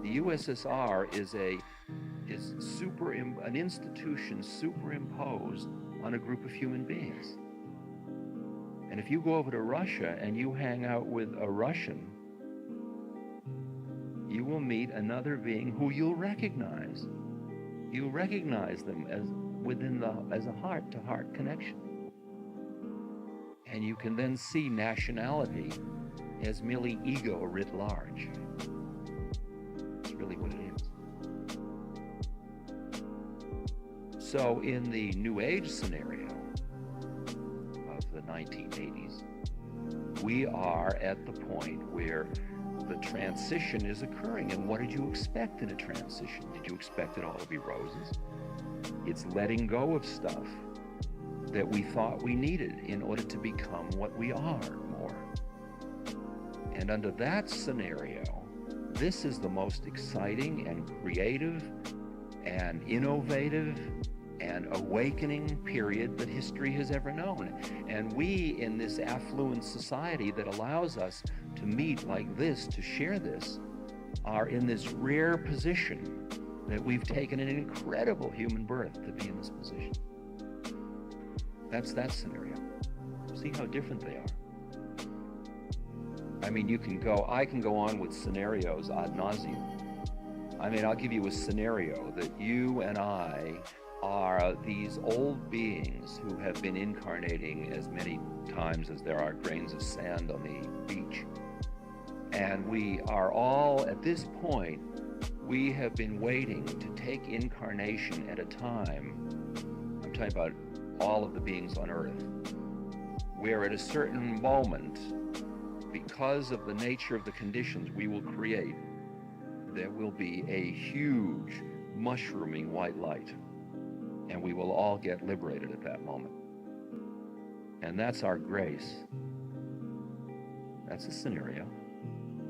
The USSR is an institution superimposed on a group of human beings. And if you go over to Russia and you hang out with a Russian, you will meet another being who you'll recognize. You'll recognize them as a heart-to-heart connection. And you can then see nationality as merely ego writ large. That's really what it is. So in the New Age scenario of the 1980s, we are at the point where the transition is occurring. And what did you expect in a transition? Did you expect it all to be roses? It's letting go of stuff that we thought we needed in order to become what we are more. And under that scenario, this is the most exciting and creative and innovative and awakening period that history has ever known. And we, in this affluent society that allows us to meet like this, to share this, are in this rare position that we've taken an incredible human birth to be in this position. That's that scenario. See how different they are. I mean, I can go on with scenarios ad nauseum. I mean, I'll give you a scenario that you and I are these old beings who have been incarnating as many times as there are grains of sand on the beach. And we are all, at this point, we have been waiting to take incarnation at a time, I'm talking about all of the beings on Earth, where at a certain moment, because of the nature of the conditions we will create, there will be a huge mushrooming white light, and we will all get liberated at that moment. And that's our grace. That's a scenario.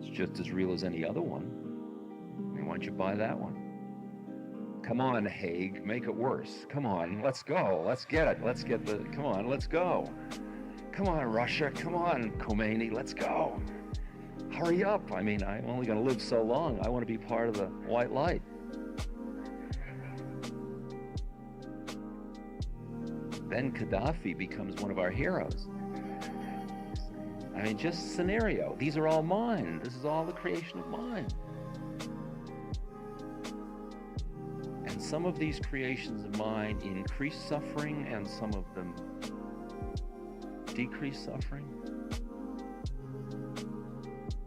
It's just as real as any other one. I mean, why don't you buy that one? Come on, Hague, make it worse. Come on, let's go. Let's get it. Come on, let's go. Come on, Russia. Come on, Khomeini, let's go. Hurry up. I mean, I'm only going to live so long. I want to be part of the white light. Then Gaddafi becomes one of our heroes. I mean, just scenario. These are all mine. This is all the creation of mind. And some of these creations of mine increase suffering, and some of them decrease suffering.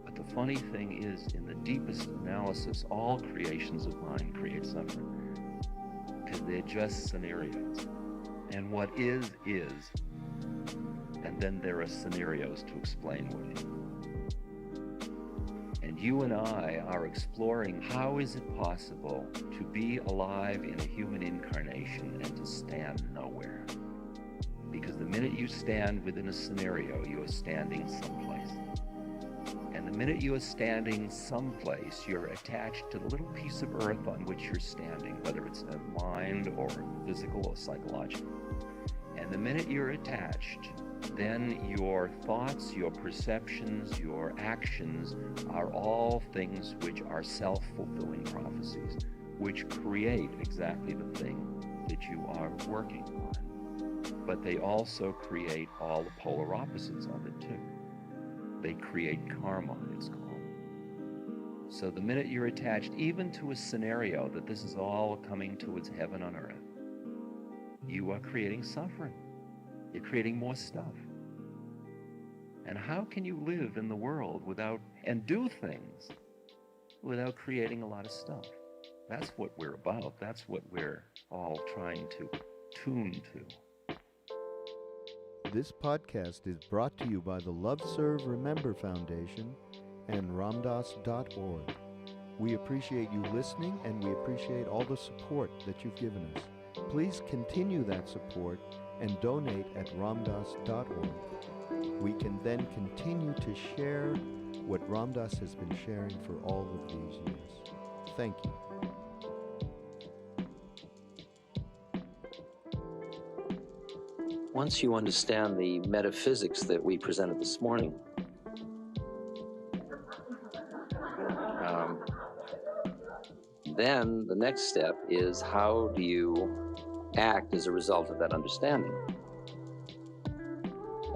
But the funny thing is, in the deepest analysis, all creations of mind create suffering, because they're just scenarios. And what is. And then there are scenarios to explain what is. And you and I are exploring how is it possible to be alive in a human incarnation and to stand nowhere. Because the minute you stand within a scenario, you are standing someplace. And the minute you are standing someplace, you're attached to the little piece of earth on which you're standing, whether it's a mind or physical or psychological. And the minute you're attached, then your thoughts, your perceptions, your actions are all things which are self-fulfilling prophecies, which create exactly the thing that you are working on. But they also create all the polar opposites of it too. They create karma, it's called. So the minute you're attached even to a scenario that this is all coming towards heaven on earth, you are creating suffering. You're creating more stuff. And how can you live in the world and do things without creating a lot of stuff? That's what we're about. That's what we're all trying to tune to. This podcast is brought to you by the Love Serve Remember Foundation and ramdas.org. We appreciate you listening, and we appreciate all the support that you've given us. Please continue that support and donate at ramdas.org. We can then continue to share what Ramdas has been sharing for all of these years. Thank you. Once you understand the metaphysics that we presented this morning, then the next step is, how do you act as a result of that understanding?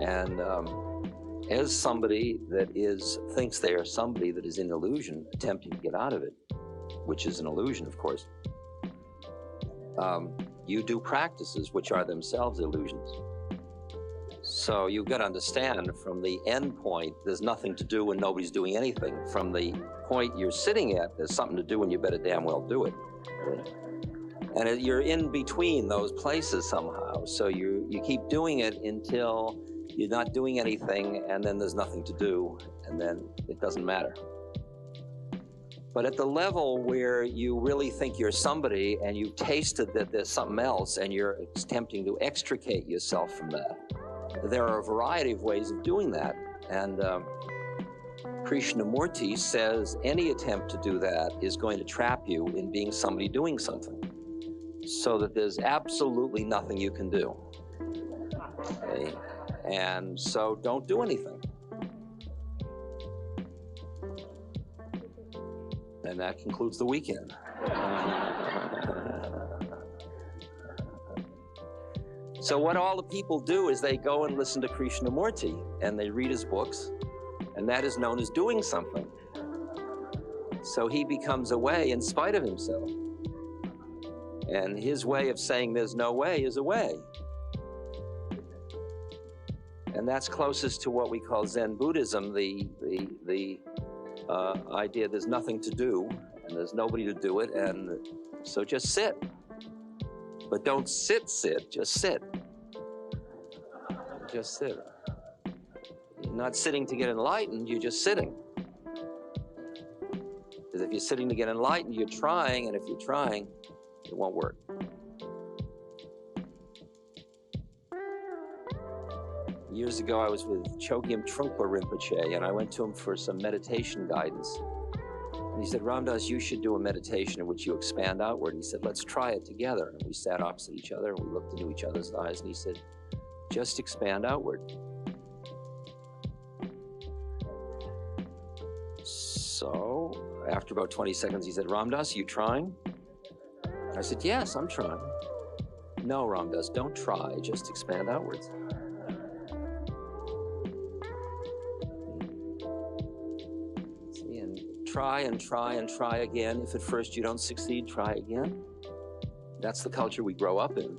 And as somebody that thinks they are somebody that is in illusion, attempting to get out of it, which is an illusion, of course, you do practices which are themselves illusions. So you've got to understand, from the end point, there's nothing to do and nobody's doing anything. From the point you're sitting at, there's something to do and you better damn well do it. And you're in between those places somehow. So you keep doing it until you're not doing anything, and then there's nothing to do, and then it doesn't matter. But at the level where you really think you're somebody and you've tasted that there's something else and you're attempting to extricate yourself from that, there are a variety of ways of doing that. And Krishnamurti says any attempt to do that is going to trap you in being somebody doing something, so that there's absolutely nothing you can do. Okay? And so don't do anything. And that concludes the weekend. So what all the people do is they go and listen to Krishnamurti and they read his books, and that is known as doing something. So he becomes a way in spite of himself. And his way of saying there's no way is a way. And that's closest to what we call Zen Buddhism, the idea there's nothing to do and there's nobody to do it, and so just sit. But don't sit, just sit. Just sit. You're not sitting to get enlightened, you're just sitting. Because if you're sitting to get enlightened, you're trying, and if you're trying, it won't work. Years ago, I was with Chogyam Trungpa Rinpoche, and I went to him for some meditation guidance. And he said, Ramdas, you should do a meditation in which you expand outward. He said, let's try it together. And we sat opposite each other, and we looked into each other's eyes, and he said, just expand outward. So after about 20 seconds, he said, Ramdas, you trying? I said, yes, I'm trying. No, Ramdas, don't try, just expand outwards. See, and try and try and try again. If at first you don't succeed, try again. That's the culture we grow up in.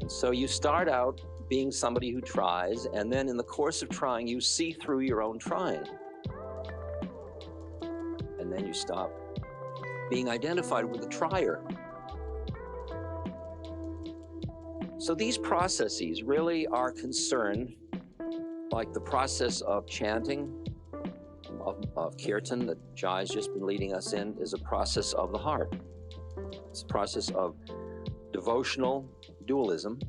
And so you start out being somebody who tries, and then in the course of trying, you see through your own trying. And then you stop being identified with the trier. So these processes really are concerned, like the process of chanting, of kirtan that Jai's just been leading us in, is a process of the heart. It's a process of devotional dualism,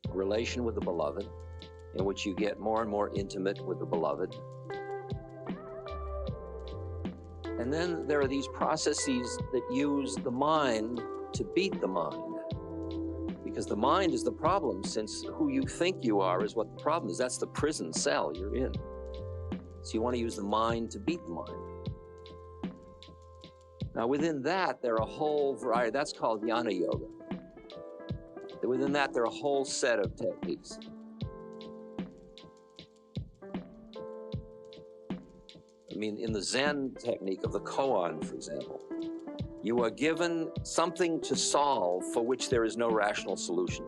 relation with the beloved, in which you get more and more intimate with the beloved. And then there are these processes that use the mind to beat the mind. Because the mind is the problem, since who you think you are is what the problem is. That's the prison cell you're in. So you want to use the mind to beat the mind. Now within that, there are a whole variety. That's called jnana yoga. Within that, there are a whole set of techniques. I mean, in the Zen technique of the koan, for example, you are given something to solve for which there is no rational solution.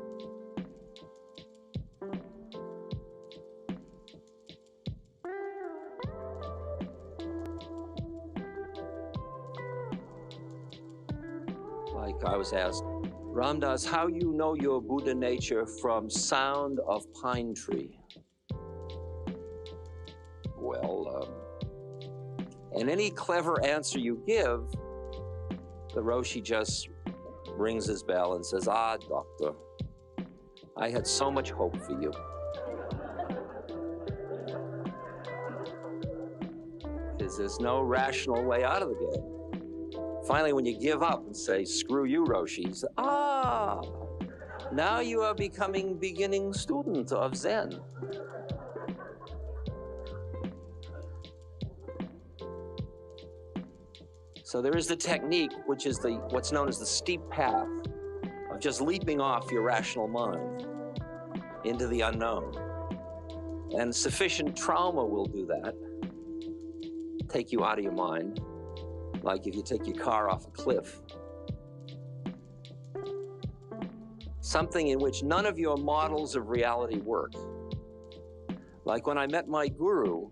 Like I was asked, Ramdas, how you know your Buddha nature from sound of pine tree? Well, and any clever answer you give, the Roshi just rings his bell and says, ah, doctor, I had so much hope for you. Because there's no rational way out of the game. Finally, when you give up and say, screw you, Roshi, he says, ah, now you are becoming beginning student of Zen. So there is the technique, which is what's known as the steep path of just leaping off your rational mind into the unknown. And sufficient trauma will do that, take you out of your mind, like if you take your car off a cliff. Something in which none of your models of reality work. Like when I met my guru,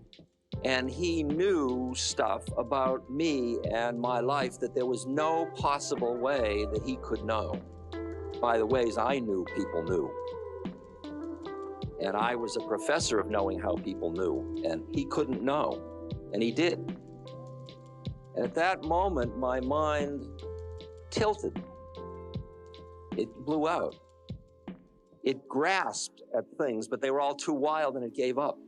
and he knew stuff about me and my life that there was no possible way that he could know. By the ways I knew people knew. And I was a professor of knowing how people knew, and he couldn't know, and he did. And at that moment, my mind tilted. It blew out. It grasped at things, but they were all too wild, and it gave up.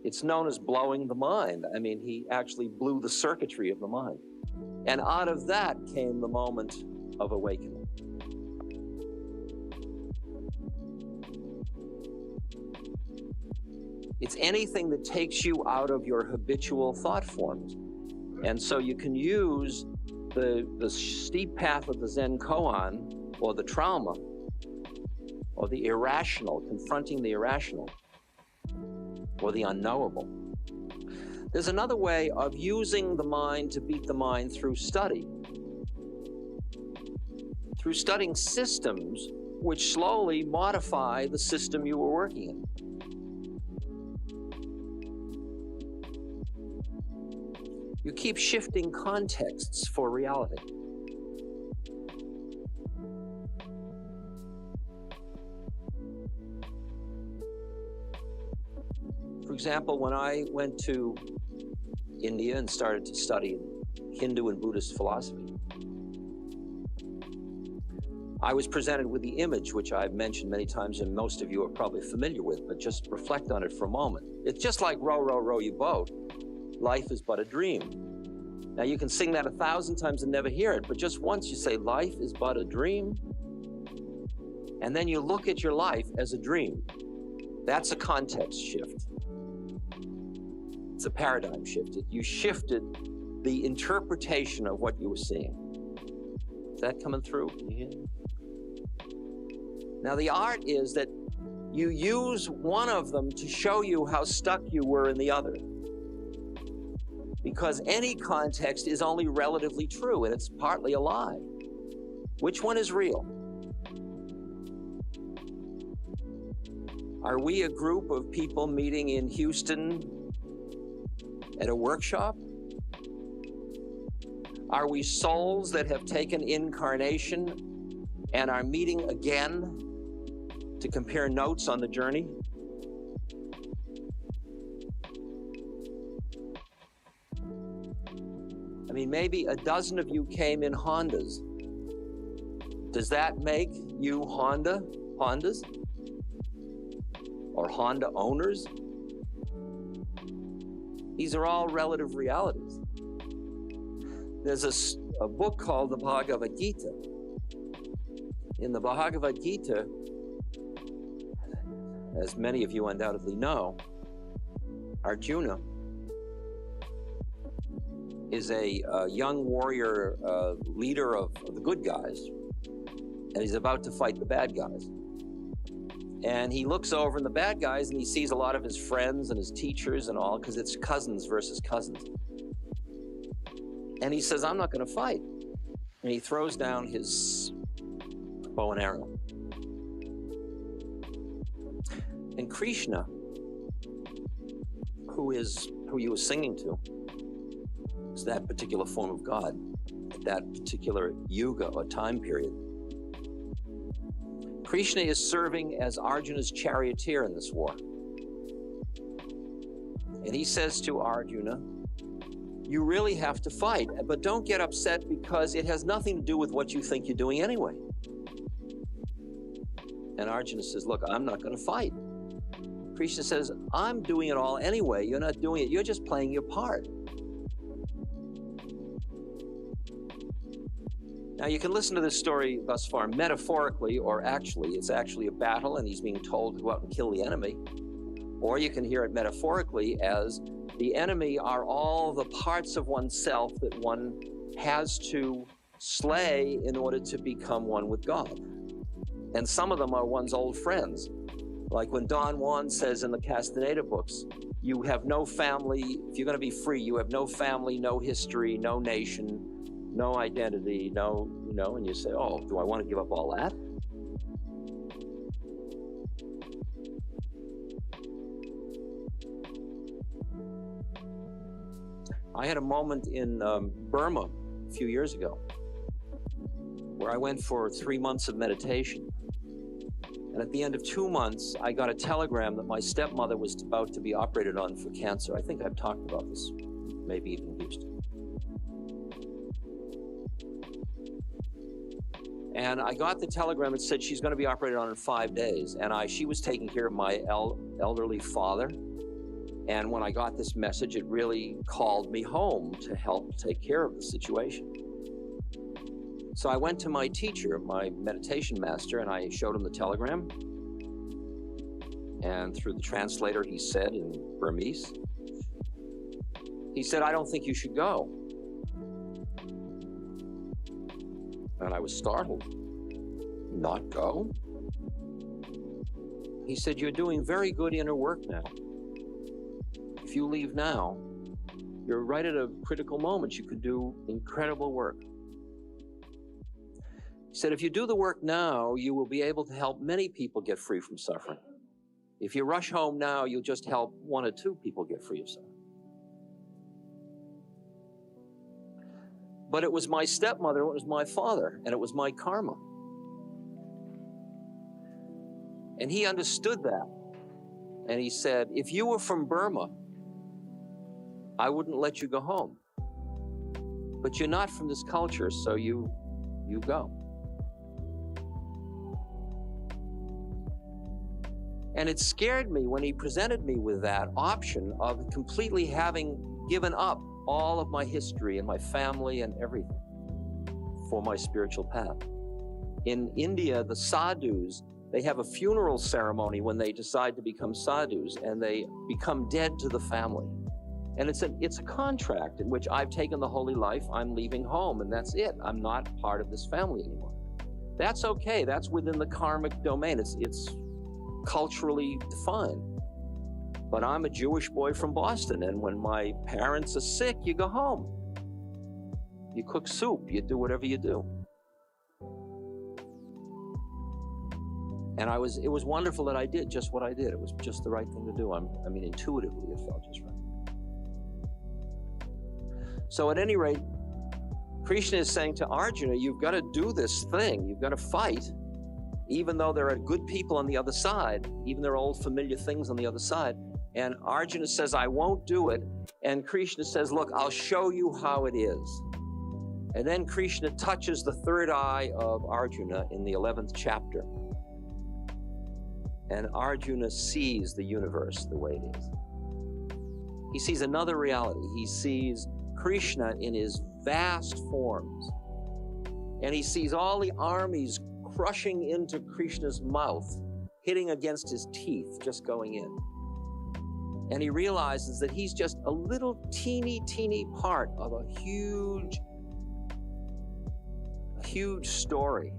It's known as blowing the mind. I mean, he actually blew the circuitry of the mind. And out of that came the moment of awakening. It's anything that takes you out of your habitual thought forms. And so you can use the steep path of the Zen koan, or the trauma, or the irrational, confronting the irrational, or the unknowable. There's another way of using the mind to beat the mind through study. Through studying systems which slowly modify the system you were working in. You keep shifting contexts for reality. For example, when I went to India and started to study Hindu and Buddhist philosophy, I was presented with the image, which I've mentioned many times and most of you are probably familiar with, but just reflect on it for a moment. It's just like row, row, row your boat. Life is but a dream. Now you can sing that 1,000 times and never hear it, but just once you say, life is but a dream, and then you look at your life as a dream. That's a context shift. It's a paradigm shift. You shifted the interpretation of what you were seeing. Is that coming through? Can you hear me? Now the art is that you use one of them to show you how stuck you were in the other. Because any context is only relatively true, and it's partly a lie. Which one is real? Are we a group of people meeting in Houston at a workshop? Are we souls that have taken incarnation and are meeting again to compare notes on the journey? I mean, maybe a dozen of you came in Hondas. Does that make you Hondas? Or Honda owners? These are all relative realities. There's a book called the Bhagavad Gita. In the Bhagavad Gita, as many of you undoubtedly know, Arjuna is a young warrior leader of the good guys, and he's about to fight the bad guys. And he looks over in the bad guys and he sees a lot of his friends and his teachers and all, because it's cousins versus cousins. And he says, I'm not going to fight. And he throws down his bow and arrow. And Krishna, who he was singing to, is that particular form of God at that particular yuga or time period. Krishna is serving as Arjuna's charioteer in this war. And he says to Arjuna, you really have to fight, but don't get upset because it has nothing to do with what you think you're doing anyway. And Arjuna says, look, I'm not going to fight. Krishna says, I'm doing it all anyway. You're not doing it. You're just playing your part. Now you can listen to this story thus far metaphorically, or actually, it's actually a battle and he's being told to go out and kill the enemy. Or you can hear it metaphorically as The enemy are all the parts of oneself that one has to slay in order to become one with God. And some of them are one's old friends. Like when Don Juan says in the Castaneda books, you have no family, if you're going to be free, you have no family, no history, no nation, no identity, no, and you say, oh, do I want to give up all that? I had a moment in Burma a few years ago where I went for 3 months of meditation. And at the end of 2 months, I got a telegram that my stepmother was about to be operated on for cancer. I think I've talked about this, maybe even in Houston. And I got the telegram that said she's going to be operated on in 5 days. And she was taking care of my elderly father. And when I got this message, it really called me home to help take care of the situation. So I went to my teacher, my meditation master, and I showed him the telegram. And through the translator, he said in Burmese, he said, I don't think you should go. And I was startled. Not go? He said, you're doing very good inner work now. If you leave now, you're right at a critical moment. You could do incredible work. He said, if you do the work now, you will be able to help many people get free from suffering. If you rush home now, you'll just help 1 or 2 people get free of suffering. But it was my stepmother, it was my father, and it was my karma. And he understood that. And he said, if you were from Burma, I wouldn't let you go home. But you're not from this culture, so you go. And it scared me when he presented me with that option of completely having given up all of my history and my family and everything for my spiritual path. In India, the sadhus, they have a funeral ceremony when they decide to become sadhus, and they become dead to the family. And it's a contract in which I've taken the holy life, I'm leaving home, and that's it. I'm not part of this family anymore. That's okay. That's within the karmic domain. It's culturally defined. But I'm a Jewish boy from Boston, and when my parents are sick, you go home. You cook soup, you do whatever you do. And it was wonderful that I did just what I did. It was just the right thing to do. I mean, intuitively, it felt just right. So at any rate, Krishna is saying to Arjuna, you've got to do this thing. You've got to fight, even though there are good people on the other side, even there are old familiar things on the other side. And Arjuna says, I won't do it. And Krishna says, look, I'll show you how it is. And then Krishna touches the third eye of Arjuna in the 11th chapter. And Arjuna sees the universe the way it is. He sees another reality. He sees Krishna in his vast forms. And he sees all the armies crushing into Krishna's mouth, hitting against his teeth, just going in. And he realizes that he's just a little teeny part of a huge story.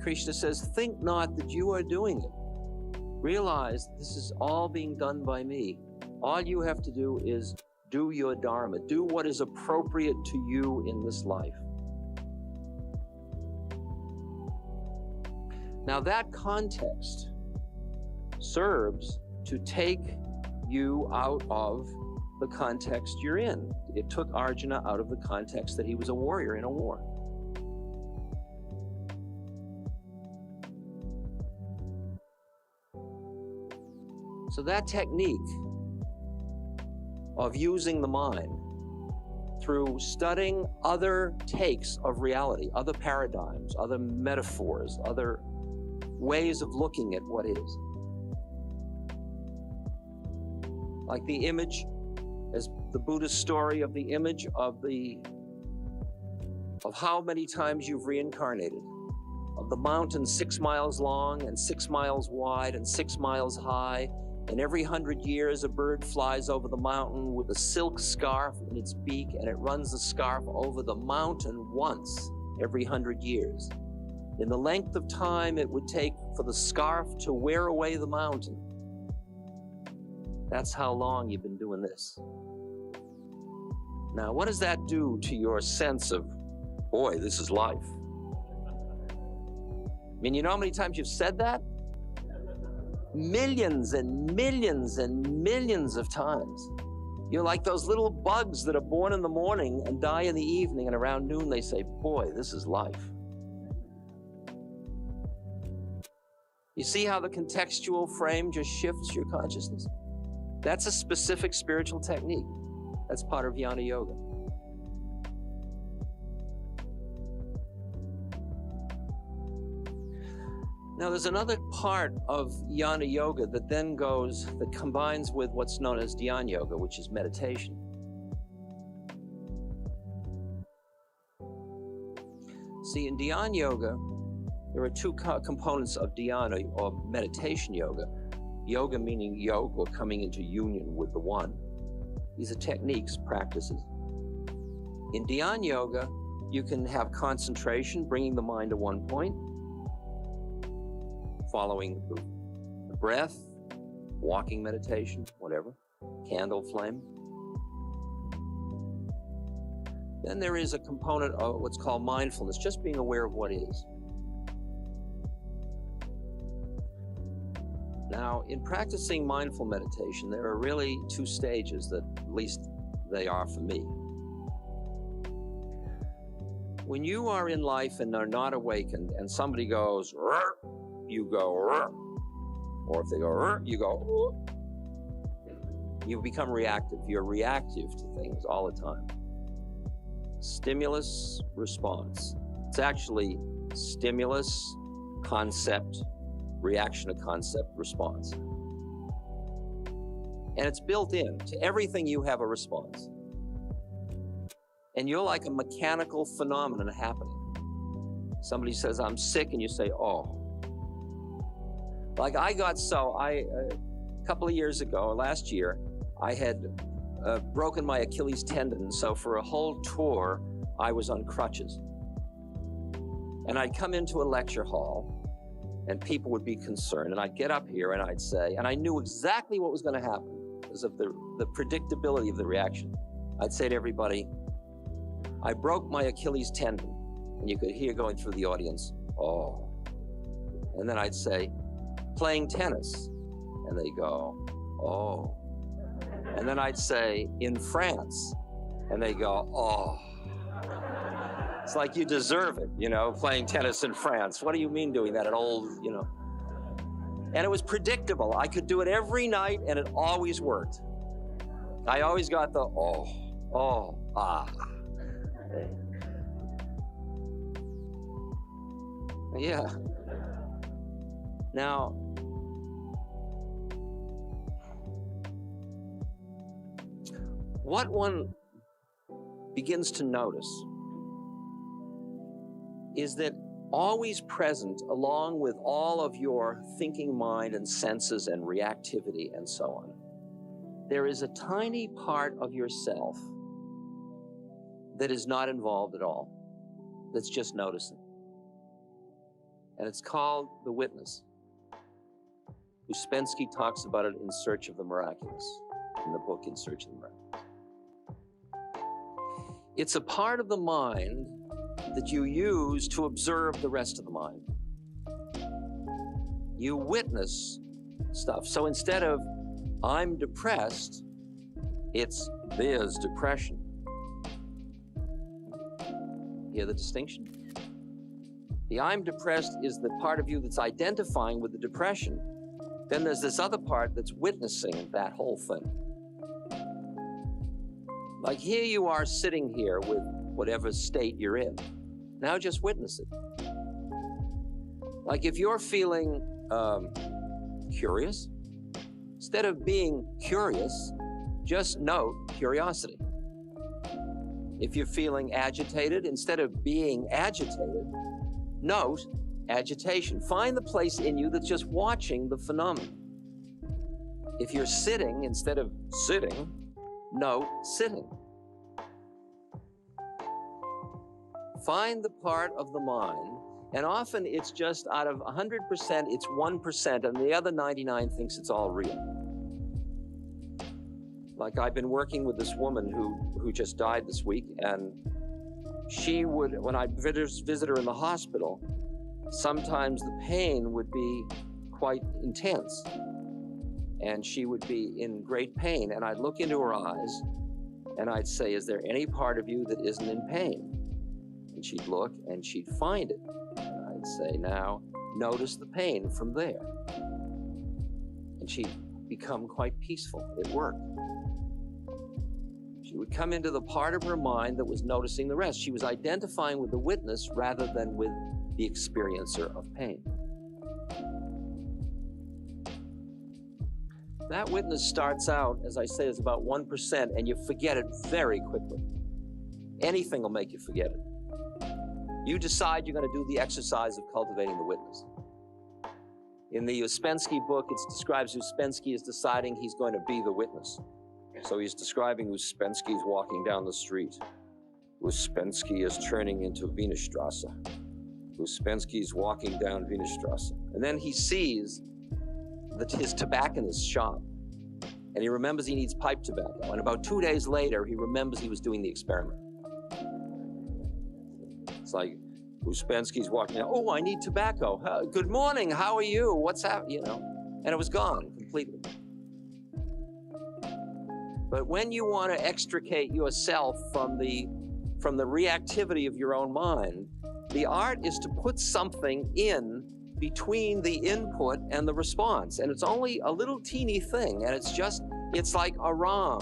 Krishna says, think not that you are doing it. Realize this is all being done by me. All you have to do is do your dharma. Do what is appropriate to you in this life. Now that context serves to take you out of the context you're in. It took Arjuna out of the context that he was a warrior in a war. So that technique of using the mind through studying other takes of reality, other paradigms, other metaphors, other ways of looking at what is. Like the image, as the Buddhist story of the image of how many times you've reincarnated, of the mountain 6 miles long and 6 miles wide and 6 miles high. And every 100 years, a bird flies over the mountain with a silk scarf in its beak, and it runs the scarf over the mountain once every 100 years. In the length of time it would take for the scarf to wear away the mountain. That's how long you've been doing this. Now, what does that do to your sense of, boy, this is life? I mean, you know how many times you've said that? Millions and millions and millions of times. You're like those little bugs that are born in the morning and die in the evening, and around noon they say, boy, this is life. You see how the contextual frame just shifts your consciousness? That's a specific spiritual technique. That's part of Jnana Yoga. Now, there's another part of Jnana Yoga that then goes, that combines with what's known as Dhyan Yoga, which is meditation. See, in Dhyan Yoga, there are two components of dhyana, or meditation yoga. Yoga meaning yoga, or coming into union with the one. These are techniques, practices. In Dhyan Yoga, you can have concentration, bringing the mind to one point, following the breath, walking meditation, whatever, candle flame. Then there is a component of what's called mindfulness, just being aware of what is. Now, in practicing mindful meditation, there are really two stages that, at least they are for me. When you are in life and are not awakened, and somebody goes, "Rrr," you go, "Rrr." Or if they go, "Rrr," you go, "Rrr." You become reactive. You're reactive to things all the time. Stimulus, response. It's actually stimulus, concept, reaction to concept, response. And it's built in. To everything you have a response. And you're like a mechanical phenomenon happening. Somebody says, I'm sick, and you say, oh. Like a couple of years ago, last year, I had broken my Achilles tendon, so for a whole tour, I was on crutches. And I'd come into a lecture hall, and people would be concerned, and I'd get up here and I'd say, and I knew exactly what was going to happen because of the predictability of the reaction. I'd say to everybody, I broke my Achilles tendon, and you could hear going through the audience, oh. And then I'd say, playing tennis, and they go, oh. And then I'd say, in France, and they go, oh. It's like, you deserve it, you know, playing tennis in France. What do you mean doing that at old, you know? And it was predictable. I could do it every night, and it always worked. I always got the, oh, ah. Yeah. Now, what one begins to notice is that always present, along with all of your thinking mind and senses and reactivity and so on, there is a tiny part of yourself that is not involved at all, that's just noticing. And it's called the witness. Uspensky talks about it in Search of the Miraculous, in the book In Search of the Miraculous. It's a part of the mind that you use to observe the rest of the mind. You witness stuff. So instead of, I'm depressed, it's, there's depression. Hear the distinction? The I'm depressed is the part of you that's identifying with the depression. Then there's this other part that's witnessing that whole thing. Like here you are sitting here with whatever state you're in. Now just witness it. Like if you're feeling curious, instead of being curious, just note curiosity. If you're feeling agitated, instead of being agitated, note agitation. Find the place in you that's just watching the phenomenon. If you're sitting instead of sitting, note sitting. Find the part of the mind, and often it's just out of 100%, it's 1%, and the other 99 thinks it's all real. Like I've been working with this woman who just died this week, and she would, when I'd visit her in the hospital, sometimes the pain would be quite intense, and she would be in great pain, and I'd look into her eyes, and I'd say, is there any part of you that isn't in pain? And she'd look, and she'd find it. And I'd say, now, notice the pain from there. And she'd become quite peaceful. It worked. She would come into the part of her mind that was noticing the rest. She was identifying with the witness rather than with the experiencer of pain. That witness starts out, as I say, as about 1%, and you forget it very quickly. Anything will make you forget it. You decide you're going to do the exercise of cultivating the witness. In the Ouspensky book, it describes Ouspensky as deciding he's going to be the witness. So he's describing Ouspensky's walking down the street. Ouspensky is turning into Wienerstrasse. Ouspensky's walking down Wienerstrasse. And then he sees his tobacconist's shop. And he remembers he needs pipe tobacco. And about 2 days later, he remembers he was doing the experiment. It's like, Ouspensky's walking out, oh, I need tobacco. Good morning, how are you? What's happening? You know, and it was gone completely. But when you want to extricate yourself from the reactivity of your own mind, the art is to put something in between the input and the response. And it's only a little teeny thing, and it's like a ram,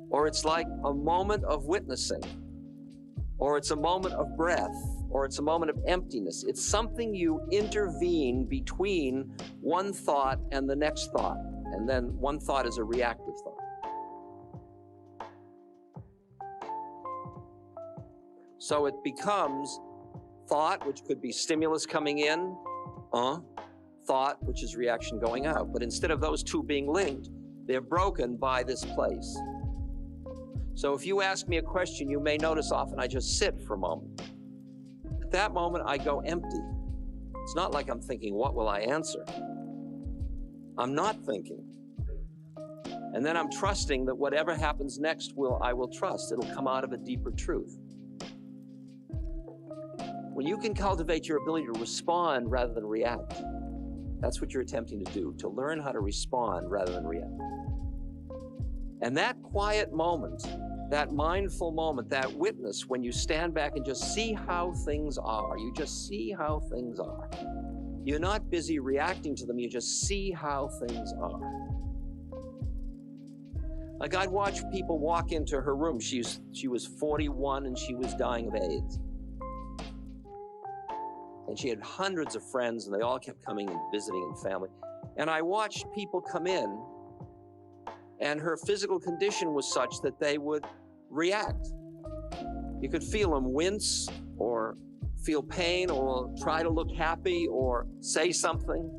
or it's like a moment of witnessing, or it's a moment of breath, or it's a moment of emptiness. It's something you intervene between one thought and the next thought, and then one thought is a reactive thought. So it becomes thought, which could be stimulus coming in, thought, which is reaction going out. But instead of those two being linked, they're broken by this place. So if you ask me a question, you may notice often I just sit for a moment. At that moment, I go empty. It's not like I'm thinking, what will I answer? I'm not thinking. And then I'm trusting that whatever happens next, I will trust. It'll come out of a deeper truth. When you can cultivate your ability to respond rather than react, that's what you're attempting to do, to learn how to respond rather than react. And that quiet moment, that mindful moment, that witness, when you stand back and just see how things are, you just see how things are. You're not busy reacting to them, you just see how things are. Like I'd watch people walk into her room. She was 41 and she was dying of AIDS. And she had hundreds of friends, and they all kept coming and visiting and family. And I watched people come in, and her physical condition was such that they would react. You could feel them wince, or feel pain, or try to look happy, or say something.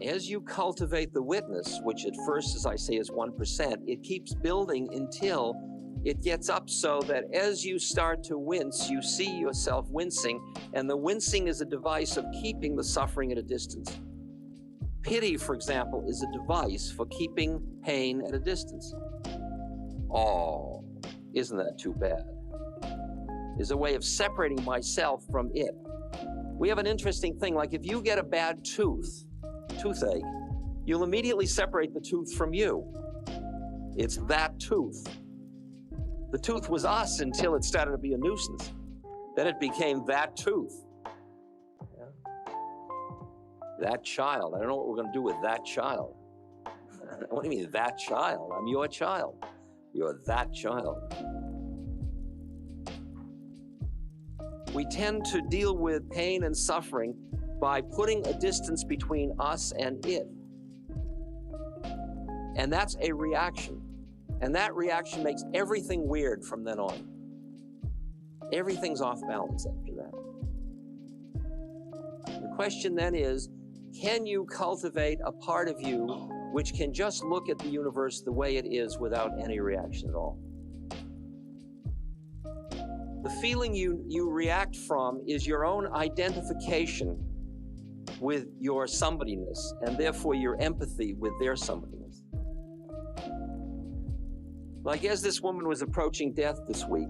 As you cultivate the witness, which at first, as I say, is 1%, it keeps building until it gets up so that as you start to wince, you see yourself wincing, and the wincing is a device of keeping the suffering at a distance. Pity, for example, is a device for keeping pain at a distance. Oh, isn't that too bad? Is a way of separating myself from it. We have an interesting thing, like if you get a bad toothache, you'll immediately separate the tooth from you. It's that tooth. The tooth was us until it started to be a nuisance. Then it became that tooth. Yeah. That child. I don't know what we're going to do with that child. What do you mean, that child? I'm your child. You're that child. We tend to deal with pain and suffering by putting a distance between us and it. And that's a reaction. And that reaction makes everything weird from then on. Everything's off balance after that. The question then is, can you cultivate a part of you which can just look at the universe the way it is without any reaction at all? The feeling you react from is your own identification with your somebodyness, and therefore your empathy with their somebodyness. Like as this woman was approaching death this week,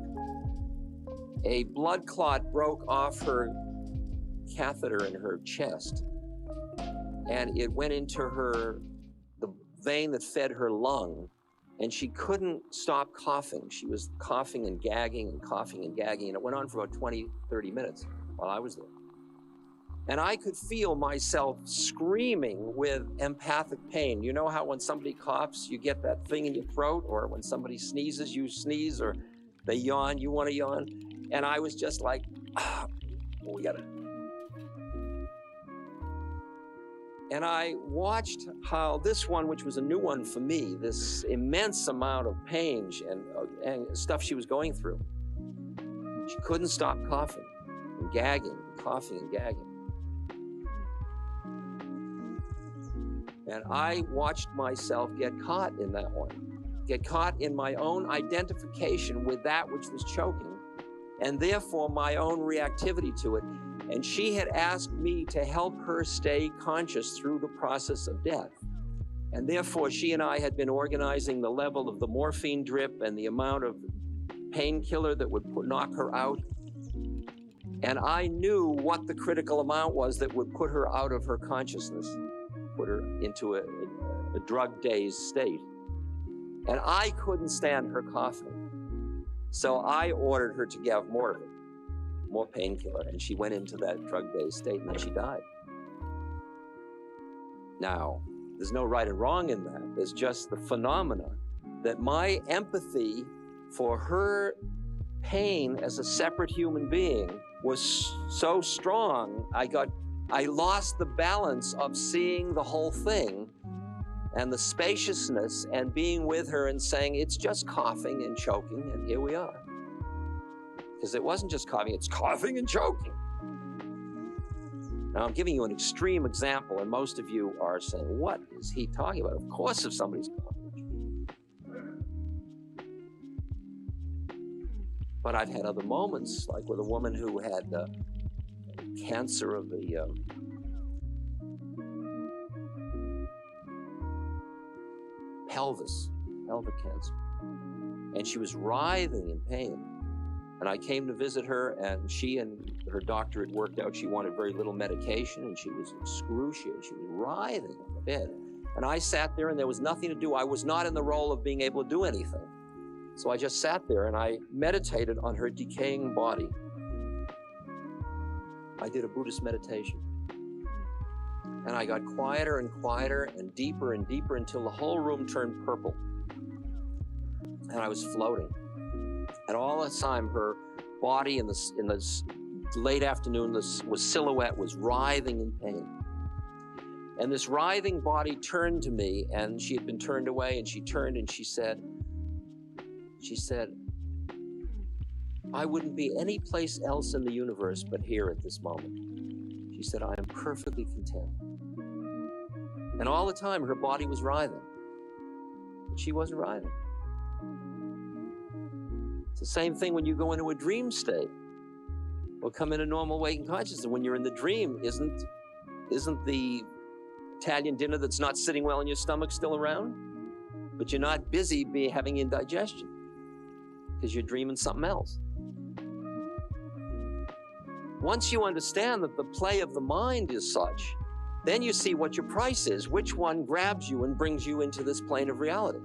a blood clot broke off her catheter in her chest, and it went into the vein that fed her lung, and she couldn't stop coughing. She was coughing and gagging and coughing and gagging, and it went on for about 20, 30 minutes while I was there. And I could feel myself screaming with empathic pain. You know how when somebody coughs, you get that thing in your throat, or when somebody sneezes, you sneeze, or they yawn, you want to yawn? And I was just like, we gotta. And I watched how this one, which was a new one for me, this immense amount of pain and stuff she was going through, she couldn't stop coughing and gagging, and coughing and gagging. And I watched myself get caught in that one, get caught in my own identification with that which was choking, and therefore my own reactivity to it. And she had asked me to help her stay conscious through the process of death. And therefore she and I had been organizing the level of the morphine drip and the amount of painkiller that would knock her out. And I knew what the critical amount was that would put her out of her consciousness, put her into a drug-dazed state. And I couldn't stand her coughing. So I ordered her to give more of it, more painkiller, and she went into that drug-dazed state, and then she died. Now, there's no right and wrong in that. There's just the phenomena that my empathy for her pain as a separate human being was so strong, I lost the balance of seeing the whole thing and the spaciousness and being with her and saying, it's just coughing and choking, and here we are. Because it wasn't just coughing, it's coughing and choking. Now, I'm giving you an extreme example, and most of you are saying, what is he talking about? Of course, if somebody's coughing. But I've had other moments, like with a woman who had cancer of the pelvic cancer. And she was writhing in pain. And I came to visit her, and she and her doctor had worked out she wanted very little medication, and she was excruciating. She was writhing on the bed. And I sat there, and there was nothing to do. I was not in the role of being able to do anything. So I just sat there, and I meditated on her decaying body. I did a Buddhist meditation. And I got quieter and quieter and deeper until the whole room turned purple. And I was floating. And all the time, her body in the late afternoon, was silhouette, was writhing in pain. And this writhing body turned to me, and she had been turned away, and she turned and she said, I wouldn't be any place else in the universe but here at this moment. She said, I am perfectly content. And all the time, her body was writhing. But she wasn't writhing. It's the same thing when you go into a dream state or come in a normal waking consciousness. When you're in the dream, isn't the Italian dinner that's not sitting well in your stomach still around? But you're not busy having indigestion because you're dreaming something else. Once you understand that the play of the mind is such, then you see what your price is, which one grabs you and brings you into this plane of reality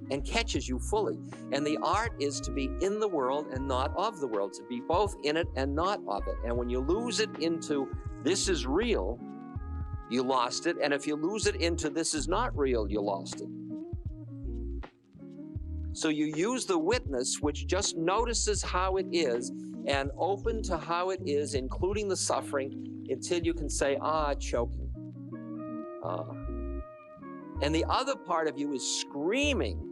and catches you fully. And the art is to be in the world and not of the world, to be both in it and not of it. And when you lose it into this is real, you lost it. And if you lose it into this is not real, you lost it. So you use the witness, which just notices how it is and open to how it is, including the suffering, until you can say, choking. And the other part of you is screaming.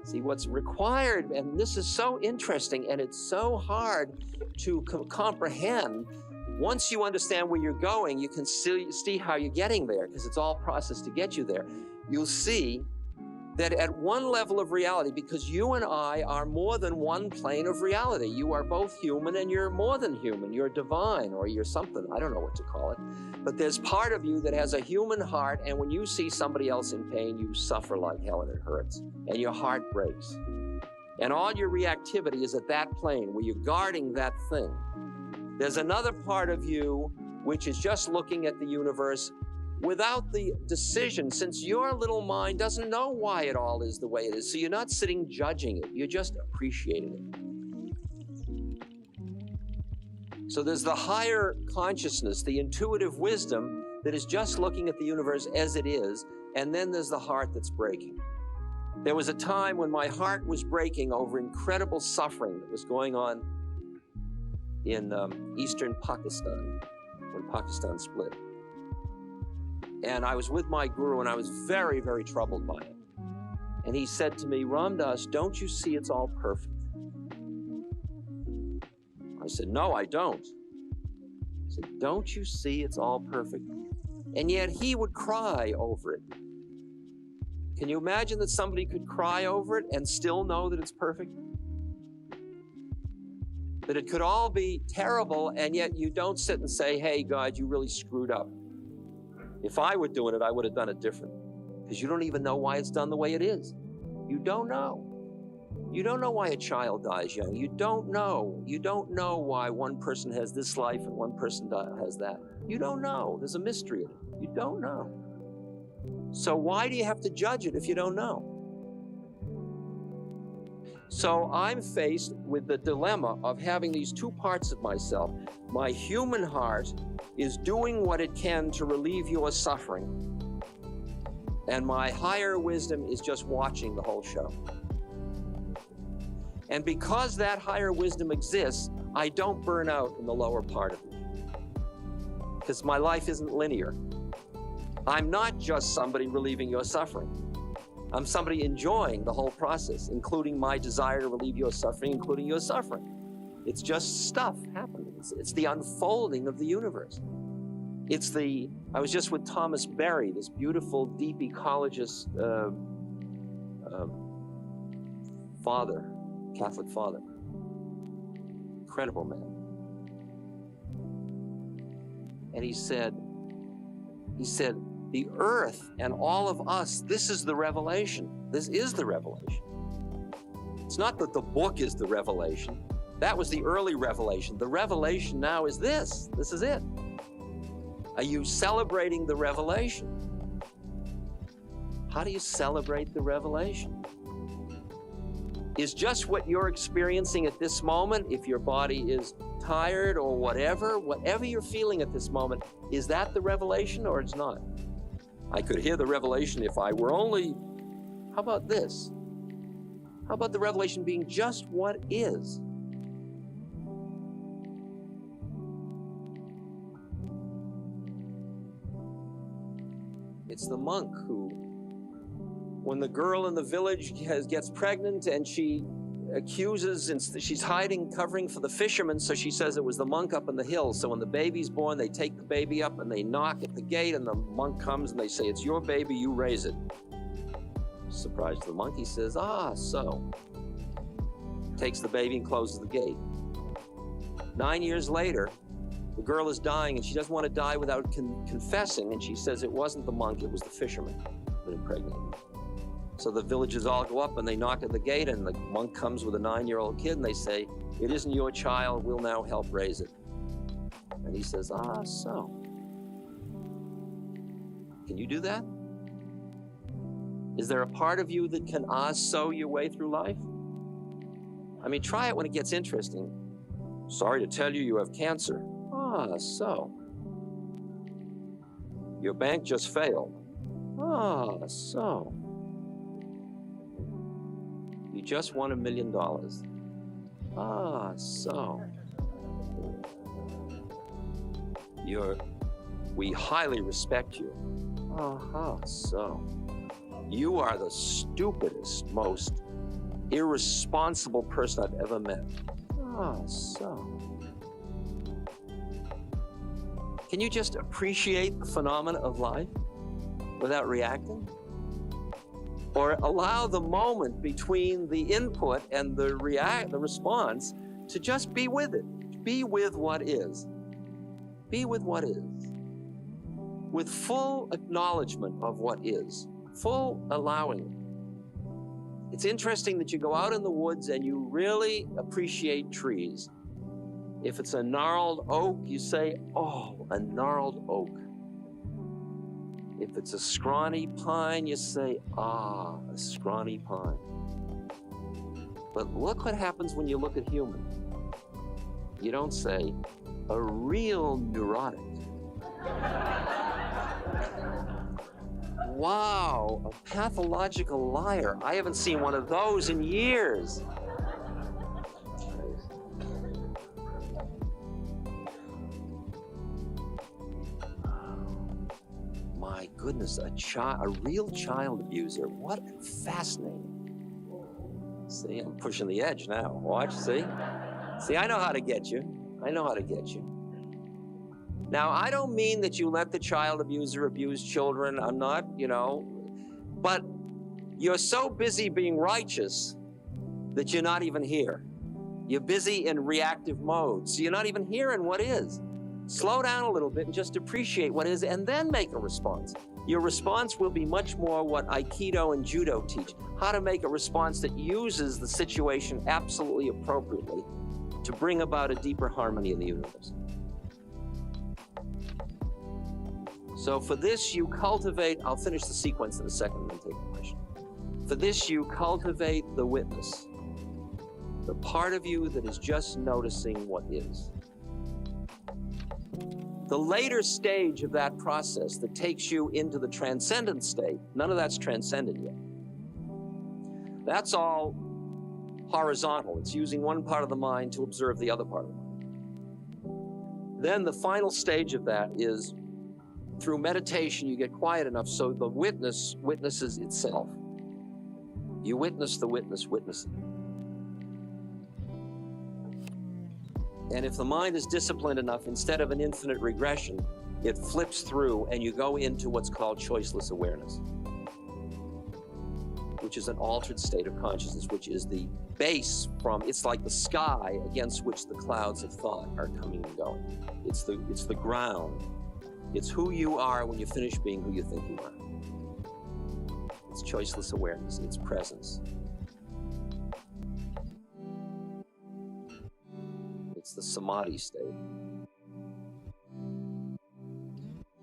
See, what's required, and this is so interesting, and it's so hard to comprehend. Once you understand where you're going, you can see how you're getting there, because it's all processed to get you there. You'll see that at one level of reality, because you and I are more than one plane of reality. You are both human and you're more than human. You're divine, or you're something. I don't know what to call it. But there's part of you that has a human heart, and when you see somebody else in pain, you suffer like hell and it hurts, and your heart breaks. And all your reactivity is at that plane where you're guarding that thing. There's another part of you which is just looking at the universe without the decision, since your little mind doesn't know why it all is the way it is. So you're not sitting judging it, you're just appreciating it. So there's the higher consciousness, the intuitive wisdom that is just looking at the universe as it is, and then there's the heart that's breaking. There was a time when my heart was breaking over incredible suffering that was going on in eastern Pakistan, when Pakistan split. And I was with my guru, and I was very, very troubled by it. And he said to me, Ram Dass, don't you see it's all perfect? I said, no, I don't. He said, don't you see it's all perfect? And yet he would cry over it. Can you imagine that somebody could cry over it and still know that it's perfect? That it could all be terrible, and yet you don't sit and say, hey, God, you really screwed up. If I were doing it, I would have done it different. Because you don't even know why it's done the way it is. You don't know. You don't know why a child dies young. You don't know. You don't know why one person has this life and one person has that. You don't know. There's a mystery in it. You don't know. So why do you have to judge it if you don't know? So I'm faced with the dilemma of having these two parts of myself. My human heart is doing what it can to relieve your suffering, and my higher wisdom is just watching the whole show. And because that higher wisdom exists, I don't burn out in the lower part of me, because my life isn't linear. I'm not just somebody relieving your suffering. I'm somebody enjoying the whole process, including my desire to relieve your suffering, including your suffering. It's just stuff happening. It's the unfolding of the universe. I was just with Thomas Berry, this beautiful, deep ecologist father, Catholic father. Incredible man. And he said, the earth and all of us, this is the revelation. This is the revelation. It's not that the book is the revelation. That was the early revelation. The revelation now is this. This is it. Are you celebrating the revelation? How do you celebrate the revelation? Is just what you're experiencing at this moment, if your body is tired or whatever you're feeling at this moment, is that the revelation or it's not? I could hear the revelation if I were only, how about this? How about the revelation being just what is? It's the monk who, when the girl in the village gets pregnant and she accuses, and she's hiding, covering for the fishermen, so she says it was the monk up in the hill. So when the baby's born, they take the baby up and they knock at the gate, and the monk comes and they say, it's your baby, you raise it. Surprised the monkey says, so. Takes the baby and closes the gate. 9 years later, the girl is dying, and she doesn't want to die without confessing, and she says it wasn't the monk, it was the fisherman that impregnated her. So the villagers all go up and they knock at the gate, and the monk comes with a 9-year-old kid, and they say, it isn't your child, we'll now help raise it. And he says, so. Can you do that? Is there a part of you that can so your way through life? I mean, try it when it gets interesting. Sorry to tell you, you have cancer. So. Your bank just failed. So. You just won $1 million. So. We highly respect you. So you are the stupidest, most irresponsible person I've ever met. So. Can you just appreciate the phenomena of life without reacting? Or allow the moment between the input and the response to just be with it. Be with what is. Be with what is. With full acknowledgement of what is. Full allowing it. It's interesting that you go out in the woods and you really appreciate trees. If it's a gnarled oak, you say, oh, a gnarled oak. If it's a scrawny pine, you say, a scrawny pine. But look what happens when you look at human. You don't say, a real neurotic. Wow, a pathological liar. I haven't seen one of those in years. My goodness, a real child abuser. What fascinating. See, I'm pushing the edge now. Watch, see? See, I know how to get you. I know how to get you. Now, I don't mean that you let the child abuser abuse children. I'm not, but you're so busy being righteous that you're not even here. You're busy in reactive mode, so you're not even hearing what is. Slow down a little bit and just appreciate what is, and then make a response. Your response will be much more what Aikido and Judo teach, how to make a response that uses the situation absolutely appropriately to bring about a deeper harmony in the universe. So for this, you cultivate, I'll finish the sequence in a second and take a question. For this, you cultivate the witness, the part of you that is just noticing what is. The later stage of that process that takes you into the transcendent state, none of that's transcended yet. That's all horizontal. It's using one part of the mind to observe the other part of the mind. Then the final stage of that is through meditation, you get quiet enough so the witness witnesses itself. You witness the witness witnessing. And if the mind is disciplined enough, instead of an infinite regression, it flips through and you go into what's called choiceless awareness, which is an altered state of consciousness, which is the base from, it's like the sky against which the clouds of thought are coming and going. It's the ground. It's who you are when you finish being who you think you are. It's choiceless awareness, it's presence. It's the samadhi state.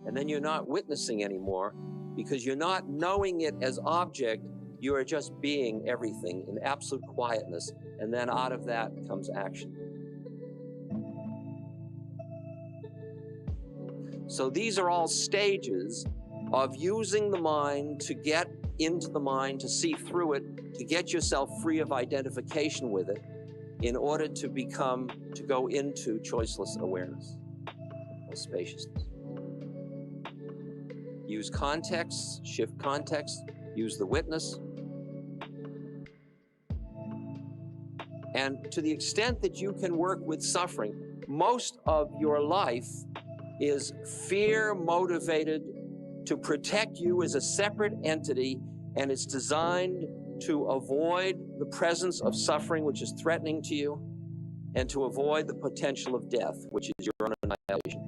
And then you're not witnessing anymore because you're not knowing it as object, you are just being everything in absolute quietness, and then out of that comes action. So these are all stages of using the mind to get into the mind, to see through it, to get yourself free of identification with it, in order to go into choiceless awareness or spaciousness. Use context, shift context, use the witness. And to the extent that you can work with suffering, most of your life is fear motivated to protect you as a separate entity, and it's designed to avoid the presence of suffering, which is threatening to you, and to avoid the potential of death, which is your own annihilation.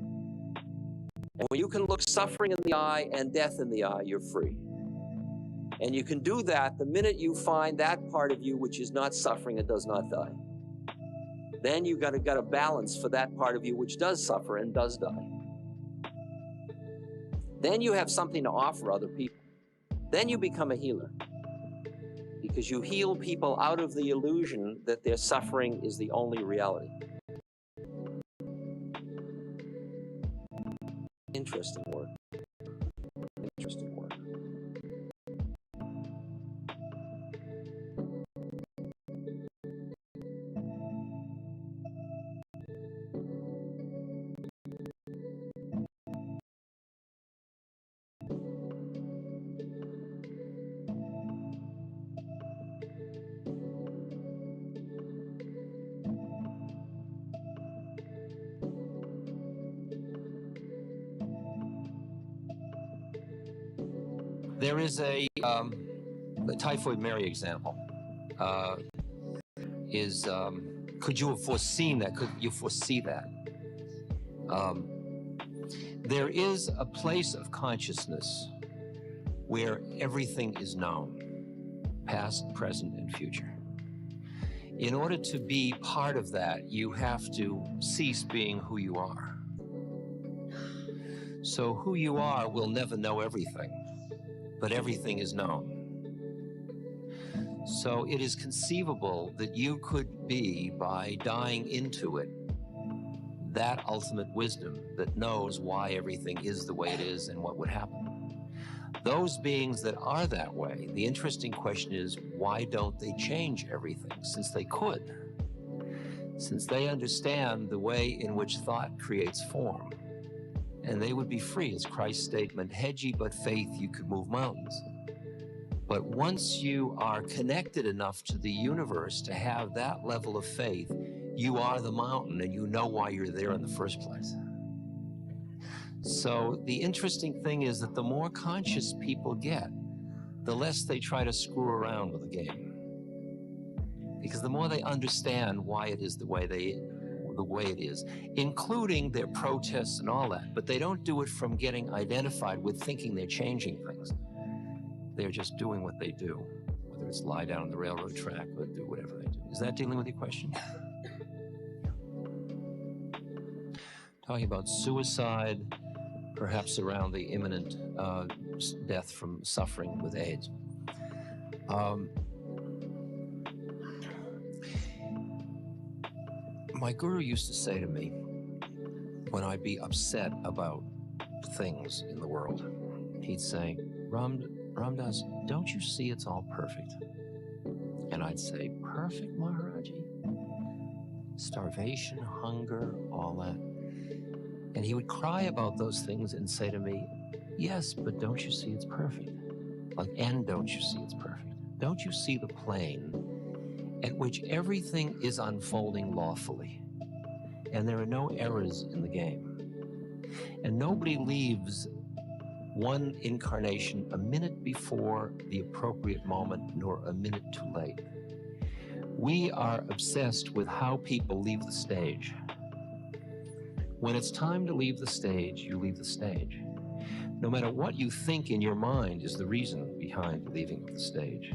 And when you can look suffering in the eye and death in the eye, you're free. And you can do that the minute you find that part of you which is not suffering and does not die. Then you've got a balance for that part of you which does suffer and does die. Then you have something to offer other people. Then you become a healer, because you heal people out of the illusion that their suffering is the only reality. Interesting work. Interesting work. There is the Typhoid Mary example. Could you have foreseen that? Could you foresee that? There is a place of consciousness where everything is known, past, present, and future. In order to be part of that, you have to cease being who you are. So who you are will never know everything, but everything is known. So it is conceivable that you could be, by dying into it, that ultimate wisdom that knows why everything is the way it is and what would happen. Those beings that are that way, the interesting question is, why don't they change everything, since they could? Since they understand the way in which thought creates form, and they would be free, as Christ's statement, had ye but faith, you could move mountains. But once you are connected enough to the universe to have that level of faith, you are the mountain and you know why you're there in the first place. So the interesting thing is that the more conscious people get, the less they try to screw around with the game. Because the more they understand why it is the way it is, including their protests and all that, but they don't do it from getting identified with thinking they're changing things. They're just doing what they do, whether it's lie down on the railroad track or do whatever they do. Is that dealing with your question? Talking about suicide, perhaps around the imminent death from suffering with AIDS. My guru used to say to me, when I'd be upset about things in the world, he'd say, Ramdas, don't you see it's all perfect? And I'd say, perfect, Maharaji? Starvation, hunger, all that. And he would cry about those things and say to me, yes, but don't you see it's perfect? And don't you see it's perfect? Don't you see the plane at which everything is unfolding lawfully, and there are no errors in the game, and nobody leaves one incarnation a minute before the appropriate moment, nor a minute too late. We are obsessed with how people leave the stage. When it's time to leave the stage, you leave the stage. No matter what you think in your mind is the reason behind leaving the stage.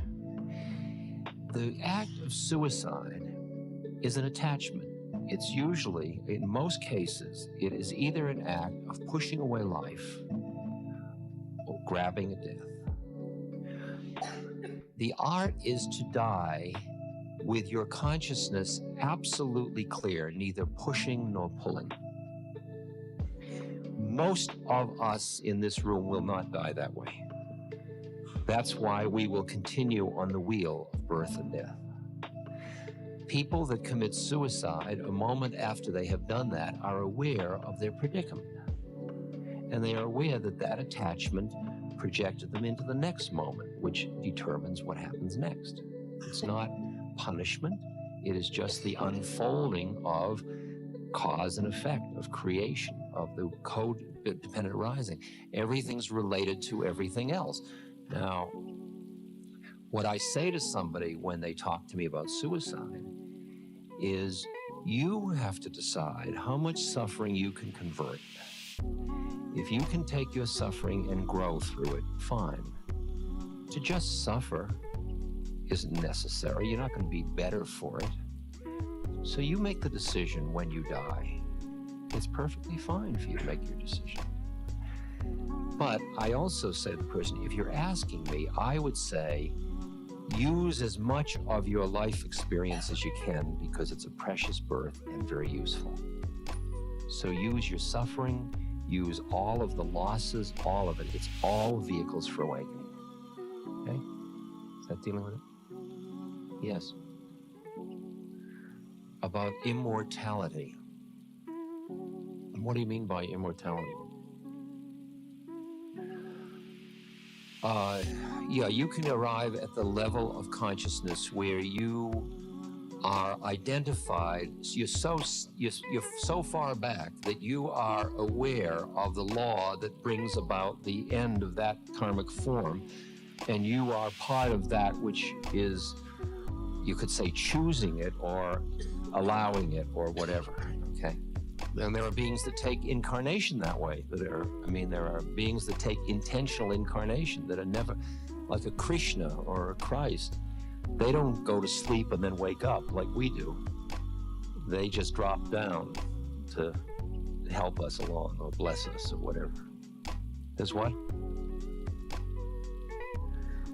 The act of suicide is an attachment. It's usually, in most cases, it is either an act of pushing away life or grabbing a death. The art is to die with your consciousness absolutely clear, neither pushing nor pulling. Most of us in this room will not die that way. That's why we will continue on the wheel of birth and death. People that commit suicide a moment after they have done that are aware of their predicament. And they are aware that that attachment projected them into the next moment, which determines what happens next. It's not punishment. It is just the unfolding of cause and effect, of creation, of the code-dependent arising. Everything's related to everything else. Now, what I say to somebody when they talk to me about suicide is, you have to decide how much suffering you can convert. If you can take your suffering and grow through it, fine. To just suffer isn't necessary. You're not going to be better for it. So you make the decision when you die. It's perfectly fine for you to make your decision. But I also say to the person, if you're asking me, I would say, use as much of your life experience as you can, because it's a precious birth and very useful. So use your suffering, use all of the losses, all of it. It's all vehicles for awakening. Okay? Is that dealing with it? Yes. About immortality. What do you mean by immortality? Yeah, you can arrive at the level of consciousness where you are identified. You're so far back that you are aware of the law that brings about the end of that karmic form, and you are part of that which is, you could say, choosing it or allowing it or whatever. Okay. And there are beings that take incarnation that way. There are beings that take intentional incarnation that are never, like a Krishna or a Christ. They don't go to sleep and then wake up like we do. They just drop down to help us along or bless us or whatever. There's what?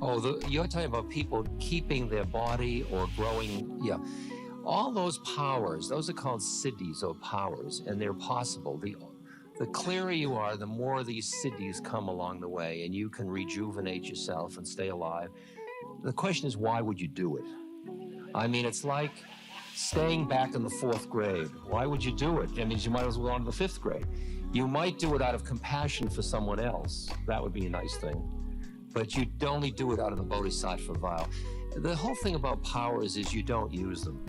Oh, you're talking about people keeping their body or growing, yeah. All those powers, those are called siddhis or powers, and they're possible. The clearer you are, the more these siddhis come along the way, and you can rejuvenate yourself and stay alive. The question is, why would you do it? I mean, it's like staying back in the 4th grade. Why would you do it? I mean, you might as well go on to the 5th grade. You might do it out of compassion for someone else. That would be a nice thing. But you'd only do it out of the bodhisattva vow. The whole thing about powers is you don't use them.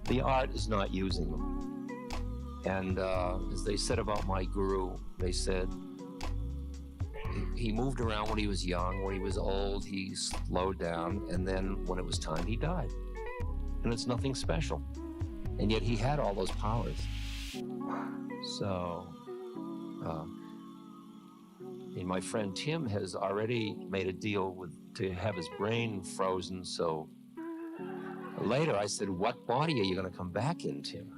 The art is not using them. And as they said about my guru, they said, he moved around when he was young. When he was old, he slowed down. And then when it was time, he died. And it's nothing special. And yet he had all those powers. So, and my friend Tim has already made a deal to have his brain frozen. So later I said, what body are you going to come back in, Tim?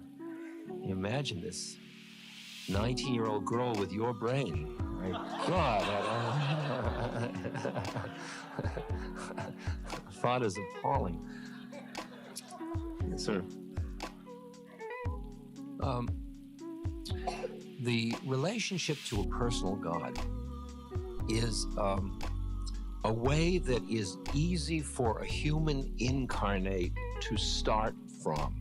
You imagine this 19-year-old girl with your brain. My God. Thought is appalling. Yes, sir. The relationship to a personal God is a way that is easy for a human incarnate to start from.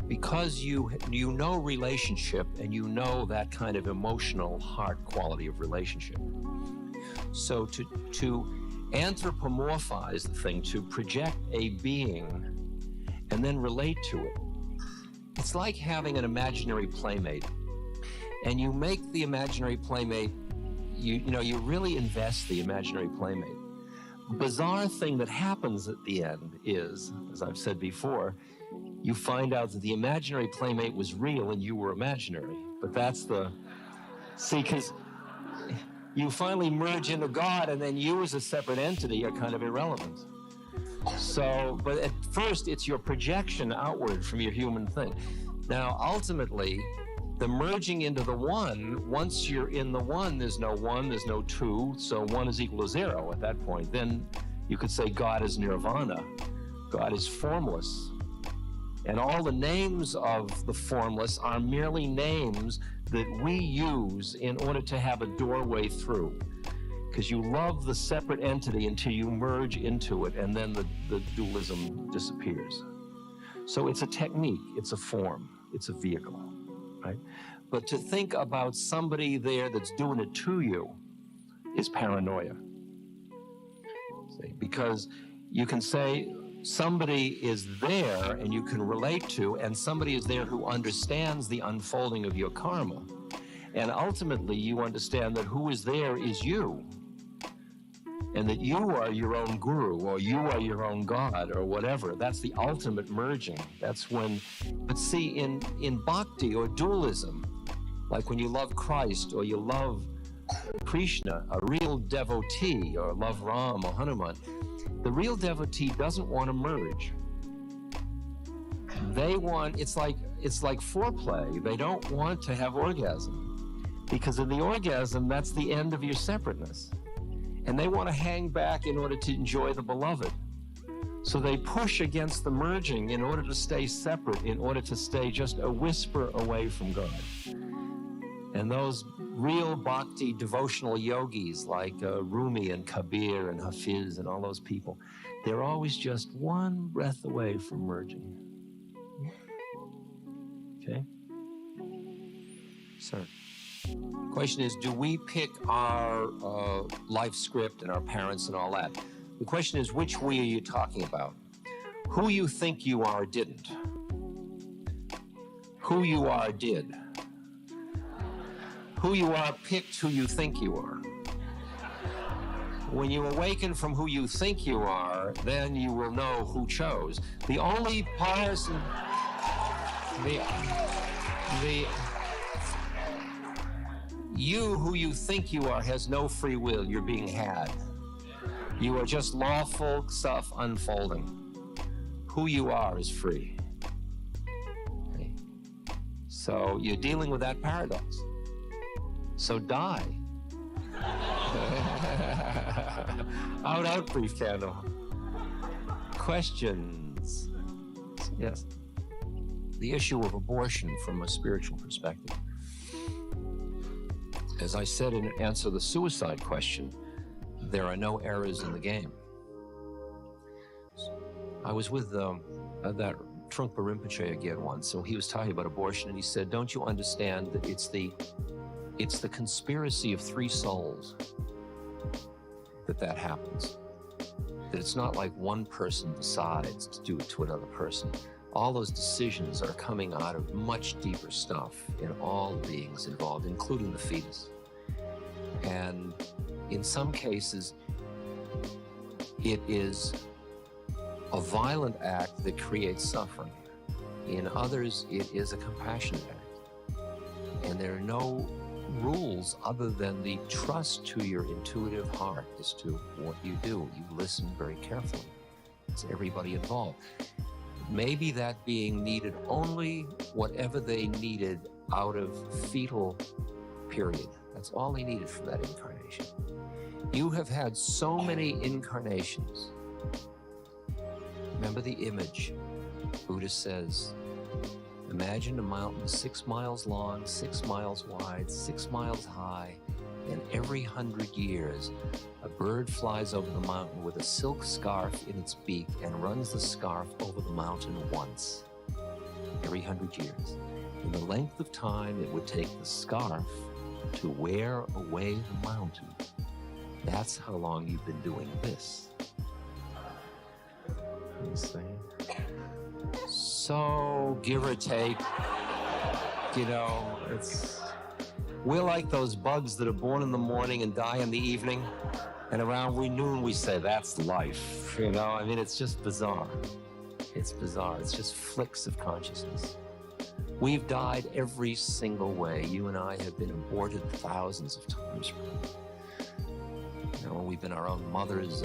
Because you know relationship and you know that kind of emotional heart quality of relationship. So to anthropomorphize the thing, to project a being and then relate to it, it's like having an imaginary playmate. And you make the imaginary playmate, you really invest the imaginary playmate. Bizarre thing that happens at the end is, as I've said before, you find out that the imaginary playmate was real and you were imaginary. But that's because you finally merge into God and then you as a separate entity are kind of irrelevant. So, but at first it's your projection outward from your human thing. Now, ultimately, the merging into the one, once you're in the one, there's no two, so one is equal to 0 at that point. Then you could say God is nirvana. God is formless. And all the names of the formless are merely names that we use in order to have a doorway through. Because you love the separate entity until you merge into it, and then the dualism disappears. So it's a technique, it's a form, it's a vehicle, right? But to think about somebody there that's doing it to you is paranoia. See? Because you can say somebody is there and you can relate to, and somebody is there who understands the unfolding of your karma. And ultimately you understand that who is there is you. And that you are your own guru, or you are your own God, or whatever. That's the ultimate merging. That's when, but see, in bhakti or dualism, like when you love Christ or you love Krishna, a real devotee, or love Ram or Hanuman, the real devotee doesn't want to merge. They want, it's like foreplay. They don't want to have orgasm. Because in the orgasm, that's the end of your separateness. And they want to hang back in order to enjoy the beloved. So they push against the merging in order to stay separate, in order to stay just a whisper away from God. And those real bhakti devotional yogis like Rumi and Kabir and Hafiz and all those people, they're always just one breath away from merging. Okay? Sir. Question is, do we pick our life script and our parents and all that? The question is, which we are you talking about? Who you think you are didn't. Who you are did. Who you are picked who you think you are. When you awaken from who you think you are, then you will know who chose. The only person, you who you think you are has no free will. You're being had. You are just lawful stuff unfolding. Who you are is free. Okay? So you're dealing with that paradox. So die. Out, brief candle. Questions? Yes. The issue of abortion from a spiritual perspective. As I said in answer to the suicide question, there are no errors in the game. I was with that Trungpa Rinpoche again once, so he was talking about abortion, and he said, don't you understand that it's the conspiracy of three souls that happens? That it's not like one person decides to do it to another person. All those decisions are coming out of much deeper stuff in all beings involved, including the fetus. And in some cases, it is a violent act that creates suffering. In others, it is a compassionate act. And there are no rules other than the trust to your intuitive heart as to what you do. You listen very carefully. It's everybody involved. Maybe that being needed only whatever they needed out of fetal period. That's all they needed from that incarnation. You have had so many incarnations. Remember the image. Buddha says, imagine a mountain 6 miles long, 6 miles wide, 6 miles high, and every 100 years, a bird flies over the mountain with a silk scarf in its beak and runs the scarf over the mountain once, every 100 years. In the length of time it would take the scarf to wear away the mountain. That's how long you've been doing this. You see? So, give or take, we're like those bugs that are born in the morning and die in the evening, and around noon we say, that's life, it's just bizarre. It's bizarre. It's just flicks of consciousness. We've died every single way. You and I have been aborted thousands of times. We've been our own mothers.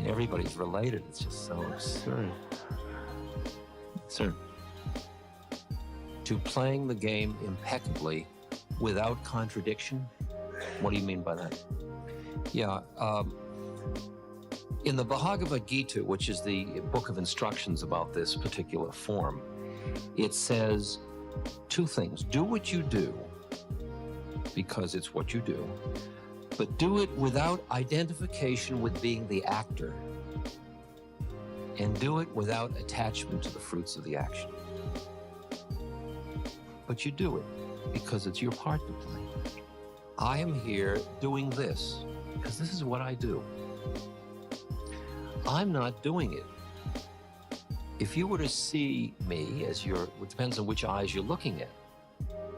Everybody's related. It's just so absurd. Sir, to playing the game impeccably without contradiction. What do you mean by that? Yeah, in the Bhagavad Gita, which is the book of instructions about this particular form, it says two things. Do what you do, because it's what you do, but do it without identification with being the actor, and do it without attachment to the fruits of the action. But you do it because it's your part to play. I am here doing this because this is what I do. I'm not doing it. If you were to see me as it depends on which eyes you're looking at.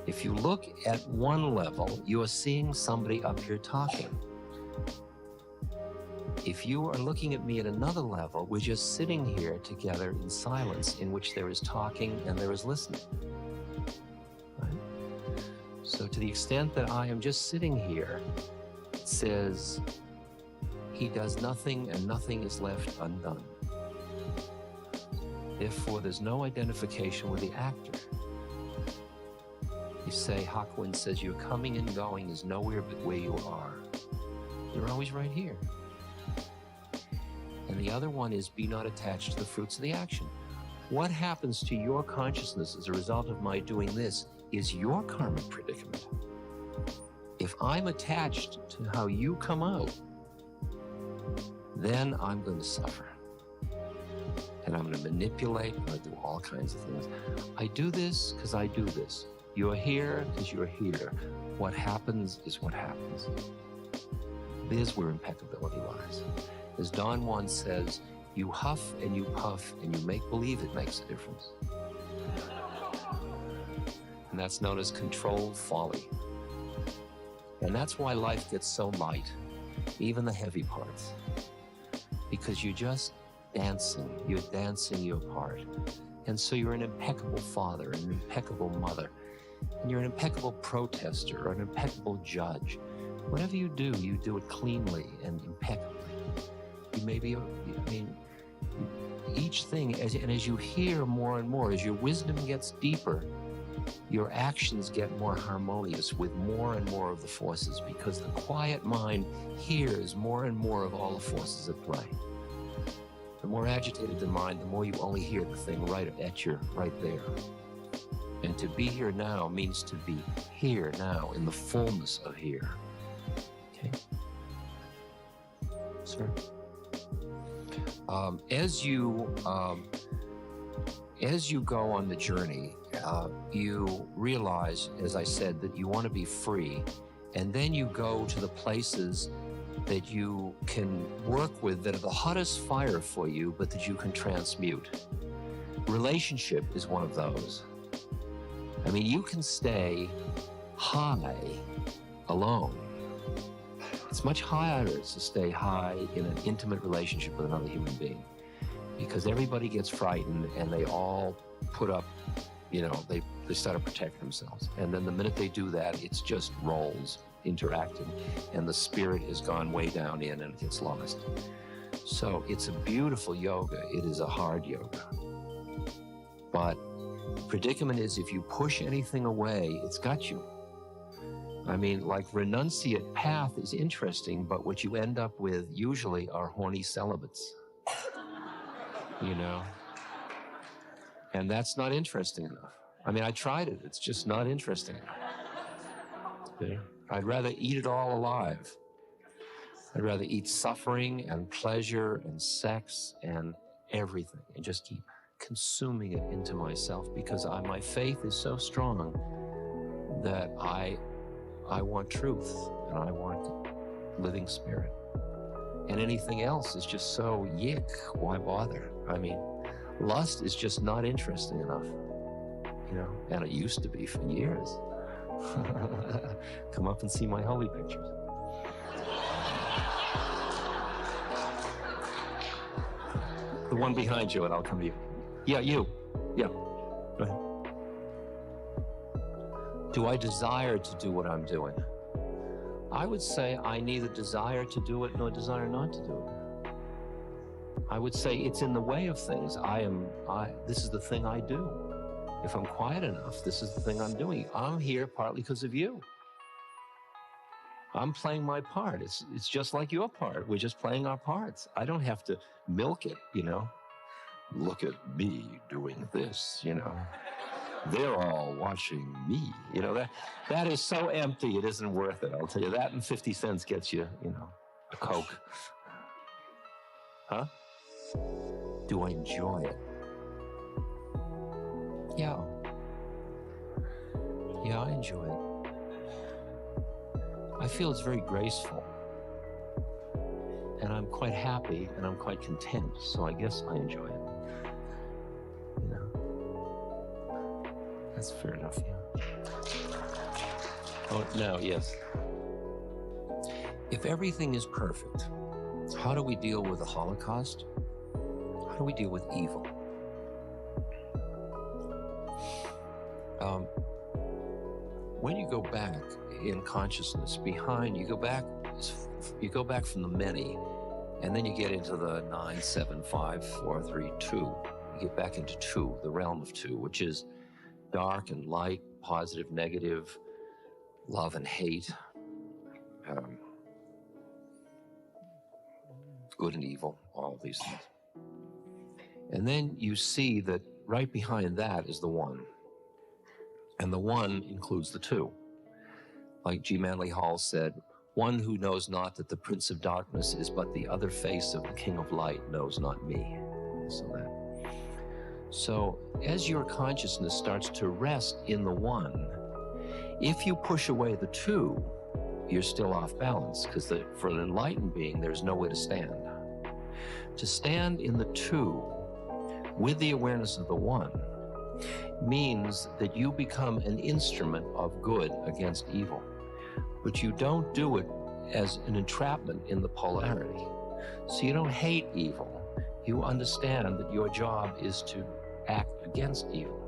If you look at one level, you are seeing somebody up here talking. If you are looking at me at another level, we're just sitting here together in silence in which there is talking and there is listening. Right? So to the extent that I am just sitting here, it says, he does nothing and nothing is left undone. Therefore, there's no identification with the actor. You say, Hakuin says, your coming and going is nowhere but where you are. You're always right here. And the other one is, be not attached to the fruits of the action. What happens to your consciousness as a result of my doing this is your karmic predicament. If I'm attached to how you come out, then I'm going to suffer. And I'm going to manipulate, I'm going to do all kinds of things. I do this because I do this. You're here because you're here. What happens is what happens. There's where impeccability lies. As Don Juan says, you huff and you puff and you make believe it makes a difference. And that's known as controlled folly. And that's why life gets so light, even the heavy parts. Because you're just dancing your part. And so you're an impeccable father, an impeccable mother, and you're an impeccable protester, or an impeccable judge. Whatever you do it cleanly and impeccably. You may be, each thing, as you hear more and more, as your wisdom gets deeper, your actions get more harmonious with more and more of the forces, because the quiet mind hears more and more of all the forces at play. The more agitated the mind, the more you only hear the thing right there. And to be here now means to be here now, in the fullness of here. Okay? Sir? As you go on the journey, you realize, as I said, that you want to be free, and then you go to the places that you can work with that are the hottest fire for you, but that you can transmute. Relationship is one of those. I mean, you can stay high alone. It's much higher to stay high in an intimate relationship with another human being, because everybody gets frightened and they all put up, they start to protect themselves. And then the minute they do that, it's just roles interacting, and the spirit has gone way down in and it gets lost. So it's a beautiful yoga. It is a hard yoga. But the predicament is, if you push anything away, it's got you. I mean, like, renunciate path is interesting, but what you end up with usually are horny celibates. And that's not interesting enough. I mean, I tried it. It's just not interesting enough. Okay? I'd rather eat it all alive. I'd rather eat suffering and pleasure and sex and everything, and just keep consuming it into myself, because my faith is so strong that I want truth, and I want living spirit. And anything else is just so yick. Why bother? I mean, lust is just not interesting enough, and it used to be for years. Come up and see my holy pictures. The one behind you, and I'll come to you. Yeah, you. Yeah. Go ahead. Do I desire to do what I'm doing? I would say I neither desire to do it nor desire not to do it. I would say it's in the way of things. This is the thing I do. If I'm quiet enough, this is the thing I'm doing. I'm here partly because of you. I'm playing my part. It's just like your part. We're just playing our parts. I don't have to milk it, Look at me doing this, They're all watching me. That is so empty, it isn't worth it. I'll tell you that, and 50 cents gets you, a Coke. Huh? Do I enjoy it? Yeah. Yeah, I enjoy it. I feel it's very graceful. And I'm quite happy, and I'm quite content, so I guess I enjoy it. That's fair enough, yeah. Oh, now, yes. If everything is perfect, how do we deal with the Holocaust? How do we deal with evil? When you go back in consciousness behind, you go back from the many, and then you get into the 9, 7, 5, 4, 3, 2. You get back into 2, the realm of 2, which is dark and light, positive, negative, love and hate, good and evil, all of these things. And then you see that right behind that is the one. And the one includes the 2. Like G. Manly Hall said, one who knows not that the Prince of Darkness is but the other face of the King of Light knows not me. So as your consciousness starts to rest in the one, if you push away the 2, you're still off balance, because for an enlightened being, there's nowhere to stand. To stand in the two with the awareness of the one means that you become an instrument of good against evil. But you don't do it as an entrapment in the polarity. So you don't hate evil. You understand that your job is to act against evil.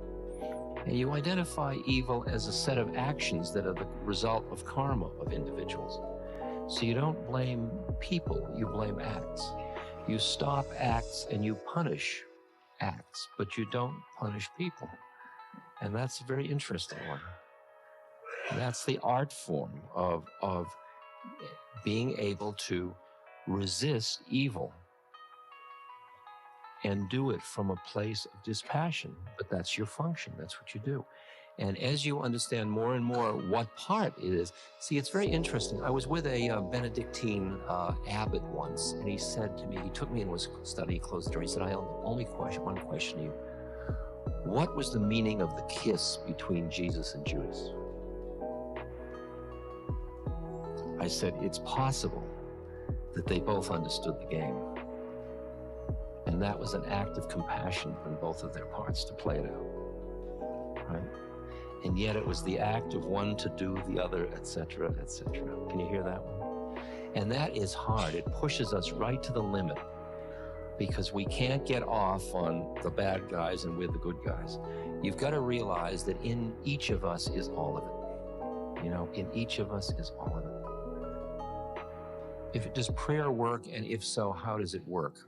And you identify evil as a set of actions that are the result of karma of individuals. So you don't blame people, you blame acts. You stop acts and you punish acts, but you don't punish people. And that's a very interesting one. That's the art form of being able to resist evil and do it from a place of dispassion. But that's your function. That's what you do. And as you understand more and more what part it is, see, it's very interesting. I was with a Benedictine abbot once, and he said to me, he took me into his study, closed the door. He said, I have only one question to you. What was the meaning of the kiss between Jesus and Judas? I said, it's possible that they both understood the game. And that was an act of compassion on both of their parts to play it out, right? And yet it was the act of one to do the other, etc., etc. Can you hear that one? And that is hard. It pushes us right to the limit because we can't get off on the bad guys and we're the good guys. You've got to realize that in each of us is all of it. You know, in each of us is all of it. Does prayer work? And if so, how does it work?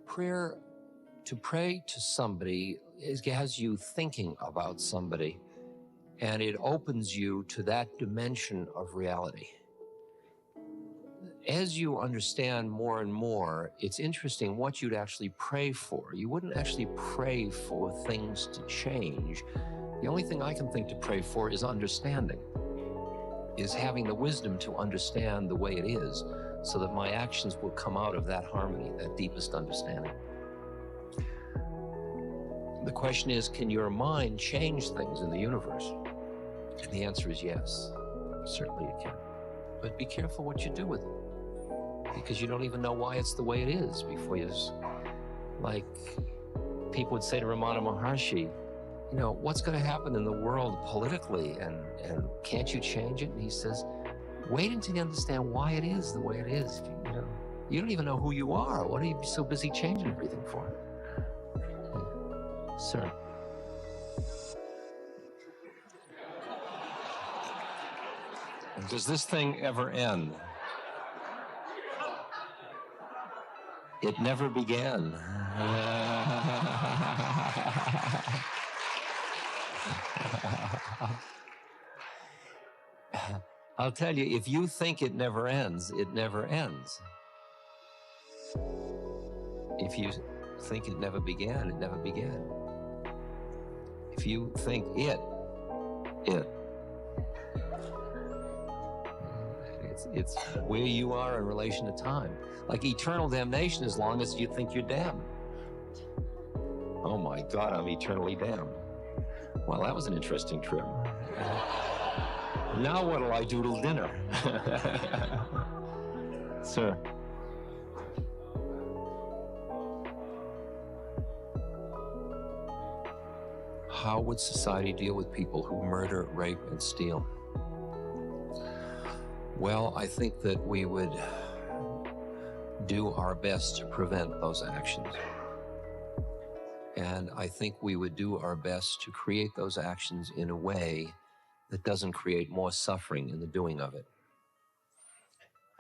Prayer, to pray to somebody, has you thinking about somebody, and it opens you to that dimension of reality. As you understand more and more, it's interesting what you'd actually pray for. You wouldn't actually pray for things to change. The only thing I can think to pray for is understanding, is having the wisdom to understand the way it is, so that my actions will come out of that harmony, that deepest understanding. The question is, can your mind change things in the universe? And the answer is yes, certainly it can. But be careful what you do with it, because you don't even know why it's the way it is before you, like people would say to Ramana Maharshi, you know, what's going to happen in the world politically, and can't you change it? And he says, wait until you understand why it is the way it is. You know, you don't even know who you are. What are you so busy changing everything for? Yeah. Sir. Does this thing ever end? It never began. I'll tell you, if you think it never ends, it never ends. If you think it never began, it never began. If you think it. It's where you are in relation to time. Like eternal damnation as long as you think you're damned. Oh my God, I'm eternally damned. Well, that was an interesting trip. Now what'll I do till dinner? Sir. How would society deal with people who murder, rape, and steal? Well, I think that we would do our best to prevent those actions. And I think we would do our best to create those actions in a way that doesn't create more suffering in the doing of it.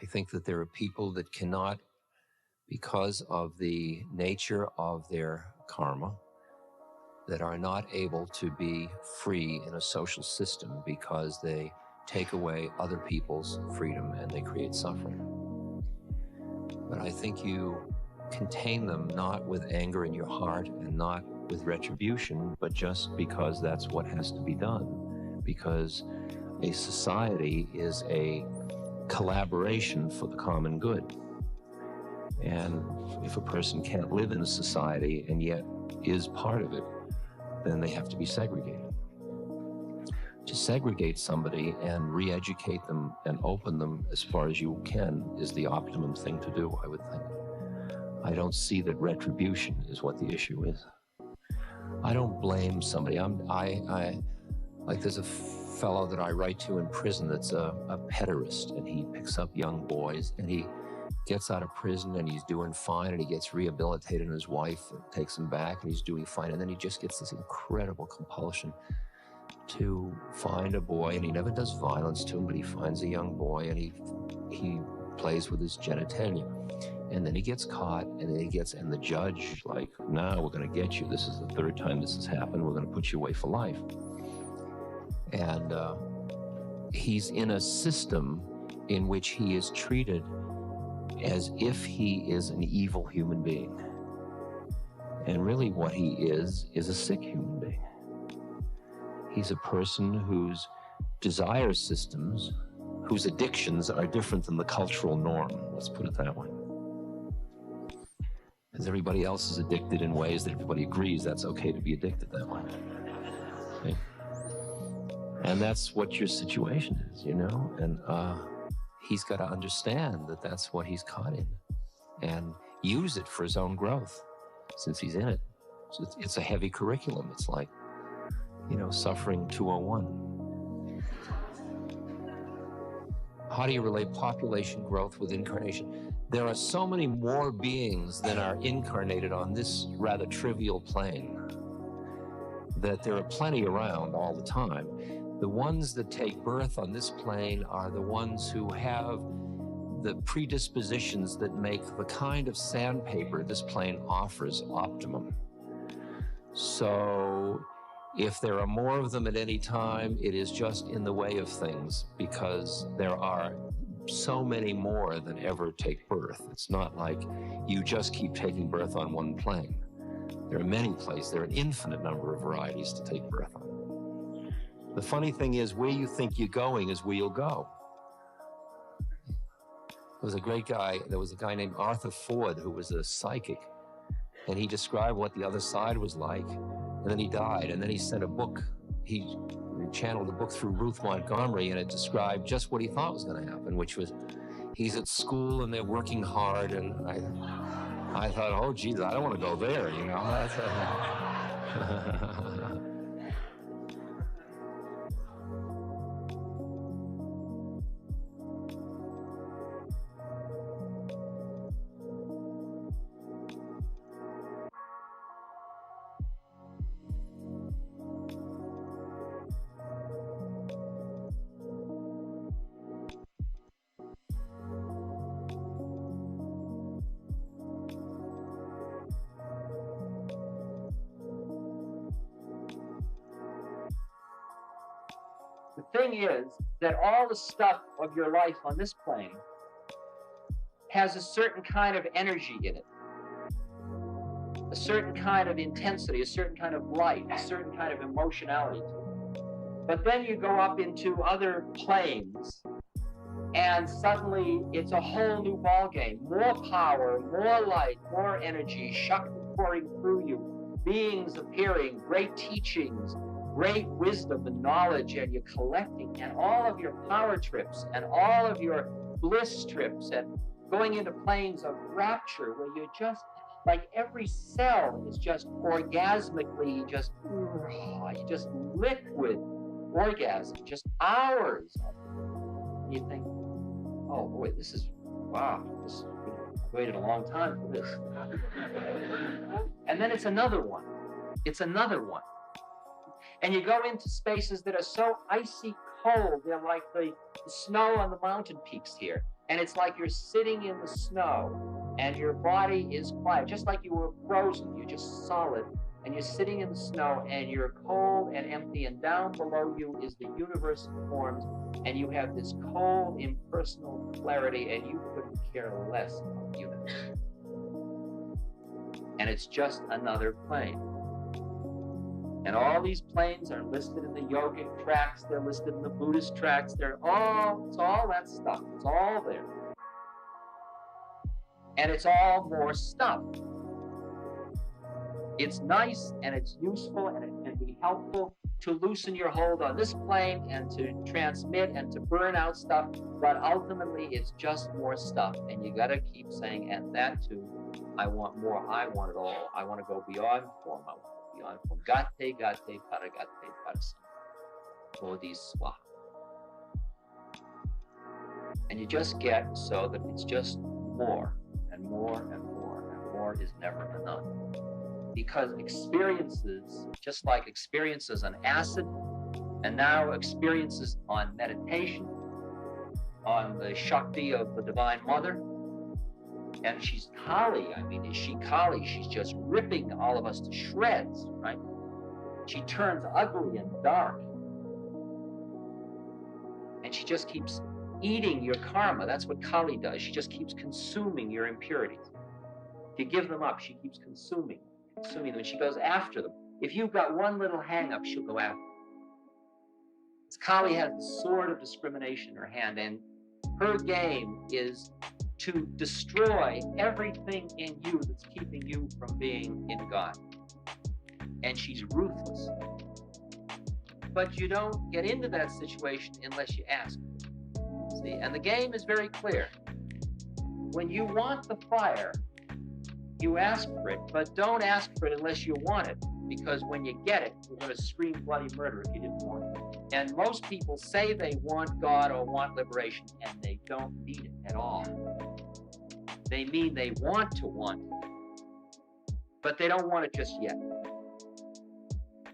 I think that there are people that cannot, because of the nature of their karma, that are not able to be free in a social system because they take away other people's freedom and they create suffering. But I think you contain them not with anger in your heart and not with retribution, but just because that's what has to be done. Because a society is a collaboration for the common good. And if a person can't live in a society and yet is part of it, then they have to be segregated. to segregate somebody and re-educate them and open them as far as you can is the optimum thing to do, I would think. I don't see that retribution is what the issue is. I don't blame somebody. Like there's a fellow that I write to in prison that's a pederast, and he picks up young boys, and he gets out of prison and he's doing fine, and he gets rehabilitated, and his wife takes him back and he's doing fine, and then he just gets this incredible compulsion to find a boy, and he never does violence to him, but he finds a young boy and he plays with his genitalia, and then he gets caught, and then and the judge, like, nah, we're going to get you, this is the third time this has happened, we're going to put you away for life. And he's in a system in which he is treated as if he is an evil human being. And really what he is a sick human being. He's a person whose desire systems, whose addictions are different than the cultural norm. Let's put it that way. As everybody else is addicted in ways that everybody agrees that's okay to be addicted that way. Okay? And that's what your situation is, you know? And he's got to understand that that's what he's caught in and use it for his own growth since he's in it. So it's a heavy curriculum. It's like, you know, suffering 201. How do you relate population growth with incarnation? There are so many more beings than are incarnated on this rather trivial plane that there are plenty around all the time. The ones that take birth on this plane are the ones who have the predispositions that make the kind of sandpaper this plane offers optimum. So if there are more of them at any time, it is just in the way of things because there are so many more than ever take birth. It's not like you just keep taking birth on one plane. There are many places, there are an infinite number of varieties to take birth on. The funny thing is, where you think you're going is where you'll go. There was a great guy, there was a guy named Arthur Ford who was a psychic, and he described what the other side was like, and then he died, and then he sent a book. He channeled a book through Ruth Montgomery, and it described just what he thought was going to happen, which was he's at school and they're working hard, and I thought, oh, geez, I don't want to go there, you know. The thing is that all the stuff of your life on this plane has a certain kind of energy in it, a certain kind of intensity, a certain kind of light, a certain kind of emotionality to it. But then you go up into other planes, and suddenly it's a whole new ballgame. More power, more light, more energy, Shakti pouring through you, beings appearing, great teachings, great wisdom and knowledge, and you're collecting, and all of your power trips and all of your bliss trips and going into planes of rapture where you're just like every cell is just orgasmically just liquid orgasm, just hours of it. You think, oh boy, this is, wow, I've waited a long time for this. And then it's another one. It's another one. And you go into spaces that are so icy cold, they're like the snow on the mountain peaks here. And it's like you're sitting in the snow and your body is quiet, just like you were frozen, you're just solid. And you're sitting in the snow and you're cold and empty, and down below you is the universe of forms, and you have this cold, impersonal clarity, and you couldn't care less about the universe. And it's just another plane. And all these planes are listed in the yogic tracts, they're listed in the Buddhist tracts, it's all that stuff, it's all there. And it's all more stuff. It's nice and it's useful and it can be helpful to loosen your hold on this plane and to transmit and to burn out stuff, but ultimately it's just more stuff, and you got to keep saying, and that too, I want more, I want it all, I want to go beyond form, I want to go beyond form. Gate, gate, paragate, parasam. Bodhi swaha. And you just get so that it's just more and more and more, and more is never enough. Because experiences, just like experiences on acid, and now experiences on meditation, on the Shakti of the Divine Mother, and she's Kali. I mean, is she Kali? She's just ripping all of us to shreds, right? She turns ugly and dark. And she just keeps eating your karma. That's what Kali does. She just keeps consuming your impurities. If you give them up, she keeps consuming them, and she goes after them. If you've got one little hang-up, she'll go after you. Kali has the sword of discrimination in her hand, and her game is to destroy everything in you that's keeping you from being in God. And she's ruthless. But you don't get into that situation unless you ask. See, and the game is very clear. When you want the fire, you ask for it, but don't ask for it unless you want it, because when you get it, you're going to scream bloody murder if you didn't want it. And most people say they want God or want liberation, and they don't mean it at all. They mean they want it, but they don't want it just yet.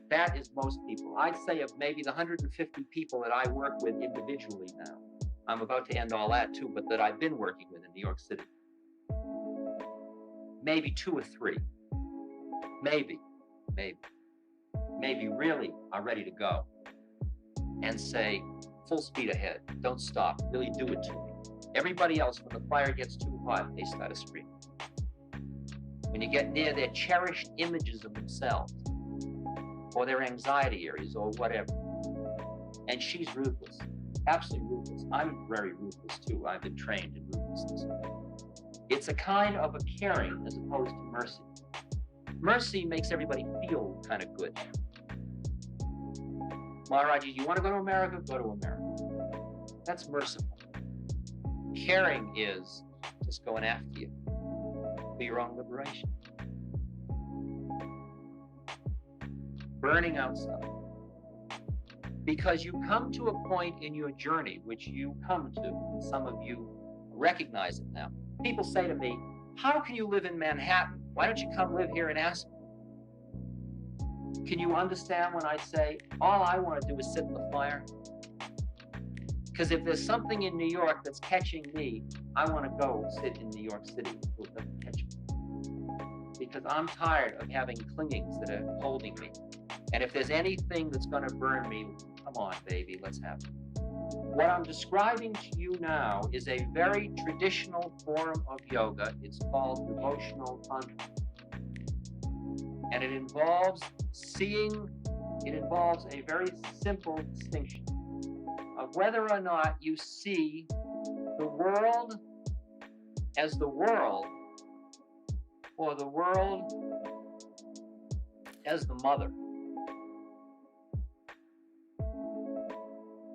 That is most people. I'd say of maybe the 150 people that I work with individually now, I'm about to end all that too, but that I've been working with in New York City, maybe 2 or 3, maybe really are ready to go and say, full speed ahead, don't stop, really do it to me. Everybody else, when the fire gets too hot, they start to scream. When you get near their cherished images of themselves, or their anxiety areas, or whatever. And she's ruthless, absolutely ruthless. I'm very ruthless too. I've been trained in ruthlessness. It's a kind of a caring as opposed to mercy. Mercy makes everybody feel kind of good. Maharaji, you want to go to America? Go to America. That's merciful. Caring is just going after you for your own liberation. Burning out stuff. Because you come to a point in your journey, which you come to, and some of you recognize it now. People say to me, how can you live in Manhattan? Why don't you come live here in Aspen? Can you understand when I say, all I want to do is sit in the fire? Because if there's something in New York that's catching me, I want to go sit in New York City so it doesn't catch me. Because I'm tired of having clingings that are holding me. And if there's anything that's going to burn me, come on, baby, let's have it. What I'm describing to you now is a very traditional form of yoga. It's called devotional tantra. And it involves a very simple distinction of whether or not you see the world as the world, or the world as the mother.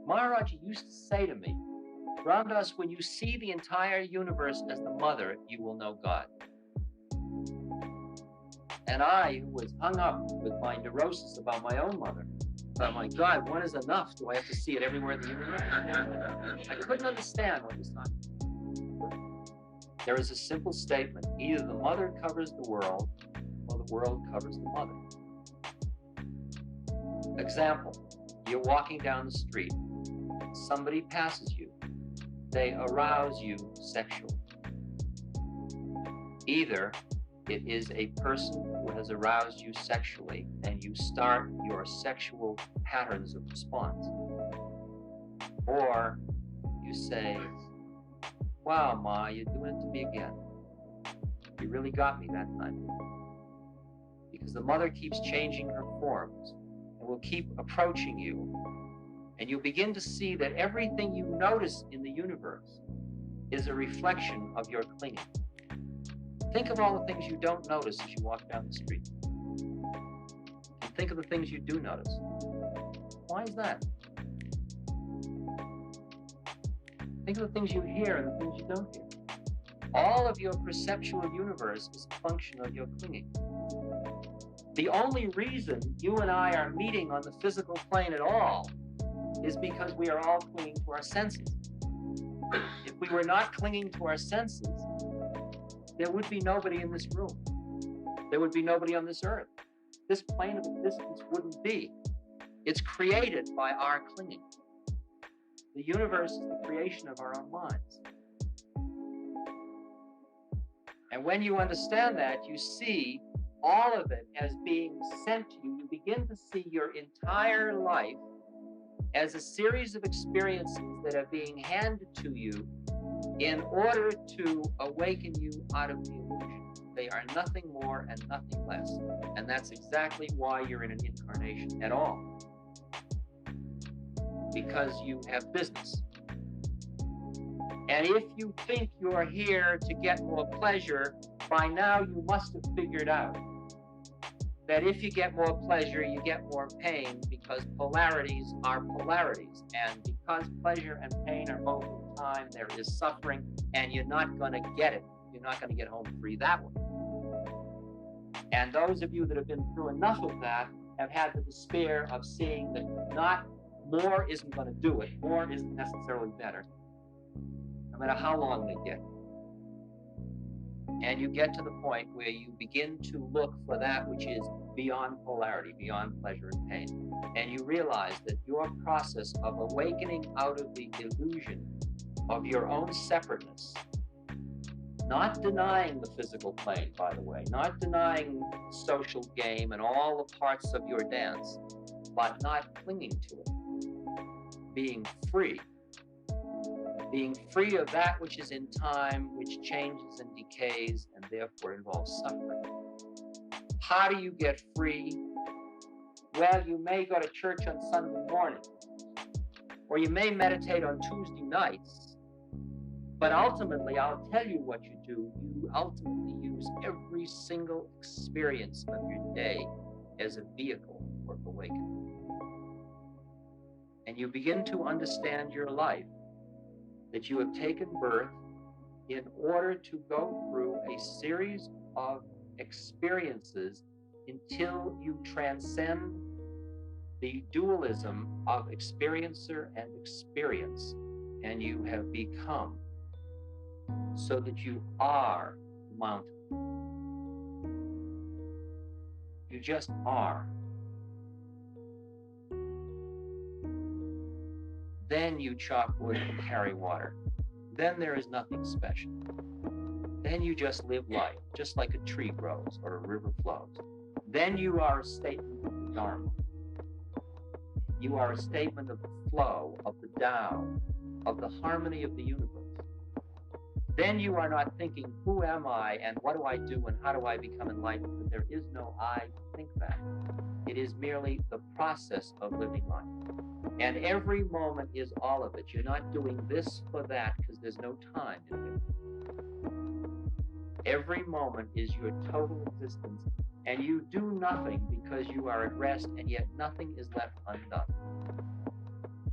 Maharaji used to say to me, Ramdas, when you see the entire universe as the mother, you will know God. And I, who was hung up with my neurosis about my own mother, thought, my God, one is enough. Do I have to see it everywhere in the universe? I couldn't understand what he was talking about. There is a simple statement. Either the mother covers the world, or the world covers the mother. Example, you're walking down the street. Somebody passes you. They arouse you sexually. Either it is a person who has aroused you sexually and you start your sexual patterns of response. Or you say, wow, Ma, you're doing it to me again. You really got me that time. Because the mother keeps changing her forms and will keep approaching you. And you begin to see that everything you notice in the universe is a reflection of your clinging. Think of all the things you don't notice as you walk down the street. think of the things you do notice. Why is that? Think of the things you hear and the things you don't hear. All of your perceptual universe is a function of your clinging. The only reason you and I are meeting on the physical plane at all is because we are all clinging to our senses. If we were not clinging to our senses, there would be nobody in this room. There would be nobody on this earth. This plane of existence wouldn't be. It's created by our clinging. The universe is the creation of our own minds. And when you understand that, you see all of it as being sent to you. You begin to see your entire life as a series of experiences that are being handed to you in order to awaken you out of the illusion. They are nothing more and nothing less. And that's exactly why you're in an incarnation at all. Because you have business. And if you think you're here to get more pleasure, by now you must have figured out that if you get more pleasure, you get more pain, because polarities are polarities. And because pleasure and pain are both in time, there is suffering, and you're not going to get it. You're not going to get home free that way. And those of you that have been through enough of that have had the despair of seeing that not more isn't going to do it. More isn't necessarily better, no matter how long they get. And you get to the point where you begin to look for that which is beyond polarity, beyond pleasure and pain. And you realize that your process of awakening out of the illusion of your own separateness, not denying the physical plane, by the way, not denying social game and all the parts of your dance, but not clinging to it, being free of that which is in time, which changes and decays, and therefore involves suffering. How do you get free? Well, you may go to church on Sunday morning, or you may meditate on Tuesday nights, but ultimately, I'll tell you what you do. You ultimately use every single experience of your day as a vehicle for awakening. And you begin to understand your life, that you have taken birth in order to go through a series of experiences until you transcend the dualism of experiencer and experience, and you have become so that you are the mountain. You just are. Then you chop wood and carry water. Then there is nothing special. Then you just live life, just like a tree grows or a river flows. Then you are a statement of the Dharma. You are a statement of the flow, of the Tao, of the harmony of the universe. Then you are not thinking, who am I and what do I do and how do I become enlightened? But there is no I to think that. It is merely the process of living life. And every moment is all of it. You're not doing this for that because there's no time in it. Every moment is your total existence, and you do nothing because you are at rest, and yet nothing is left undone.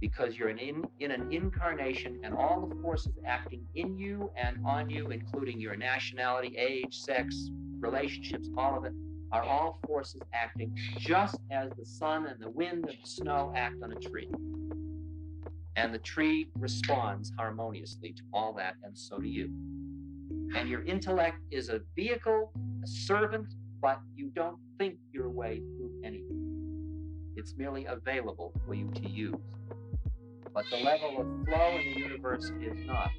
Because you're in an incarnation, and all the forces acting in you and on you, including your nationality, age, sex, relationships, all of it, are all forces acting just as the sun and the wind and the snow act on a tree. And the tree responds harmoniously to all that, and so do you. And your intellect is a vehicle, a servant, but you don't think your way through anything. It's merely available for you to use. But the level of flow in the universe is not.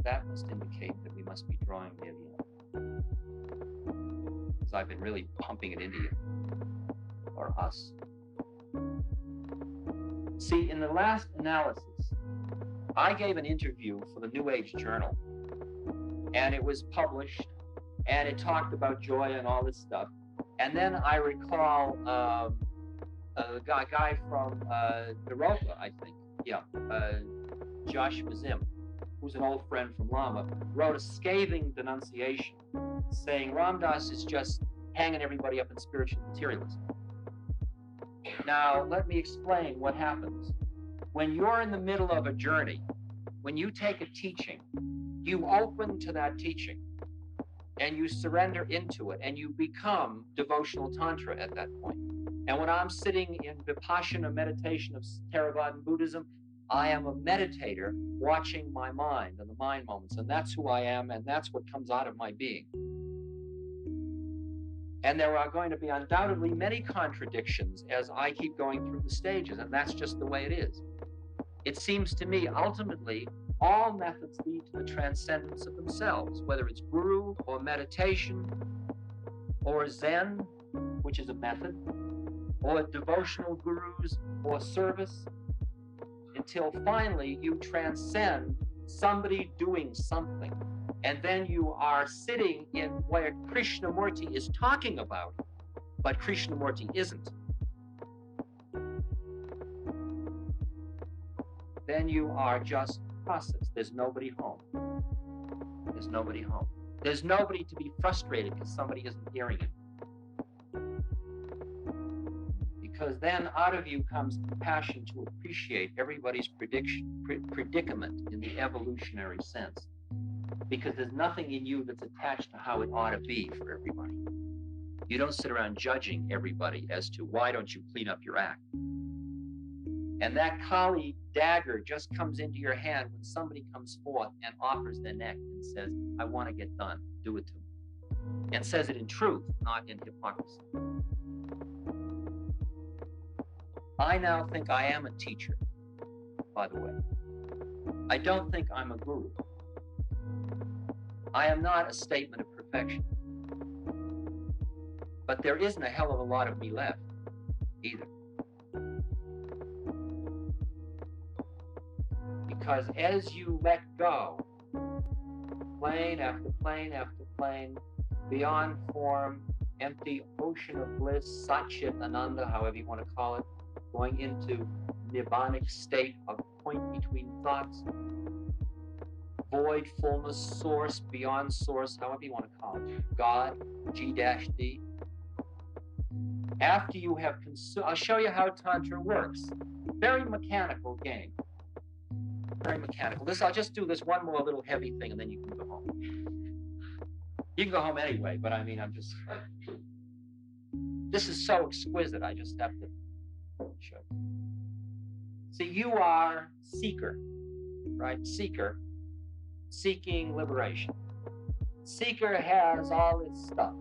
That must indicate that we must be drawing near the end. Because I've been really pumping it into you, or us. See, in the last analysis, I gave an interview for the New Age Journal, and it was published, and it talked about joy and all this stuff. And then I recall a guy from Europa, I think, Josh Mazim, who's an old friend from Lama, wrote a scathing denunciation saying Ram Dass is just hanging everybody up in spiritual materialism. Now, let me explain what happens. When you're in the middle of a journey, when you take a teaching, you open to that teaching and you surrender into it and you become devotional tantra at that point. And when I'm sitting in Vipassana meditation of Theravadan Buddhism, I am a meditator watching my mind and the mind moments, and that's who I am, and that's what comes out of my being. And there are going to be undoubtedly many contradictions as I keep going through the stages, and that's just the way it is. It seems to me, ultimately, all methods lead to the transcendence of themselves, whether it's guru or meditation or Zen, which is a method, or devotional gurus or service, until finally you transcend somebody doing something. And then you are sitting in where Krishnamurti is talking about, but Krishnamurti isn't. Then you are just process. There's nobody home. There's nobody home. There's nobody to be frustrated because somebody isn't hearing it. Because then out of you comes compassion to appreciate everybody's predicament in the evolutionary sense. Because there's nothing in you that's attached to how it ought to be for everybody. You don't sit around judging everybody as to why don't you clean up your act. And that Kali dagger just comes into your hand when somebody comes forth and offers their neck and says, I want to get done, do it to me. And says it in truth, not in hypocrisy. I now think I am a teacher, by the way. I don't think I'm a guru. I am not a statement of perfection. But there isn't a hell of a lot of me left, either. Because as you let go, plane after plane after plane, beyond form, empty ocean of bliss, Satchit Ananda, however you want to call it, going into nibbanic state of point between thoughts, void, fullness, source, beyond source, however you want to call it, God, G-D. After you have consumed, I'll show you how Tantra works. Very mechanical game. Very mechanical. I'll just do this one more little heavy thing and then you can go home. You can go home anyway, but I mean, this is so exquisite, I just have to show you. See, you are seeker, right? Seeker, seeking liberation. Seeker has all its stuff.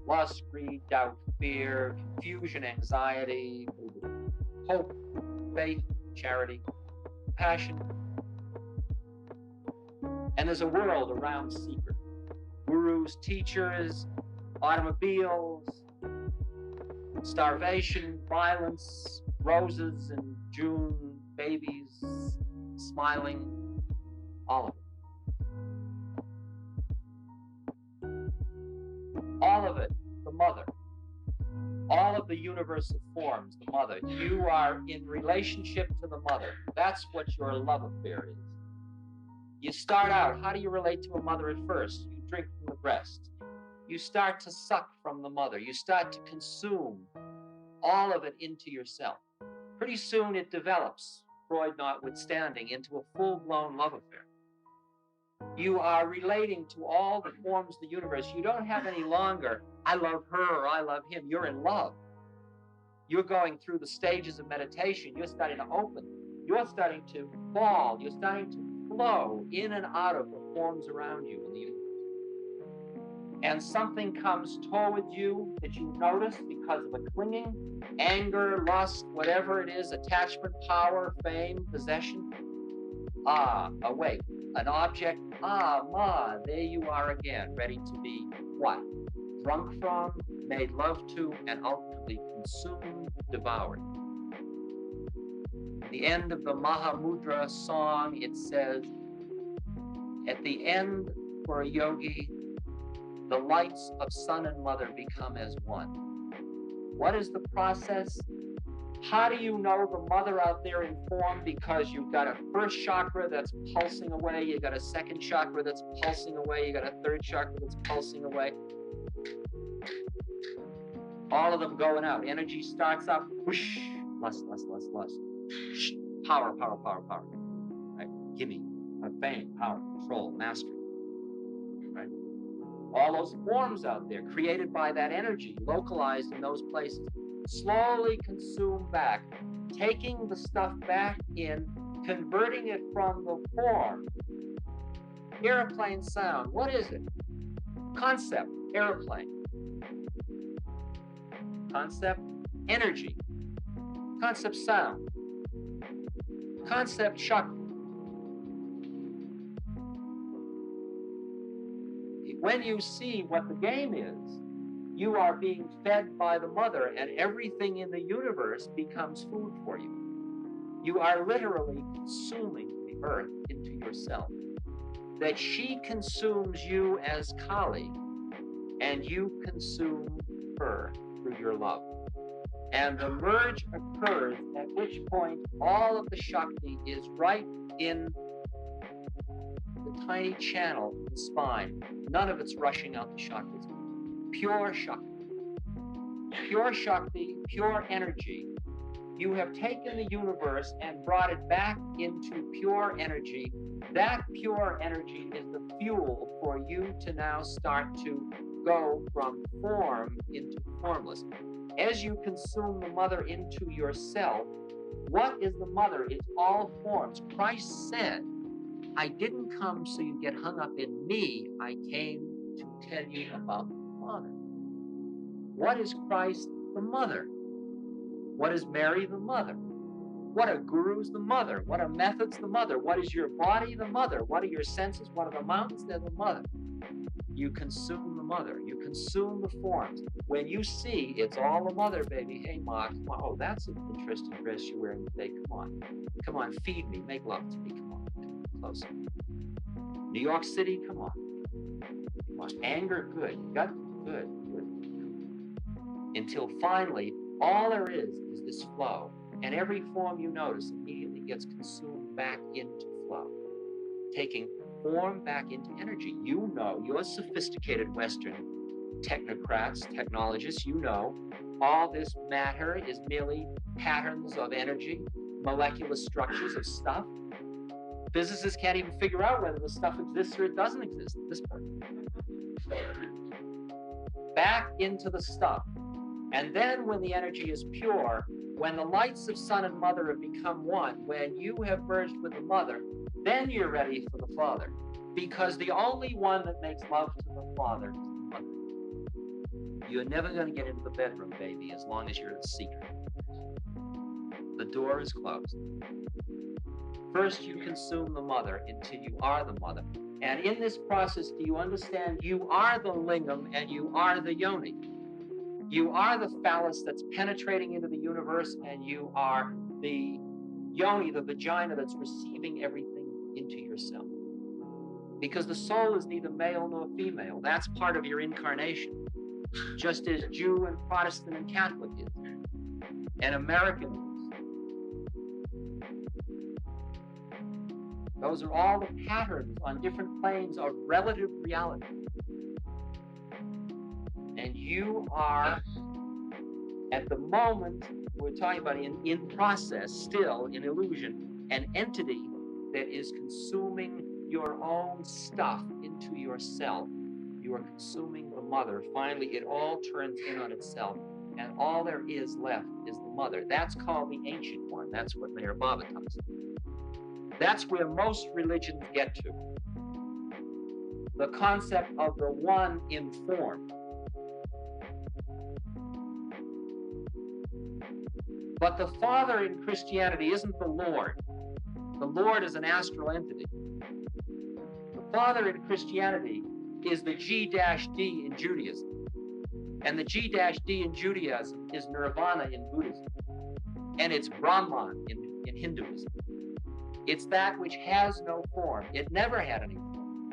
Lust, greed, doubt, fear, confusion, anxiety, hope, faith, charity, passion. And there's a world around seeker. Gurus, teachers, automobiles, starvation, violence, roses in June, babies, smiling, all of it. All of it, the mother. All of the universal forms, the mother. You are in relationship to the mother. That's what your love affair is. You start out, how do you relate to a mother at first? You drink from the breast. You start to suck from the mother. You start to consume all of it into yourself. Pretty soon it develops, Freud notwithstanding, into a full-blown love affair. You are relating to all the forms of the universe. You don't have any longer, I love her or I love him. You're in love. You're going through the stages of meditation. You're starting to open. You're starting to fall. You're starting to flow in and out of the forms around you in the universe. And something comes toward you that you notice because of a clinging, anger, lust, whatever it is, attachment, power, fame, possession. Awake. An object, there you are again, ready to be what? Drunk from, made love to, and ultimately consumed, devoured. At the end of the Mahamudra song, it says, at the end for a yogi, the lights of son and mother become as one. What is the process? How do you know the mother out there in form? Because you've got a first chakra that's pulsing away, you've got a second chakra that's pulsing away, you got a third chakra that's pulsing away. All of them going out. Energy starts up, whoosh, lust, lust, lust, lust. Shh, power, power, power, power. Right? Gimme, fame, power, control, mastery. Right? All those forms out there created by that energy, localized in those places, slowly consume back, taking the stuff back in, converting it from the form. Airplane sound, what is it? Concept, airplane. Concept, energy. Concept, sound. Concept, chakra. When you see what the game is, you are being fed by the mother, and everything in the universe becomes food for you. You are literally consuming the earth into yourself. That she consumes you as Kali, and you consume her through your love. And the merge occurs, at which point all of the Shakti is right in the tiny channel in the spine. None of it's rushing out the chakras. Pure Shakti. Pure Shakti, pure energy. You have taken the universe and brought it back into pure energy. That pure energy is the fuel for you to now start to go from form into formless. As you consume the mother into yourself, what is the mother? It's all forms. Christ said, I didn't come so you get hung up in me. I came to tell you about the Father. What is Christ? The mother. What is Mary? The mother. What are gurus? The mother. What are methods? The mother. What is your body? The mother. What are your senses? What are the mountains? They're the mother. You consume the mother. You consume the forms. When you see it's all the mother, baby. Hey, Ma, come on. Oh, that's an interesting dress you're wearing today. Come on. Come on, feed me. Make love to me. Come on. Closer. New York City, come on. Come on. Anger, good. Gut, good. Good. Until finally, all there is this flow. And every form you notice immediately gets consumed back into flow, taking form back into energy. You know, you're sophisticated Western technocrats, technologists, you know, all this matter is merely patterns of energy, molecular structures of stuff. Physicists can't even figure out whether the stuff exists or it doesn't exist at this point. Back into the stuff. And then when the energy is pure, when the lights of Son and Mother have become one, when you have merged with the Mother, then you're ready for the Father. Because the only one that makes love to the Father is the Mother. You're never going to get into the bedroom, baby, as long as you're the secret. The door is closed. First, you consume the Mother until you are the Mother. And in this process, do you understand you are the lingam and you are the yoni? You are the phallus that's penetrating into the universe, and you are the yoni, the vagina that's receiving everything into yourself. Because the soul is neither male nor female. That's part of your incarnation. Just as Jew and Protestant and Catholic is, and American is. Those are all the patterns on different planes of relative reality. And you are, at the moment, we're talking about in process, still in illusion, an entity that is consuming your own stuff into yourself. You are consuming the Mother. Finally, it all turns in on itself, and all there is left is the Mother. That's called the Ancient One. That's what Mayor Baba talks about. That's where most religions get to. The concept of the one in form. But the Father in Christianity isn't the Lord. The Lord is an astral entity. The Father in Christianity is the G-D in Judaism. And the G-D in Judaism is Nirvana in Buddhism. And it's Brahman in Hinduism. It's that which has no form. It never had any form.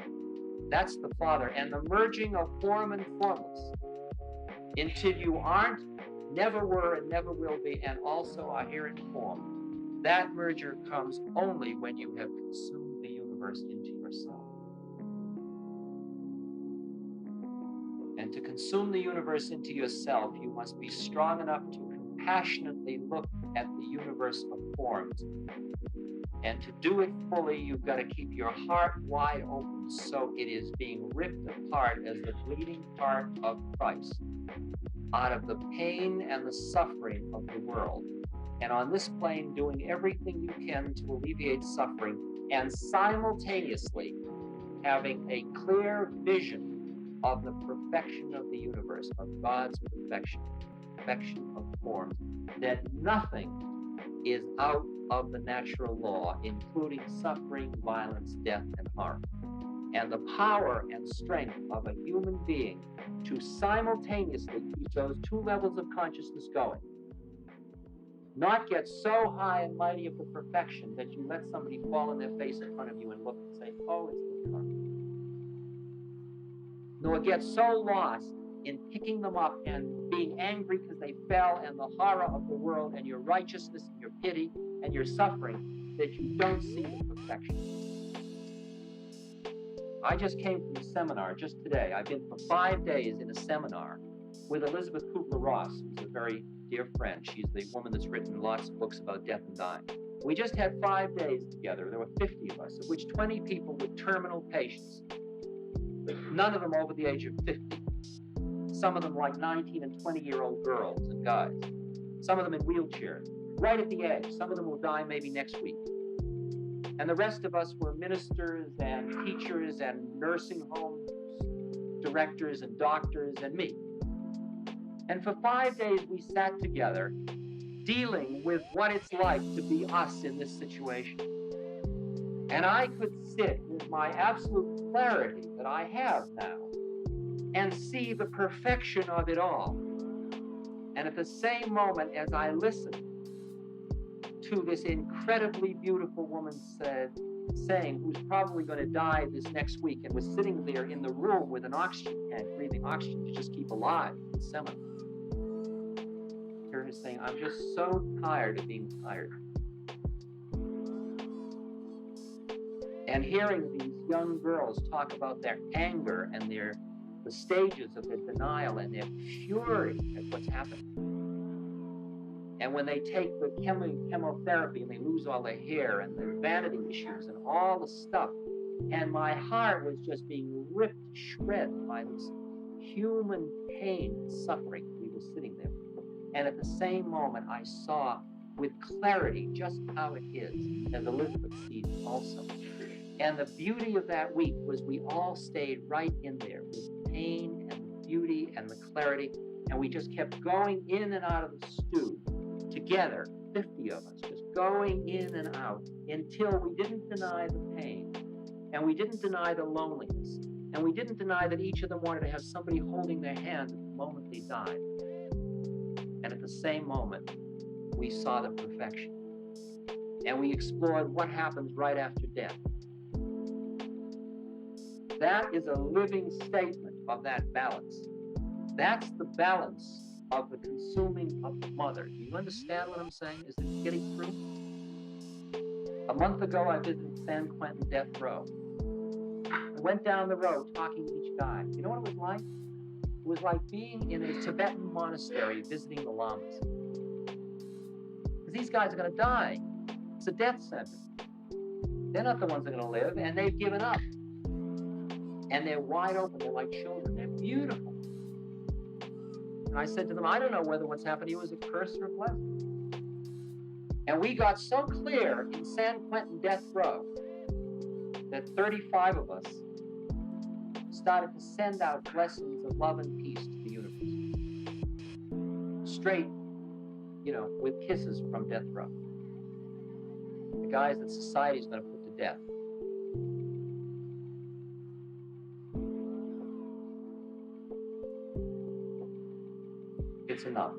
That's the Father. And the merging of form and formless until you aren't, never were, and never will be, and also are here in form. That merger comes only when you have consumed the universe into yourself. And to consume the universe into yourself, you must be strong enough to compassionately look at the universe of forms. And to do it fully, you've got to keep your heart wide open so it is being ripped apart as the bleeding heart of Christ out of the pain and the suffering of the world. And on this plane, doing everything you can to alleviate suffering and simultaneously having a clear vision of the perfection of the universe, of God's perfection, perfection of forms, that nothing is out of the natural law, including suffering, violence, death, and harm. And the power and strength of a human being to simultaneously keep those two levels of consciousness going. Not get so high and mighty of the perfection that you let somebody fall on their face in front of you and look and say, oh, it's the karma. Nor get so lost in picking them up and being angry because they fell and the horror of the world and your righteousness and your pity and your suffering that you don't see the perfection. I just came from a seminar just today. I've been for 5 days in a seminar with Elizabeth Kubler-Ross, who's a very dear friend. She's the woman that's written lots of books about death and dying. We just had 5 days together. There were 50 of us, of which 20 people with terminal patients. None of them over the age of 50. Some of them like 19 and 20-year-old girls and guys. Some of them in wheelchairs, right at the edge. Some of them will die maybe next week. And the rest of us were ministers and teachers and nursing home directors and doctors and me. And for 5 days we sat together dealing with what it's like to be us in this situation. And I could sit with my absolute clarity that I have now and see the perfection of it all. And at the same moment as I listened to this incredibly beautiful woman saying, who's probably going to die this next week, and was sitting there in the room with an oxygen tank, breathing oxygen to just keep alive in the seminar. Hear her saying, I'm just so tired of being tired. And hearing these young girls talk about their anger and the stages of their denial and their fury at what's happening. And when they take the chemotherapy and they lose all their hair and their vanity issues and all the stuff. And my heart was just being ripped to shreds by this human pain and suffering we were sitting there. And at the same moment, I saw with clarity just how it is, as Elizabeth sees it also. And the beauty of that week was we all stayed right in there with pain and the beauty and the clarity. And we just kept going in and out of the stew together, 50 of us, just going in and out until we didn't deny the pain and we didn't deny the loneliness and we didn't deny that each of them wanted to have somebody holding their hand at the moment they died. And at the same moment, we saw the perfection and we explored what happens right after death. That is a living statement of that balance. That's the balance of the consuming of the mother. Do you understand what I'm saying? Is it getting through? A month ago, I visited San Quentin death row. I went down the road talking to each guy. You know what it was like? It was like being in a Tibetan monastery visiting the lamas. Because these guys are going to die. It's a death sentence. They're not the ones that are going to live, and they've given up. And they're wide open. They're like children. They're beautiful. And I said to them, I don't know whether what's happened to you is a curse or a blessing. And we got so clear in San Quentin death row that 35 of us started to send out blessings of love and peace to the universe. Straight, with kisses from death row. The guys that society's going to put to death. It's enough.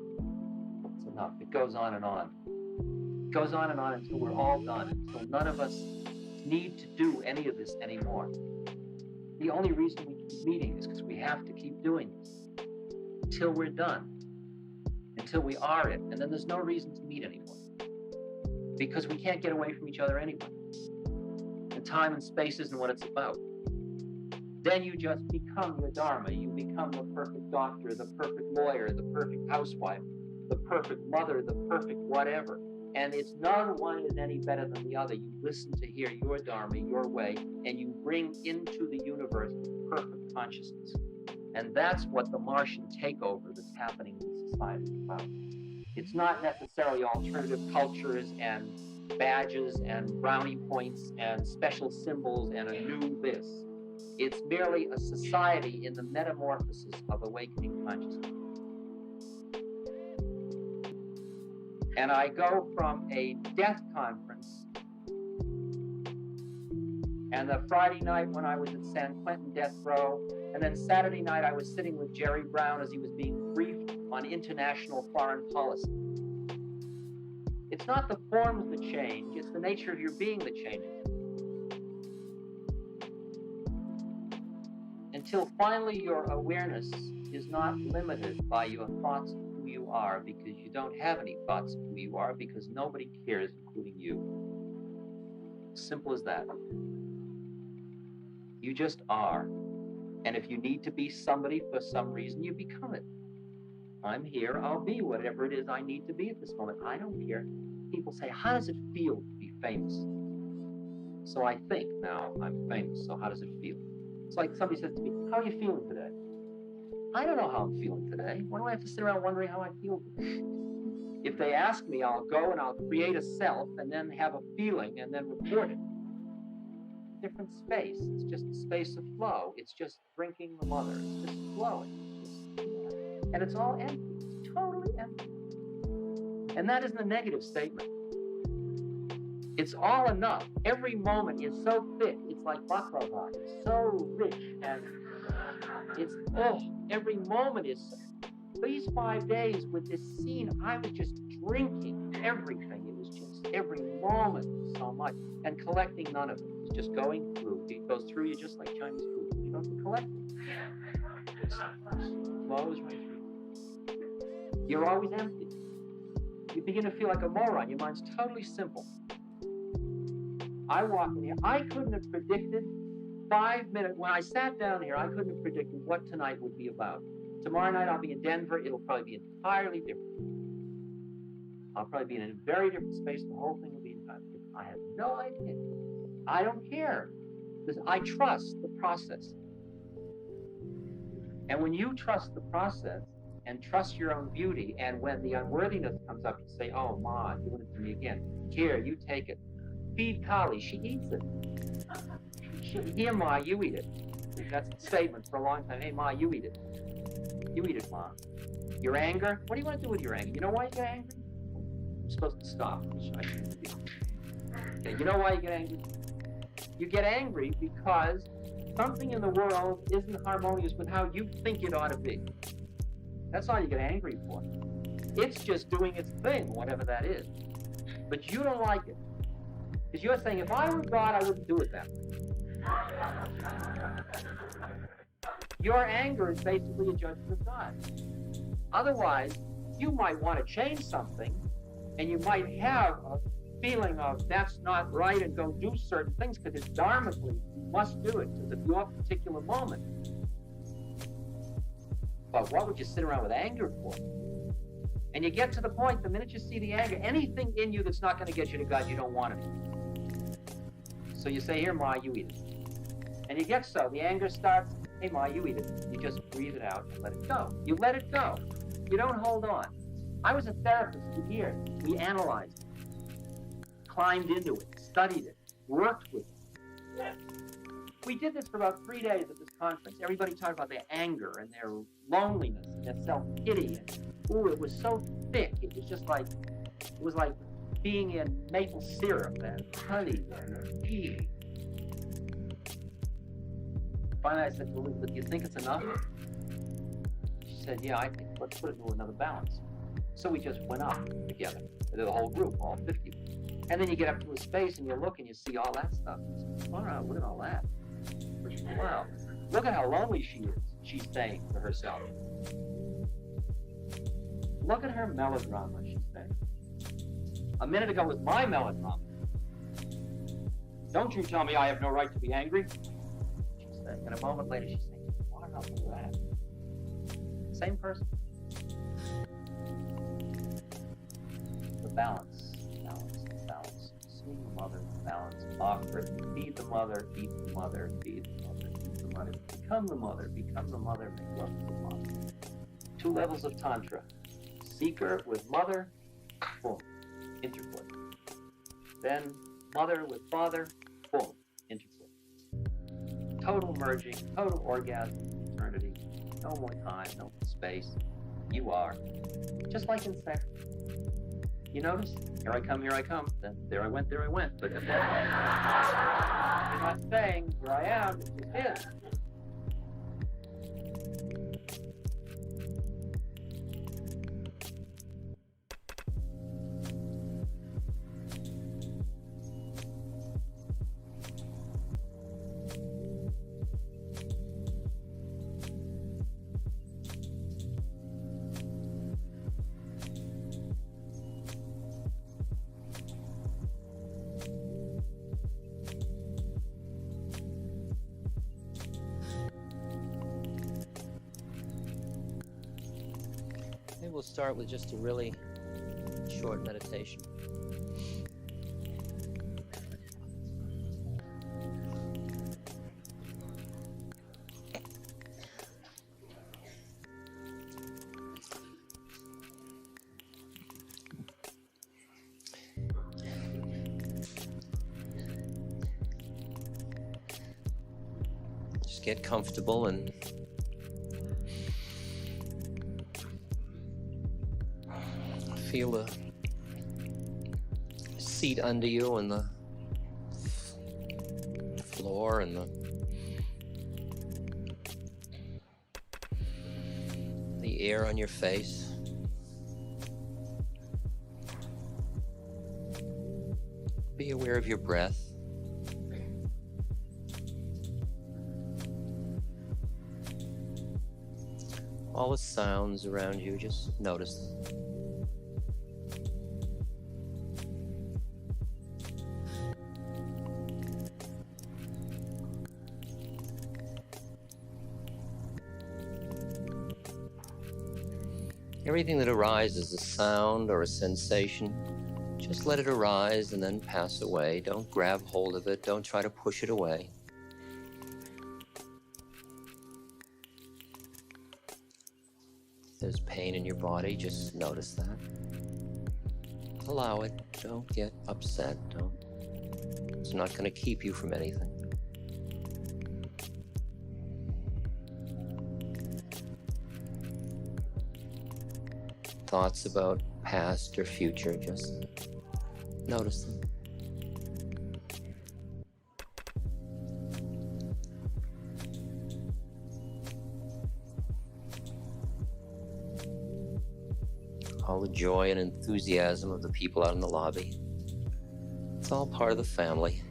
It's enough. It goes on and on. It goes on and on until we're all done, until none of us need to do any of this anymore. The only reason we keep meeting is because we have to keep doing this until we're done, until we are it, and then there's no reason to meet anymore because we can't get away from each other anyway. And time and space isn't what it's about. then you just become your dharma. You become the perfect doctor, the perfect lawyer, the perfect housewife, the perfect mother, the perfect whatever. And it's not one is any better than the other. You listen to hear your dharma, your way, and you bring into the universe perfect consciousness. And that's what the Martian takeover that's happening in society is about. It's not necessarily alternative cultures and badges and brownie points and special symbols and a new this. It's merely a society in the metamorphosis of awakening consciousness. And I go from a death conference, and the Friday night when I was at San Quentin death row, and then Saturday night I was sitting with Jerry Brown as he was being briefed on international foreign policy. It's not the forms that change, it's the nature of your being that changes. Until finally your awareness is not limited by your thoughts of who you are, because you don't have any thoughts of who you are, because nobody cares, including you. Simple as that. You just are. And if you need to be somebody for some reason, you become it. I'm here, I'll be whatever it is I need to be at this moment. I don't care. People say, how does it feel to be famous? So I think, now I'm famous, so how does it feel? It's like somebody says to me, how are you feeling today? I don't know how I'm feeling today. Why do I have to sit around wondering how I feel today? If they ask me, I'll go and I'll create a self and then have a feeling and then report it. Different space. It's just a space of flow. It's just drinking the mother. It's just flowing. And it's all empty. It's totally empty. And that isn't a negative statement. It's all enough. Every moment is so thick. It's like baklava. It's so rich. And it's, every moment is. These 5 days with this scene, I was just drinking everything. It was just every moment so much. And collecting none of it. It's just going through. It goes through you just like Chinese food. You don't have to collect it. It flows right through. You're always empty. You begin to feel like a moron. Your mind's totally simple. I walk in here. I couldn't have predicted 5 minutes. When I sat down here, I couldn't have predicted what tonight would be about. Tomorrow night, I'll be in Denver. It'll probably be entirely different. I'll probably be in a very different space. The whole thing will be entirely different. I have no idea. I don't care. Because I trust the process. And when you trust the process and trust your own beauty, and when the unworthiness comes up, you say, oh, Ma, doing it to me again. Here, you take it. Feed Kali. She eats it. Here, Ma, you eat it. That's the statement for a long time. Hey, Ma, you eat it. You eat it, Ma. Your anger? What do you want to do with your anger? You know why you get angry? You're supposed to stop. Okay, you know why you get angry? You get angry because something in the world isn't harmonious with how you think it ought to be. That's all you get angry for. It's just doing its thing, whatever that is. But you don't like it. Because you're saying, if I were God, I wouldn't do it that way. Your anger is basically a judgment of God. Otherwise, you might want to change something, and you might have a feeling of that's not right and go do certain things because it's dharmically, you must do it because of your particular moment. But what would you sit around with anger for? And you get to the point, the minute you see the anger, anything in you that's not going to get you to God, you don't want it. So you say, here, Ma, you eat it. And you get so. The anger starts, hey, Ma, you eat it. You just breathe it out and let it go. You let it go. You don't hold on. I was a therapist for years. We analyzed it, climbed into it, studied it, worked with it. We did this for about 3 days at this conference. Everybody talked about their anger and their loneliness and their self-pity. Ooh, it was so thick. It was just like, it was like being in maple syrup and honey and tea. Finally, I said, well, do you think it's enough? She said, yeah, I think. Let's put it into another balance. So we just went up together, the whole group, all 50. And then you get up to a space and you look and you see all that stuff. You say, wow, look at all that. Wow, look at how lonely she is, she's saying to herself. Look at her melodrama, she's saying. A minute ago was my melodrama. Don't you tell me I have no right to be angry, she's thing. And a moment later, she's saying, what was that? Same person. The balance. Seeing the mother, balance, offer it, feed the mother, feed the mother, feed the mother, feed the mother, become the mother, make love to the mother. 2 levels of Tantra. Seeker with mother, boom, interplay. Then mother with father, boom, interplay. Total merging, total orgasm, eternity. No more time, no more space. You are. Just like in sex. You notice? Here I come, then there I went. But you're not saying, here I am, it just is. We'll start with just a really short meditation. Just get comfortable and feel the seat under you and the floor and the air on your face. Be aware of your breath. All the sounds around you, just notice them. Everything that arises, a sound or a sensation, just let it arise and then pass away. Don't grab hold of it. Don't try to push it away. If there's pain in your body, just notice that. Allow it. Don't get upset. It's not going to keep you from anything. Thoughts about past or future, just notice them. All the joy and enthusiasm of the people out in the lobby. It's all part of the family.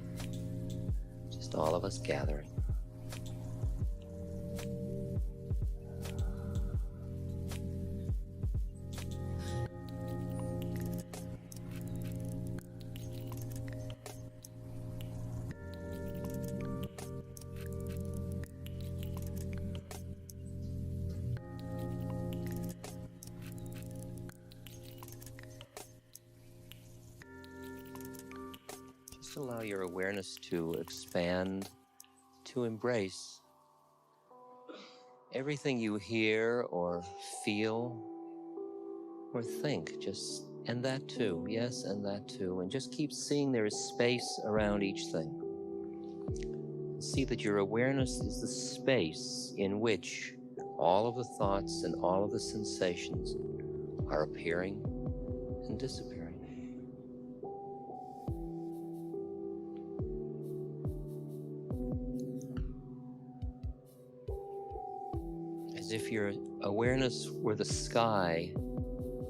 Just all of us gathering. Allow your awareness to expand, to embrace everything you hear or feel or think. And that too, yes, and that too. And just keep seeing there is space around each thing. See that your awareness is the space in which all of the thoughts and all of the sensations are appearing and disappearing. As if your awareness were the sky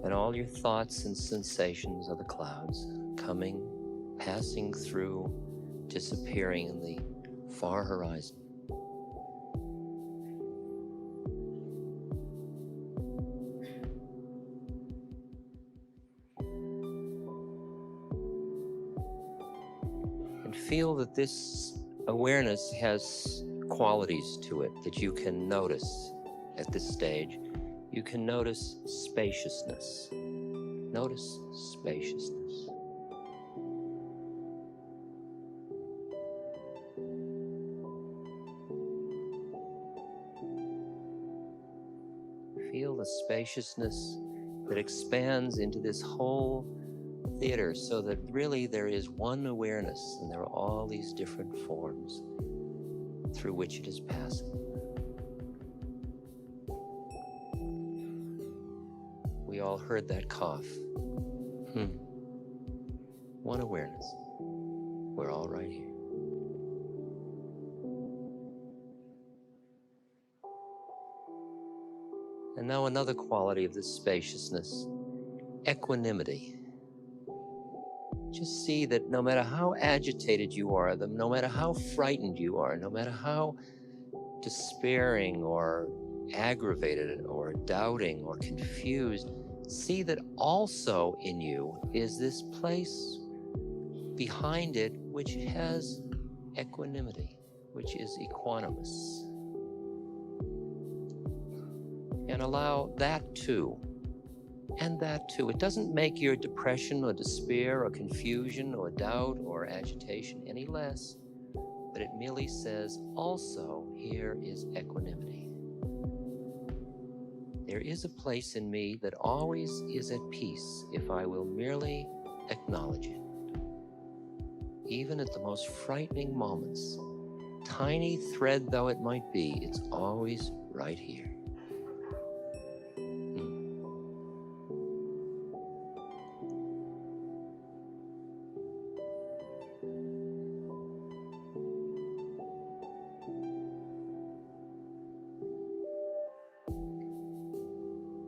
and all your thoughts and sensations are the clouds, coming, passing through, disappearing in the far horizon. And feel that this awareness has qualities to it that you can notice at this stage. You can notice spaciousness. Notice spaciousness. Feel the spaciousness that expands into this whole theater, so that really there is one awareness and there are all these different forms through which it is passing. We all heard that cough. One awareness. We're all right here. And now another quality of this spaciousness, equanimity. Just see that no matter how agitated you are, no matter how frightened you are, no matter how despairing or aggravated or doubting or confused, see that also in you is this place behind it which has equanimity, which is equanimous. And allow that too, and that too. It doesn't make your depression or despair or confusion or doubt or agitation any less, but it merely says, also, here is equanimity. There is a place in me that always is at peace if I will merely acknowledge it. Even at the most frightening moments, tiny thread though it might be, it's always right here.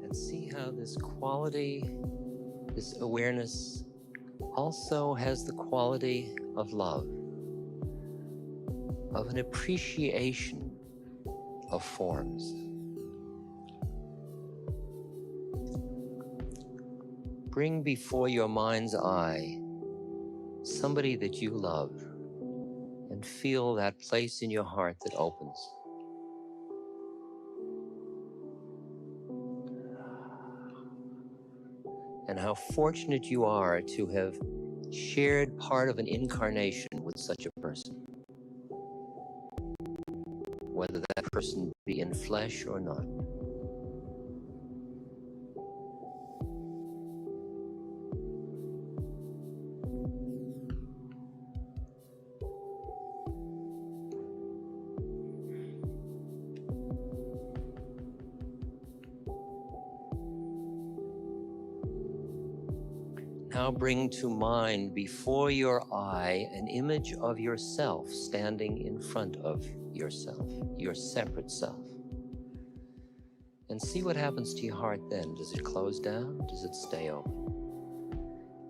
And see how this quality, this awareness, also has the quality of love, of an appreciation of forms. Bring before your mind's eye somebody that you love and feel that place in your heart that opens. And how fortunate you are to have shared part of an incarnation with such a person, whether that person be in flesh or not. Now bring to mind before your eye an image of yourself standing in front of yourself, your separate self. And see what happens to your heart then. Does it close down? Does it stay open?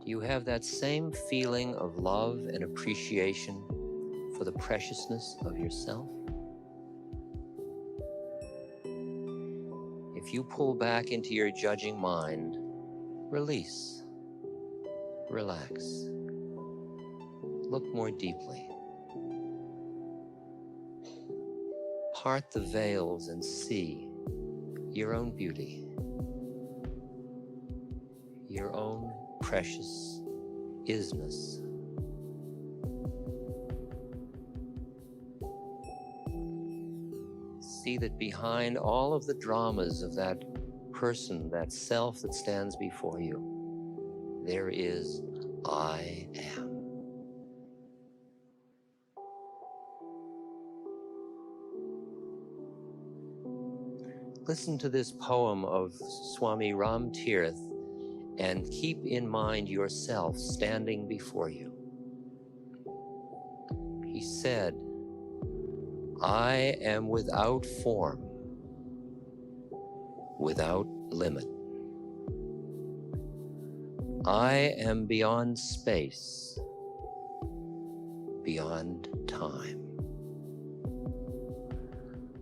Do you have that same feeling of love and appreciation for the preciousness of yourself? If you pull back into your judging mind, release. Relax. Look more deeply. Part the veils and see your own beauty, your own precious isness. See that behind all of the dramas of that person, that self that stands before you, there is I am. Listen to this poem of Swami Ram Tirth and keep in mind yourself standing before you. He said, I am without form, without limit. I am beyond space, beyond time.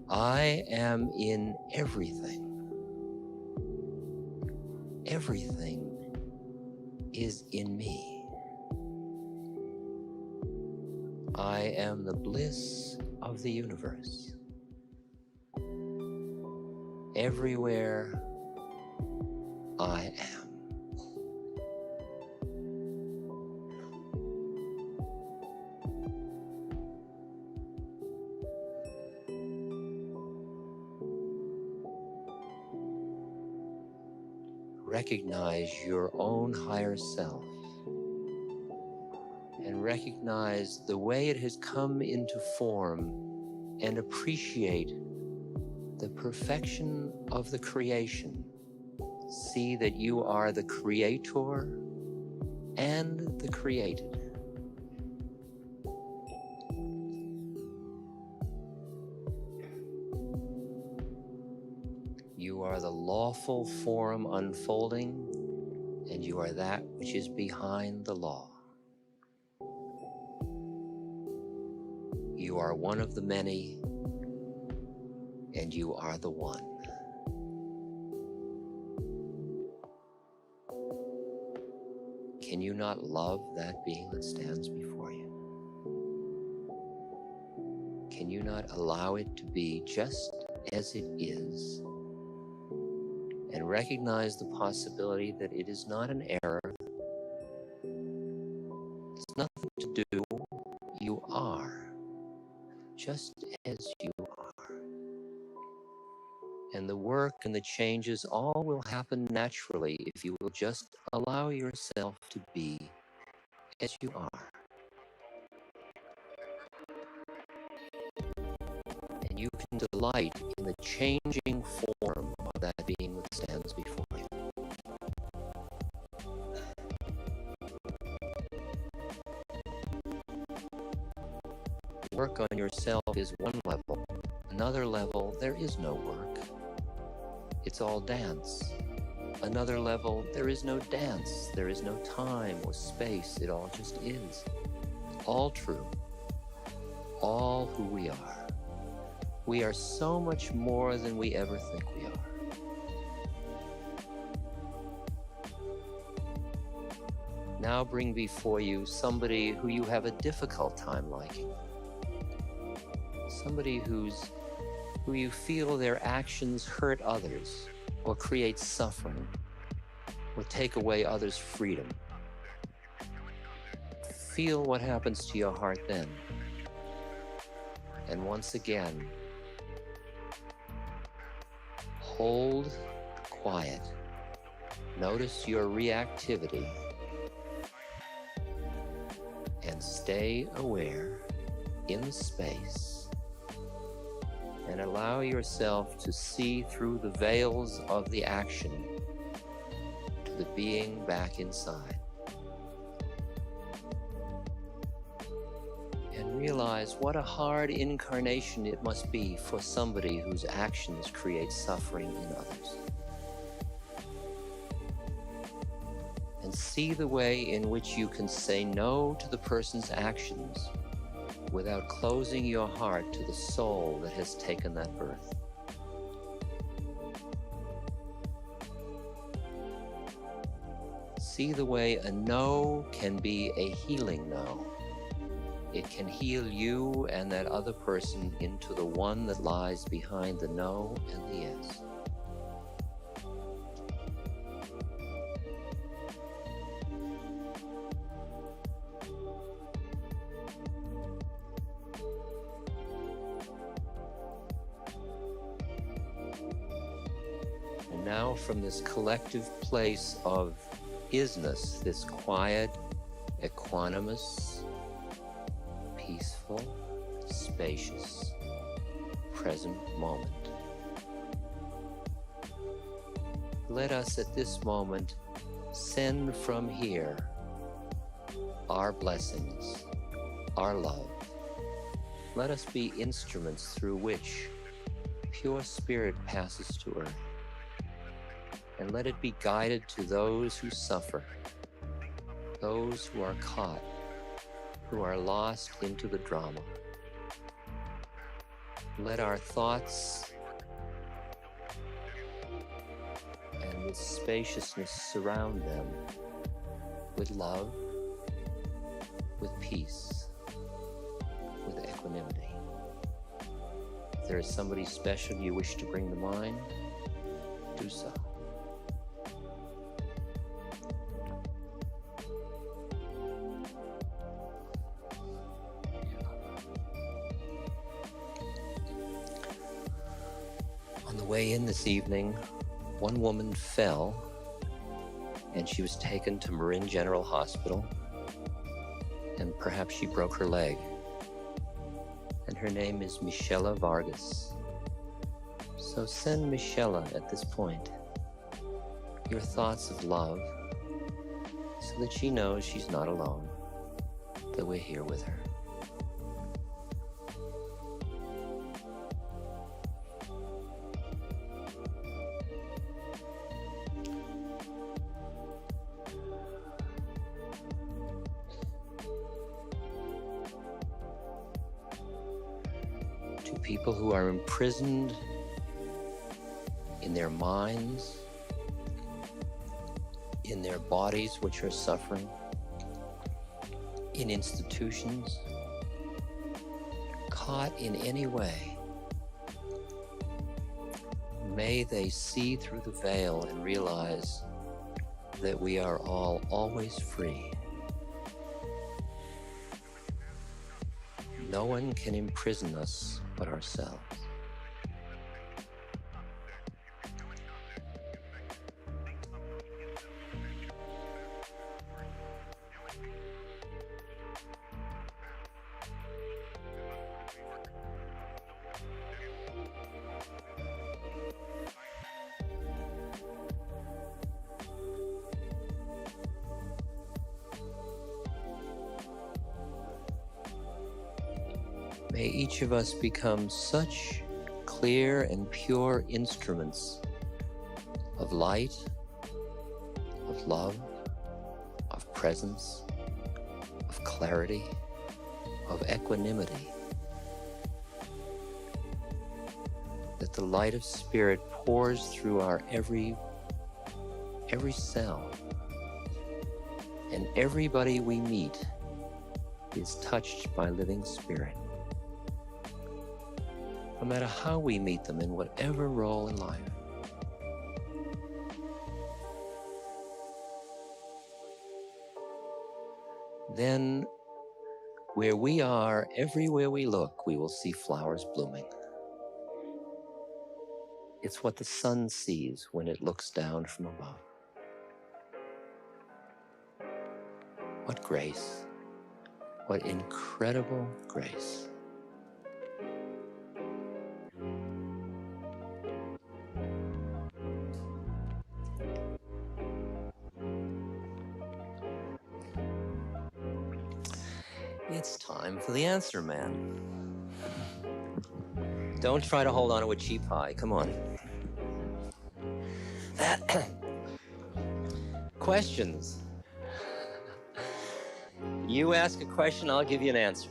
I am in everything. Everything is in me. I am the bliss of the universe. Everywhere I am. Recognize your own higher self and recognize the way it has come into form and appreciate the perfection of the creation. See that you are the creator and the created. You are the lawful form unfolding, and you are that which is behind the law. You are one of the many, and you are the one. Can you not love that being that stands before you? Can you not allow it to be just as it is? And recognize the possibility that it is not an error. It's nothing to do. You are just as you are. And the work and the changes all will happen naturally if you will just allow yourself to be as you are. And you can delight in the changing form of that being that stands before you. Work on yourself is one level. Another level, there is no work. It's all dance. Another level, there is no dance. There is no time or space. It all just is. All true. All who we are. We are so much more than we ever think we are. Now bring before you somebody who you have a difficult time liking. Somebody who you feel their actions hurt others or create suffering or take away others' freedom. Feel what happens to your heart then. And once again, hold quiet. Notice your reactivity and stay aware in space. And allow yourself to see through the veils of the action to the being back inside. And realize what a hard incarnation it must be for somebody whose actions create suffering in others. And see the way in which you can say no to the person's actions without closing your heart to the soul that has taken that birth. See the way a no can be a healing no. It can heal you and that other person into the one that lies behind the no and the yes. Now from this collective place of isness, this quiet, equanimous, peaceful, spacious, present moment. Let us at this moment send from here our blessings, our love. Let us be instruments through which pure spirit passes to earth. And let it be guided to those who suffer, those who are caught, who are lost into the drama. Let our thoughts and with spaciousness surround them with love, with peace, with equanimity. If there is somebody special you wish to bring to mind, do so. On the way in this evening, one woman fell and she was taken to Marin General Hospital, and perhaps she broke her leg. And her name is Michela Vargas. So send Michela at this point your thoughts of love so that she knows she's not alone, that we're here with her. To people who are imprisoned in their minds, in their bodies which are suffering, in institutions, caught in any way, may they see through the veil and realize that we are all always free. No one can imprison us but ourselves. May each of us become such clear and pure instruments of light, of love, of presence, of clarity, of equanimity, that the light of spirit pours through our every cell, and everybody we meet is touched by living spirit. No matter how we meet them in whatever role in life. Then, where we are, everywhere we look, we will see flowers blooming. It's what the sun sees when it looks down from above. What grace, what incredible grace. It's time for the answer, man. Don't try to hold on to a cheap high. Come on. Questions. You ask a question, I'll give you an answer.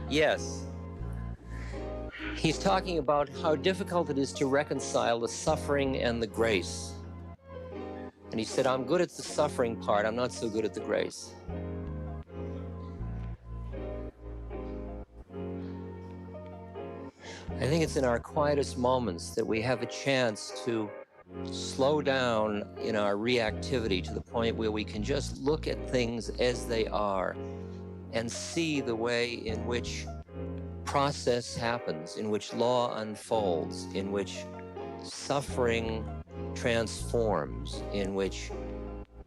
Yes. He's talking about how difficult it is to reconcile the suffering and the grace. And he said, I'm good at the suffering part, I'm not so good at the grace. I think it's in our quietest moments that we have a chance to slow down in our reactivity to the point where we can just look at things as they are and see the way in which process happens, in which law unfolds, in which suffering transforms, in which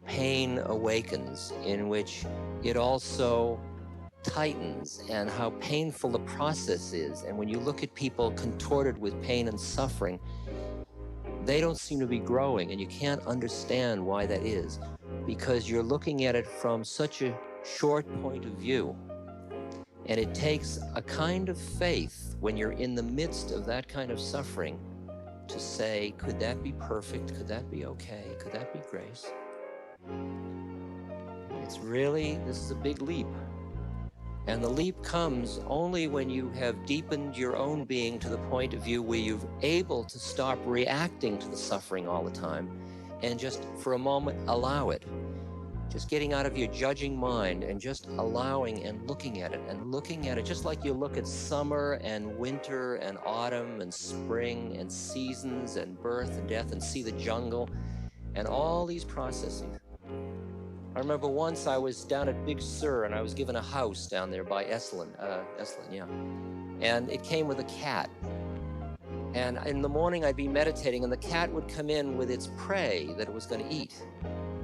pain awakens, in which it also tightens, and how painful the process is. And when you look at people contorted with pain and suffering, they don't seem to be growing, and you can't understand why that is, because you're looking at it from such a short point of view. And it takes a kind of faith when you're in the midst of that kind of suffering to say, could that be perfect? Could that be okay? Could that be grace? It's really, this is a big leap. And the leap comes only when you have deepened your own being to the point of view where you're able to stop reacting to the suffering all the time and just for a moment allow it. Just getting out of your judging mind and just allowing and looking at it just like you look at summer and winter and autumn and spring and seasons and birth and death and see the jungle and all these processes. I remember once I was down at Big Sur and I was given a house down there by Esalen, yeah. And it came with a cat. And in the morning I'd be meditating and the cat would come in with its prey that it was going to eat.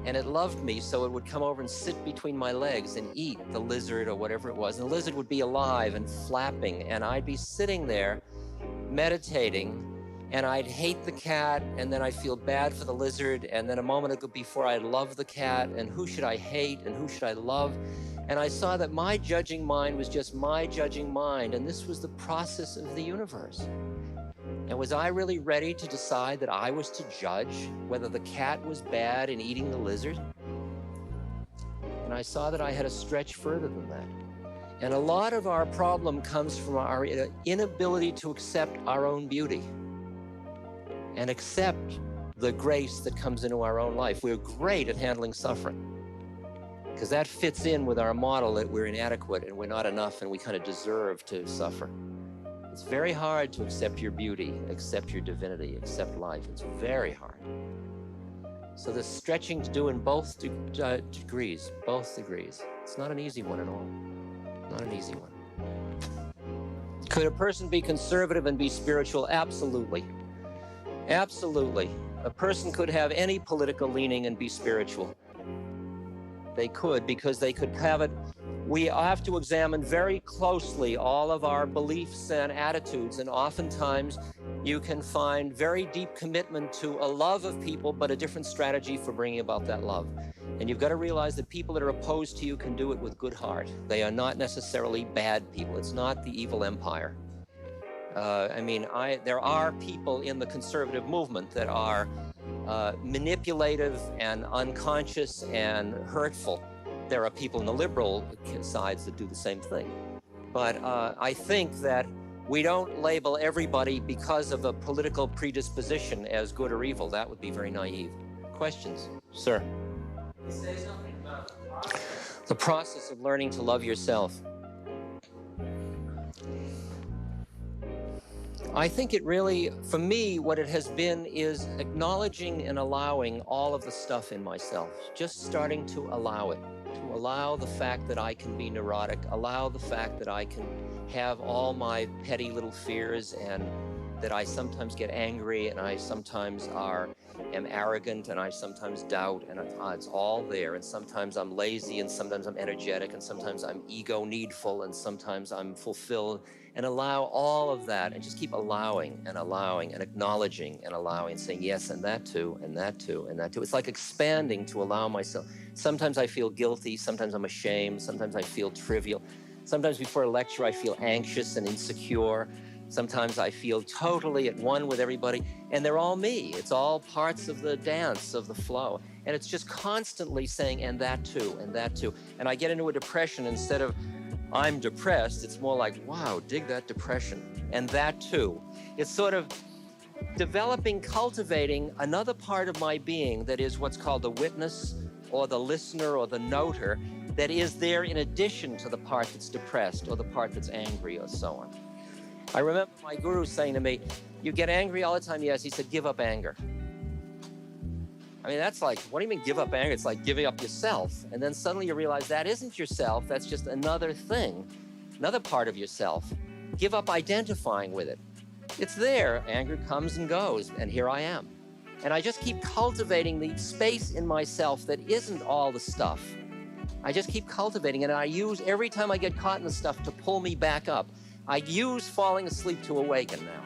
And it loved me, so it would come over and sit between my legs and eat the lizard or whatever it was. And the lizard would be alive and flapping, and I'd be sitting there meditating, and I'd hate the cat, and then I'd feel bad for the lizard, and then a moment before I'd love the cat, and who should I hate and who should I love? And I saw that my judging mind was just my judging mind, and this was the process of the universe. And was I really ready to decide that I was to judge whether the cat was bad in eating the lizard? And I saw that I had to stretch further than that. And a lot of our problem comes from our inability to accept our own beauty and accept the grace that comes into our own life. We're great at handling suffering because that fits in with our model that we're inadequate and we're not enough and we kind of deserve to suffer. It's very hard to accept your beauty, accept your divinity, accept life. It's very hard. So there's stretching to do in both degrees, It's not an easy one at all. Not an easy one. Could a person be conservative and be spiritual? Absolutely. Absolutely. A person could have any political leaning and be spiritual. They could, because they could have it. We have to examine very closely all of our beliefs and attitudes, and oftentimes you can find very deep commitment to a love of people, but a different strategy for bringing about that love. And you've got to realize that people that are opposed to you can do it with good heart. They are not necessarily bad people. It's not the evil empire. There are people in the conservative movement that are manipulative and unconscious and hurtful. There are people in the liberal sides that do the same thing. But I think that we don't label everybody because of a political predisposition as good or evil. That would be very naive. Questions? Sir? You say something about the process of learning to love yourself. I think it really, for me, what it has been is acknowledging and allowing all of the stuff in myself. Just starting to allow it. To allow the fact that I can be neurotic, allow the fact that I can have all my petty little fears and that I sometimes get angry and I sometimes am arrogant and I sometimes doubt and it's all there. And sometimes I'm lazy and sometimes I'm energetic and sometimes I'm ego needful and sometimes I'm fulfilled, and allow all of that and just keep allowing and acknowledging and allowing and saying yes, and that too, and that too, and that too. It's like expanding to allow myself. Sometimes I feel guilty, sometimes I'm ashamed, sometimes I feel trivial. Sometimes before a lecture I feel anxious and insecure. Sometimes I feel totally at one with everybody, and they're all me. It's all parts of the dance, of the flow. And it's just constantly saying, and that too, and that too. And I get into a depression. Instead of, I'm depressed, it's more like, wow, dig that depression, and that too. It's sort of developing, cultivating another part of my being that is what's called the witness, or the listener, or the noter, that is there in addition to the part that's depressed, or the part that's angry, or so on. I remember my guru saying to me, you get angry all the time? Yes. He said, give up anger. I mean, that's like, what do you mean give up anger? It's like giving up yourself. And then suddenly you realize that isn't yourself. That's just another thing, another part of yourself. Give up identifying with it. It's there. Anger comes and goes, and here I am. And I just keep cultivating the space in myself that isn't all the stuff. I just keep cultivating it, and I use every time I get caught in the stuff to pull me back up. I use falling asleep to awaken now.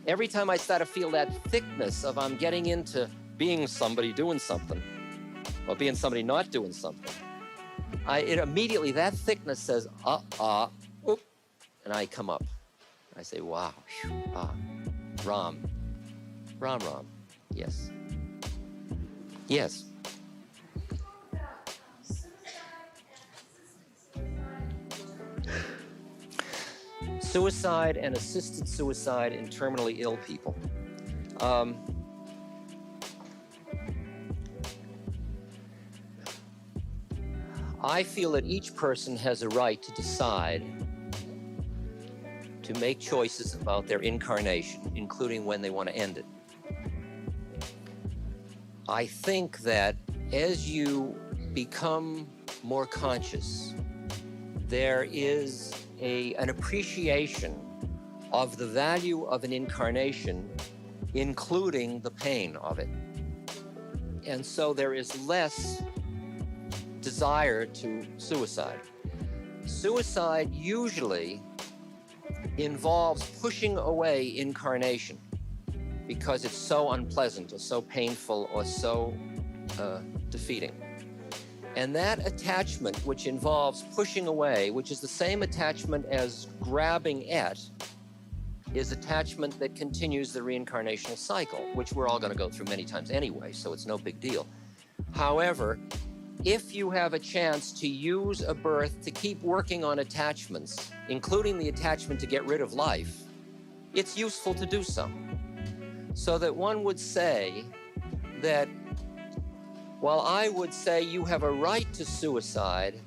Every time I start to feel that thickness of I'm getting into being somebody doing something, or being somebody not doing something, it immediately, that thickness says, oop, and I come up. I say, wow, Ram, yes. Yes. Suicide and assisted suicide in terminally ill people. I feel that each person has a right to decide to make choices about their incarnation, including when they want to end it. I think that as you become more conscious, there is an appreciation of the value of an incarnation, including the pain of it. And so there is less desire to suicide. Suicide usually involves pushing away incarnation because it's so unpleasant or so painful or so defeating. And that attachment, which involves pushing away, which is the same attachment as grabbing at, is attachment that continues the reincarnational cycle, which we're all going to go through many times anyway, so it's no big deal. However, if you have a chance to use a birth to keep working on attachments, including the attachment to get rid of life, it's useful to do so. So that one would say that while I would say you have a right to suicide,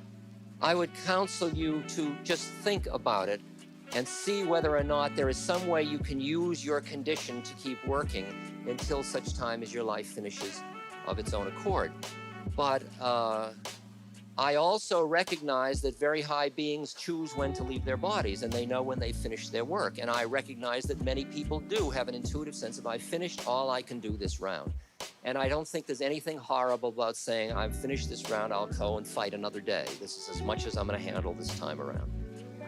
I would counsel you to just think about it and see whether or not there is some way you can use your condition to keep working until such time as your life finishes of its own accord. But I also recognize that very high beings choose when to leave their bodies, and they know when they finish their work. And I recognize that many people do have an intuitive sense of, I've finished all I can do this round. And I don't think there's anything horrible about saying, I've finished this round, I'll go and fight another day. This is as much as I'm going to handle this time around.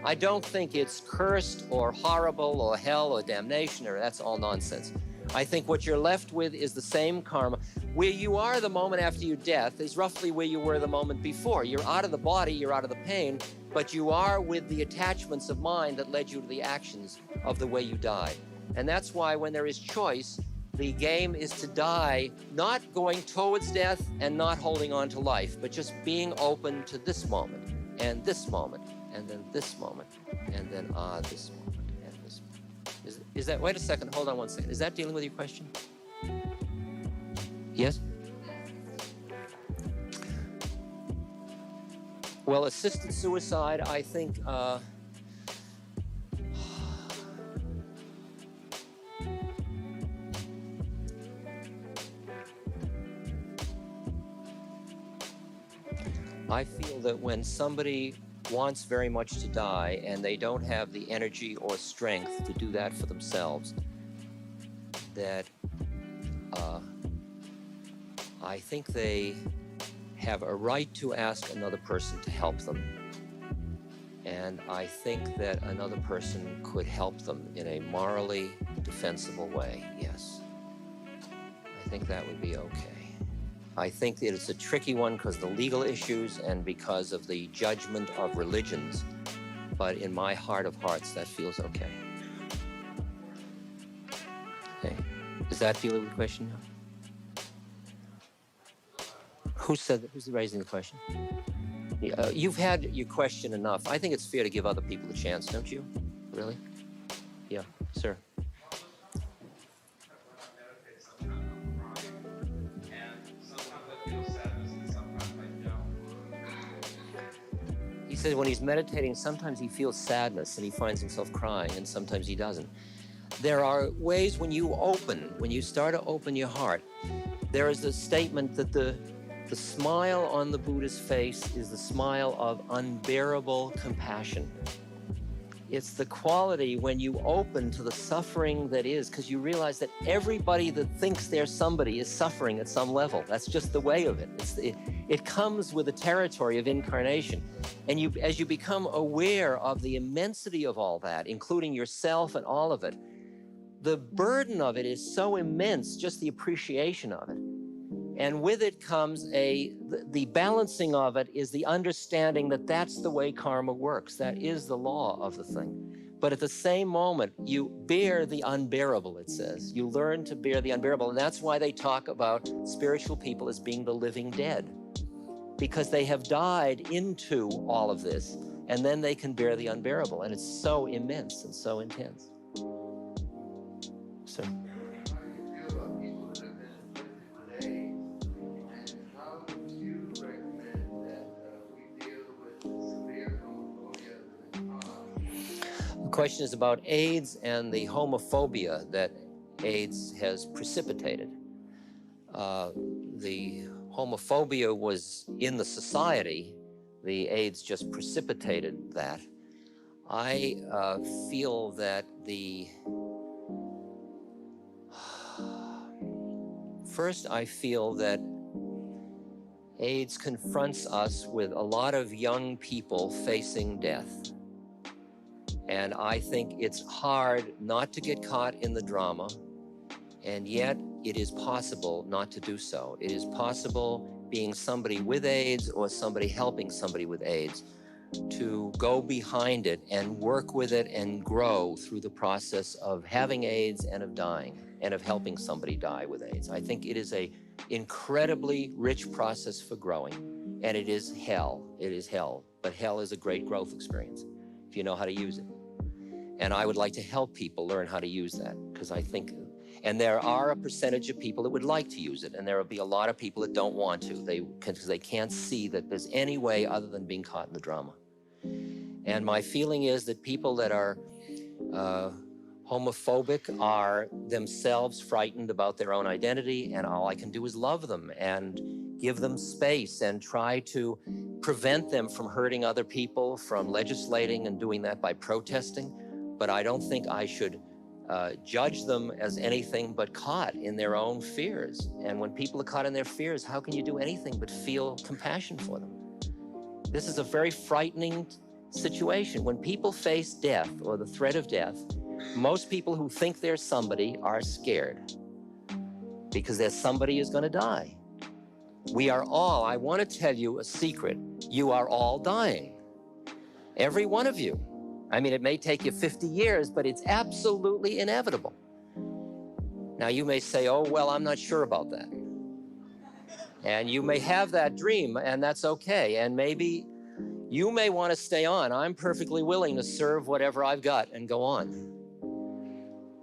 I don't think it's cursed or horrible or hell or damnation, or that's all nonsense. I think what you're left with is the same karma. Where you are the moment after your death is roughly where you were the moment before. You're out of the body, you're out of the pain, but you are with the attachments of mind that led you to the actions of the way you died. And that's why when there is choice, the game is to die, not going towards death and not holding on to life, but just being open to this moment, and this moment, and then this moment, and then this moment, and this moment. Is that, wait a second, hold on one second. Is that dealing with your question? Yes? Well, assisted suicide, I think, I feel that when somebody wants very much to die and they don't have the energy or strength to do that for themselves, that I think they have a right to ask another person to help them. And I think that another person could help them in a morally defensible way, yes. I think that would be okay. I think that it's a tricky one because of the legal issues and because of the judgment of religions. But in my heart of hearts, that feels okay. Okay. Is that dealing with the question now? Who said that? Who's raising the question? You've had your question enough. I think it's fair to give other people a chance, don't you? Really? Yeah, sir. He said when he's meditating, sometimes he feels sadness and he finds himself crying, and sometimes he doesn't. There are ways when you start to open your heart, there is a statement that the smile on the Buddha's face is the smile of unbearable compassion. It's the quality when you open to the suffering that is, because you realize that everybody that thinks they're somebody is suffering at some level. That's just the way of it. It comes with the territory of incarnation. And as you become aware of the immensity of all that, including yourself and all of it, the burden of it is so immense, just the appreciation of it. And with it comes the balancing of it is the understanding that that's the way karma works. That is the law of the thing. But at the same moment, you bear the unbearable, it says. You learn to bear the unbearable. And that's why they talk about spiritual people as being the living dead, because they have died into all of this, and then they can bear the unbearable. And it's so immense and so intense. So. question is about AIDS and the homophobia that AIDS has precipitated. The homophobia was in the society. The AIDS just precipitated that. I feel that first, I feel that AIDS confronts us with a lot of young people facing death. And I think it's hard not to get caught in the drama, and yet it is possible not to do so. It is possible, being somebody with AIDS or somebody helping somebody with AIDS, to go behind it and work with it and grow through the process of having AIDS and of dying and of helping somebody die with AIDS. I think it is a incredibly rich process for growing, and it is hell. It is hell, but hell is a great growth experience if you know how to use it. And I would like to help people learn how to use that, because I think, and there are a percentage of people that would like to use it, and there will be a lot of people that don't want to, because they can't see that there's any way other than being caught in the drama. And my feeling is that people that are homophobic are themselves frightened about their own identity, and all I can do is love them and give them space and try to prevent them from hurting other people, from legislating and doing that by protesting. But I don't think I should judge them as anything but caught in their own fears. And when people are caught in their fears, how can you do anything but feel compassion for them? This is a very frightening situation. When people face death or the threat of death, most people who think they're somebody are scared because there's somebody who's going to die. We are all, I want to tell you a secret, you are all dying. Every one of you. I mean, it may take you 50 years, but it's absolutely inevitable. Now, you may say, oh, well, I'm not sure about that. And you may have that dream, and that's okay. And maybe you may want to stay on. I'm perfectly willing to serve whatever I've got and go on.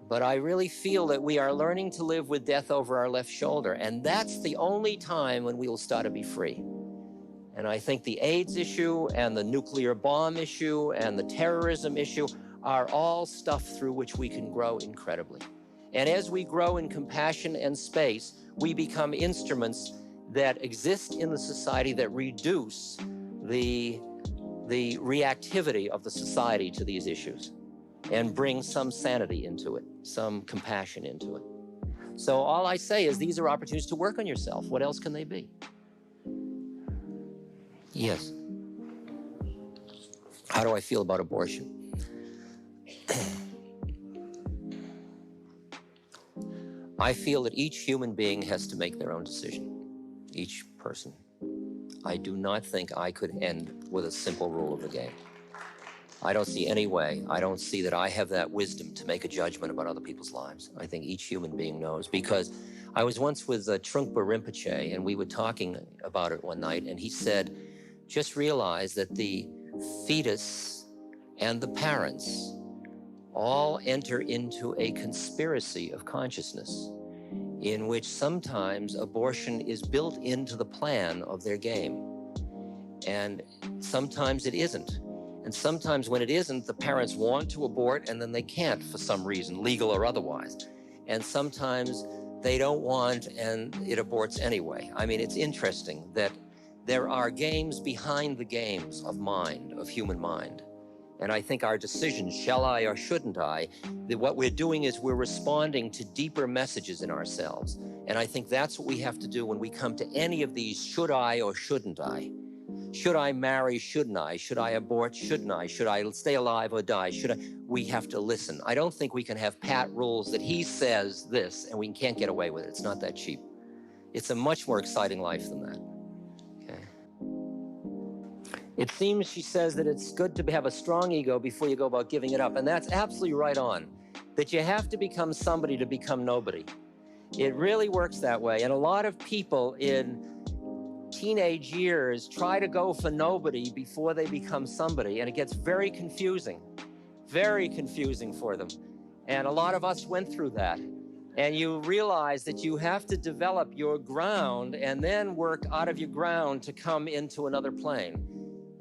But I really feel that we are learning to live with death over our left shoulder. And that's the only time when we will start to be free. And I think the AIDS issue and the nuclear bomb issue and the terrorism issue are all stuff through which we can grow incredibly. And as we grow in compassion and space, we become instruments that exist in the society that reduce the reactivity of the society to these issues and bring some sanity into it, some compassion into it. So all I say is these are opportunities to work on yourself. What else can they be? Yes. How do I feel about abortion? I feel that each human being has to make their own decision, each person. I do not think I could end with a simple rule of the game. I don't see any way. I don't see that I have that wisdom to make a judgment about other people's lives. I think each human being knows, because I was once with Trungpa Rinpoche, and we were talking about it one night, and he said, just realize that the fetus and the parents all enter into a conspiracy of consciousness in which sometimes abortion is built into the plan of their game. And sometimes it isn't. And sometimes when it isn't, the parents want to abort and then they can't for some reason, legal or otherwise. And sometimes they don't want and it aborts anyway. I mean, it's interesting that there are games behind the games of mind, of human mind. And I think our decisions, shall I or shouldn't I, that what we're doing is we're responding to deeper messages in ourselves. And I think that's what we have to do when we come to any of these, should I or shouldn't I? Should I marry, shouldn't I? Should I abort, shouldn't I? Should I stay alive or die? Should I? We have to listen. I don't think we can have pat rules that he says this and we can't get away with it. It's not that cheap. It's a much more exciting life than that. It seems, she says, that it's good to have a strong ego before you go about giving it up. And that's absolutely right on, that you have to become somebody to become nobody. It really works that way. And a lot of people in teenage years try to go for nobody before they become somebody. And it gets very confusing for them. And a lot of us went through that. And you realize that you have to develop your ground and then work out of your ground to come into another plane.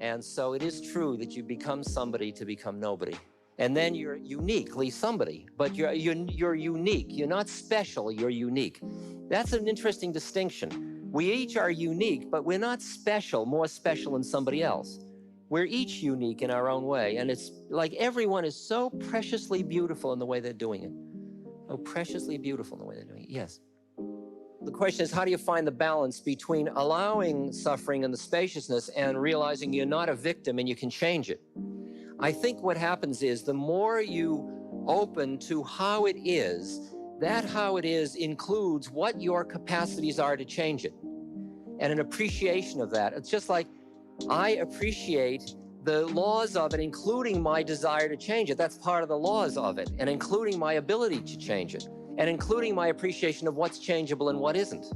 And so it is true that you become somebody to become nobody. And then you're uniquely somebody, but you're unique. You're not special, you're unique. That's an interesting distinction. We each are unique, but we're not special, more special than somebody else. We're each unique in our own way. And it's like everyone is so preciously beautiful in the way they're doing it. Oh, preciously beautiful in the way they're doing it. Yes. The question is, how do you find the balance between allowing suffering and the spaciousness and realizing you're not a victim and you can change it? I think what happens is the more you open to how it is, that how it is includes what your capacities are to change it. And an appreciation of that. It's just like I appreciate the laws of it, including my desire to change it. That's part of the laws of it, and including my ability to change it, and including my appreciation of what's changeable and what isn't.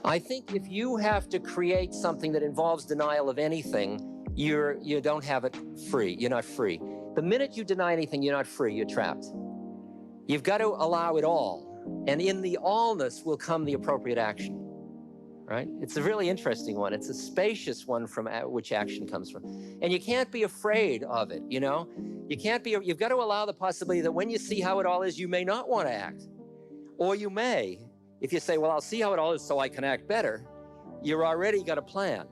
I think if you have to create something that involves denial of anything, you don't have it free. You're not free. The minute you deny anything, you're not free. You're trapped. You've got to allow it all. And in the allness will come the appropriate action, right? It's a really interesting one. It's a spacious one from which action comes from. And you can't be afraid of it, you know? You've got to allow the possibility that when you see how it all is, you may not want to act. Or you may, if you say, well, I'll see how it all is so I can act better, you're already got a plan.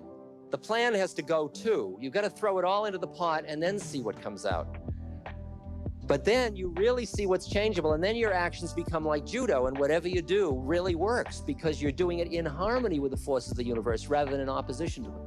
The plan has to go too. You've got to throw it all into the pot and then see what comes out. But then you really see what's changeable, and then your actions become like judo, and whatever you do really works because you're doing it in harmony with the forces of the universe rather than in opposition to them.